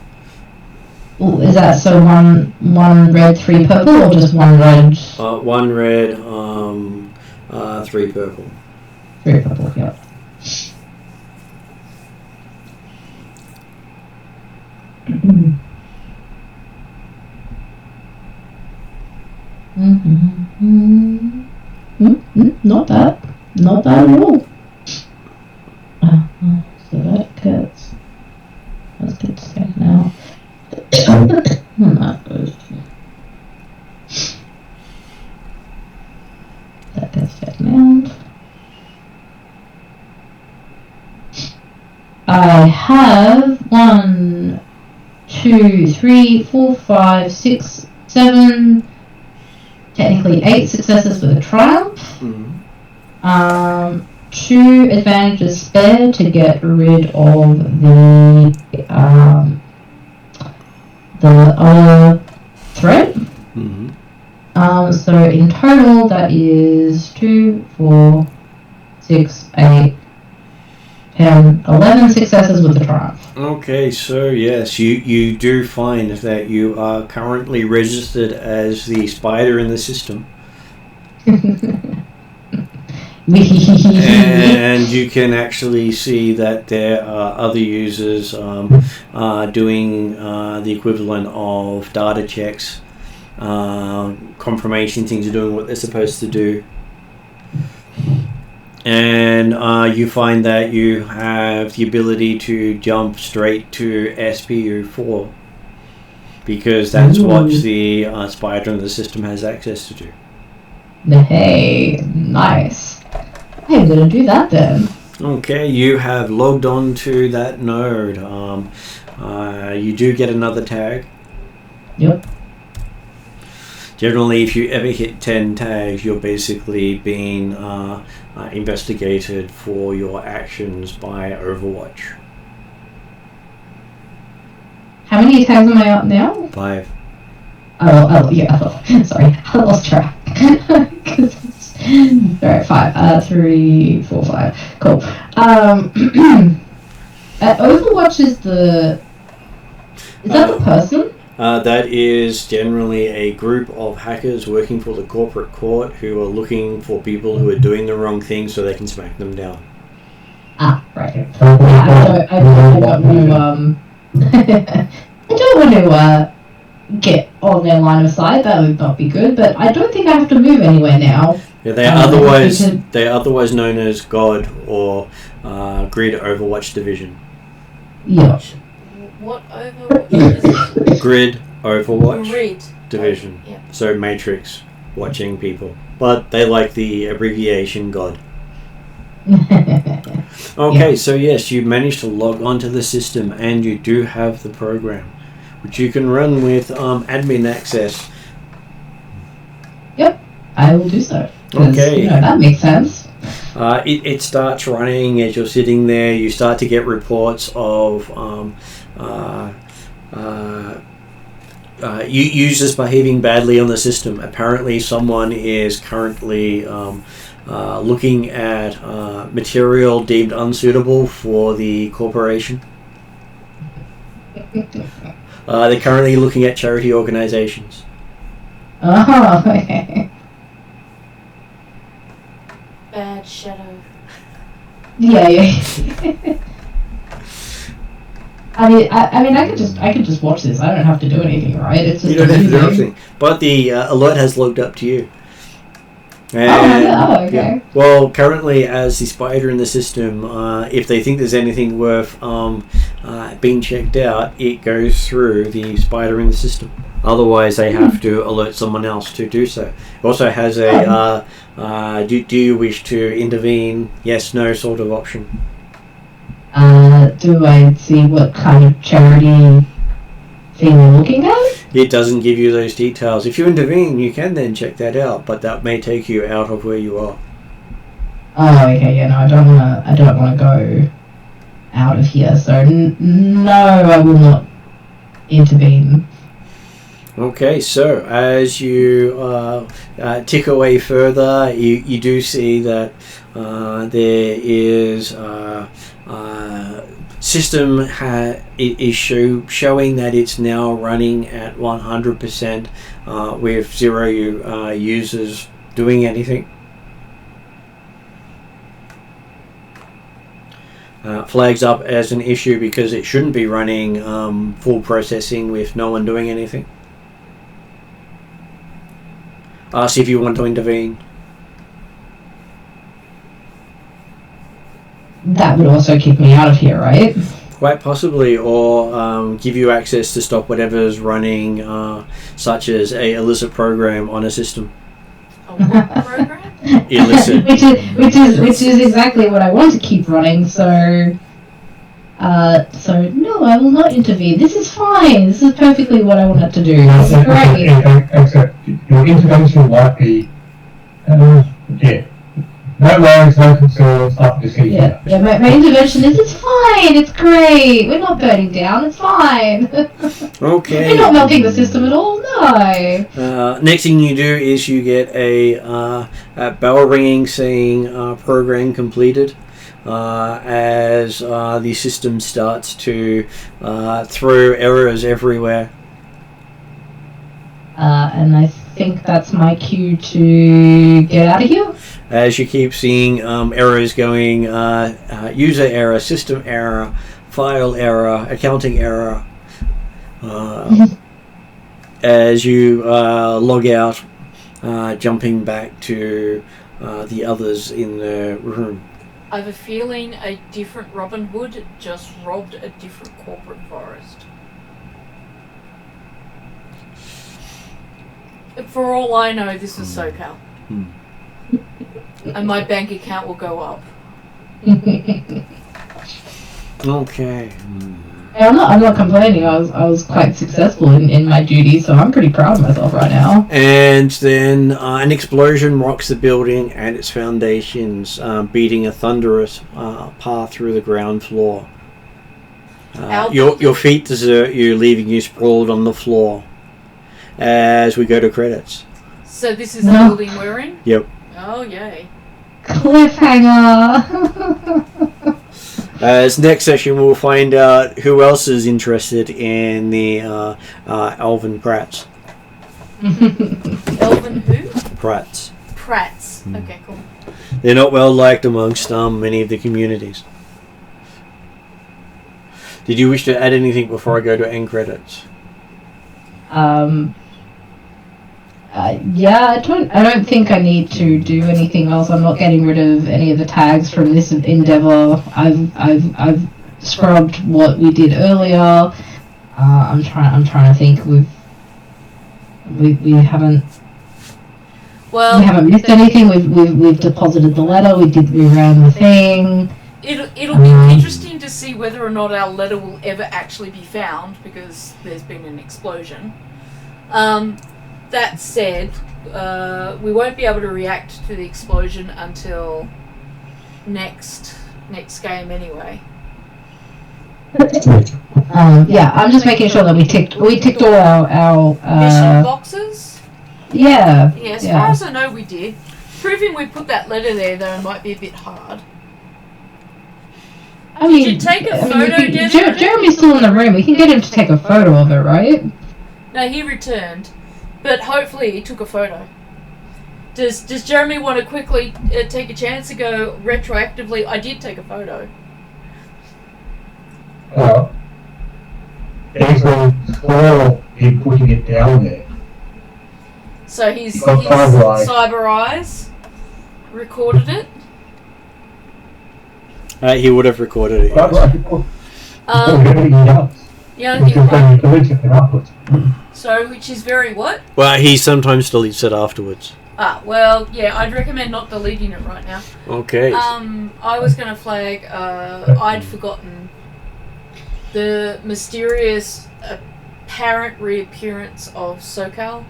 [SPEAKER 4] Ooh, is that so one red, 3 purple, or just 1 red?
[SPEAKER 1] 1 red, 3 purple.
[SPEAKER 4] 3 purple, yeah. Not bad. Not bad at all. So that gets... Let's get set now. That goes... That gets set now. I have 1, 2, 3, 4, 5, 6, 7... Technically 8 successes with a triumph.
[SPEAKER 1] Mm-hmm.
[SPEAKER 4] 2 advantages spare to get rid of the other threat.
[SPEAKER 1] Mm-hmm.
[SPEAKER 4] So in total that is 2, 4, 6, 8, 10, 11 successes with the triumph.
[SPEAKER 1] Okay, so yes, you do find that you are currently registered as the spider in the system. And you can actually see that there are other users doing the equivalent of data checks, confirmation things are doing what they're supposed to do. And you find that you have the ability to jump straight to SPU4 because that's what the spider in the system has access to do.
[SPEAKER 4] Hey, nice. I'm gonna do that then.
[SPEAKER 1] Okay, you have logged on to that node. You do get another tag.
[SPEAKER 4] Yep.
[SPEAKER 1] Generally, if you ever hit 10 tags, you're basically being investigated for your actions by Overwatch.
[SPEAKER 4] How many tags am I up now?
[SPEAKER 1] 5.
[SPEAKER 4] Oh, yeah. Sorry, I lost track. Alright, 5. 3, 4, 5. Cool. Overwatch is the... Is that the person?
[SPEAKER 1] That is generally a group of hackers working for the corporate court who are looking for people who are doing the wrong thing so they can smack them down.
[SPEAKER 4] Ah, right. I don't want to, I don't want to get on their line of sight. That would not be good, but I don't think I have to move anywhere now.
[SPEAKER 1] Yeah, they are otherwise known as God or Grid Overwatch Division.
[SPEAKER 4] Yeah.
[SPEAKER 3] What Overwatch is it?
[SPEAKER 1] Grid Overwatch
[SPEAKER 3] Grid
[SPEAKER 1] Division.
[SPEAKER 3] Yeah.
[SPEAKER 1] So Matrix watching people. But they like the abbreviation God. Okay, so yes, you managed to log onto the system and you do have the program, which you can run with admin access.
[SPEAKER 4] Yep, I will do so.
[SPEAKER 1] Okay.
[SPEAKER 4] That makes sense.
[SPEAKER 1] It starts running as you're sitting there. You start to get reports of users behaving badly on the system. Apparently someone is currently looking at material deemed unsuitable for the corporation. They're currently looking at charity organizations.
[SPEAKER 4] Oh, okay.
[SPEAKER 3] Bad shadow.
[SPEAKER 4] Yeah. I mean, I could just watch this. I don't have to do anything, right? It's just
[SPEAKER 1] You don't have to do
[SPEAKER 4] amusing.
[SPEAKER 1] anything. But the alert has logged up to you. And,
[SPEAKER 4] okay.
[SPEAKER 1] yeah. Well, currently, as the spider in the system, if they think there's anything worth being checked out, it goes through the spider in the system. Otherwise, they have to alert someone else to do so. It also has a do you wish to intervene? Yes, no sort of option.
[SPEAKER 4] Do I see what kind of charity thing you're looking at?
[SPEAKER 1] It doesn't give you those details. If you intervene, you can then check that out, but that may take you out of where you are.
[SPEAKER 4] Oh, okay. Yeah, no, I don't wanna go out of here. So no, I will not intervene.
[SPEAKER 1] Okay, so as you tick away further, you do see that there is system is showing that it's now running at 100% with 0 users doing anything. Flags up as an issue because it shouldn't be running full processing with no one doing anything. Ask if you want to intervene.
[SPEAKER 4] That would also kick me out of here, right?
[SPEAKER 1] Quite possibly, or give you access to stop whatever's running, such as a illicit program on a system.
[SPEAKER 3] A what program?
[SPEAKER 1] Illicit.
[SPEAKER 4] which is exactly what I want to keep running. So no, I will not intervene. This is fine. This is perfectly what I wanted to do. This is great.
[SPEAKER 2] Except your intervention might be, yeah. No worries, no concerns, nothing to see here.
[SPEAKER 4] Yeah, my intervention is, it's fine, it's great, we're not burning down, it's fine.
[SPEAKER 1] Okay.
[SPEAKER 4] We're not melting the system at all, no.
[SPEAKER 1] Next thing you do is you get a bell ringing saying program completed. As the system starts to throw errors everywhere.
[SPEAKER 4] And I think that's my cue to get out of here.
[SPEAKER 1] As you keep seeing errors going, user error, system error, file error, accounting error. As you log out, jumping back to the others in the room.
[SPEAKER 3] I have a feeling a different Robin Hood just robbed a different corporate forest. For all I know, this is SoCal. And my bank account will go up.
[SPEAKER 1] Okay.
[SPEAKER 4] Hey, I'm not complaining. I was quite successful in my duty, so I'm pretty proud of myself right now.
[SPEAKER 1] And then an explosion rocks the building and its foundations, beating a thunderous path through the ground floor. Your feet desert you, leaving you sprawled on the floor. As we go to credits.
[SPEAKER 3] So this is the building we're in?
[SPEAKER 1] Yep.
[SPEAKER 3] Oh, yay.
[SPEAKER 4] Cliffhanger!
[SPEAKER 1] As next session we'll find out who else is interested in the Elven Prats.
[SPEAKER 3] Elven who?
[SPEAKER 1] Prats.
[SPEAKER 3] Prats. Okay, cool.
[SPEAKER 1] They're not well liked amongst many of the communities. Did you wish to add anything before I go to end credits?
[SPEAKER 4] Yeah, I don't think I need to do anything else. I'm not getting rid of any of the tags from this endeavor. I've scrubbed what we did earlier. I'm trying to think. We haven't missed anything. We've deposited the letter. We ran the thing.
[SPEAKER 3] It'll be interesting to see whether or not our letter will ever actually be found because there's been an explosion. That said, we won't be able to react to the explosion until next game anyway.
[SPEAKER 4] Yeah, I'm just making sure that we ticked all our
[SPEAKER 3] Mission boxes?
[SPEAKER 4] Yeah.
[SPEAKER 3] Yeah, as far as I know we did. Proving we put that letter there though might be a bit hard.
[SPEAKER 4] I mean,
[SPEAKER 3] did you take a photo, Desmond?
[SPEAKER 4] Jeremy's still in the room. We can get him to take a photo of it, right?
[SPEAKER 3] No, he returned. But hopefully he took a photo. Does Jeremy want to quickly take a chance to go retroactively? I did take a photo.
[SPEAKER 2] He's going to in putting it down there.
[SPEAKER 3] So he's Cyber Eyes recorded it.
[SPEAKER 1] He would have recorded it.
[SPEAKER 3] So, which is very what?
[SPEAKER 1] Well, he sometimes deletes it afterwards.
[SPEAKER 3] Well, yeah, I'd recommend not deleting it right now.
[SPEAKER 1] Okay.
[SPEAKER 3] I was going to flag, I'd forgotten the mysterious apparent reappearance of SoCal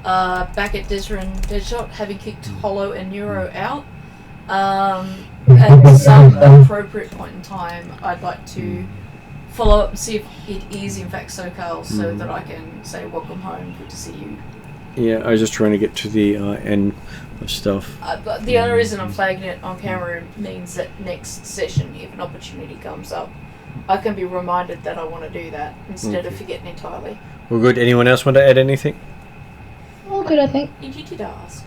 [SPEAKER 3] back at Deadshot, having kicked Hollow and Neuro out. At some appropriate point in time, I'd like to follow up and see if it is in fact SoCal, so that I can say welcome home, good to see you.
[SPEAKER 1] Yeah, I was just trying to get to the end of stuff.
[SPEAKER 3] But the only reason I'm flagging it on camera means that next session, if an opportunity comes up, I can be reminded that I want to do that instead of forgetting entirely.
[SPEAKER 1] Well, good. Anyone else want to add anything?
[SPEAKER 4] All good, I think.
[SPEAKER 3] You did ask.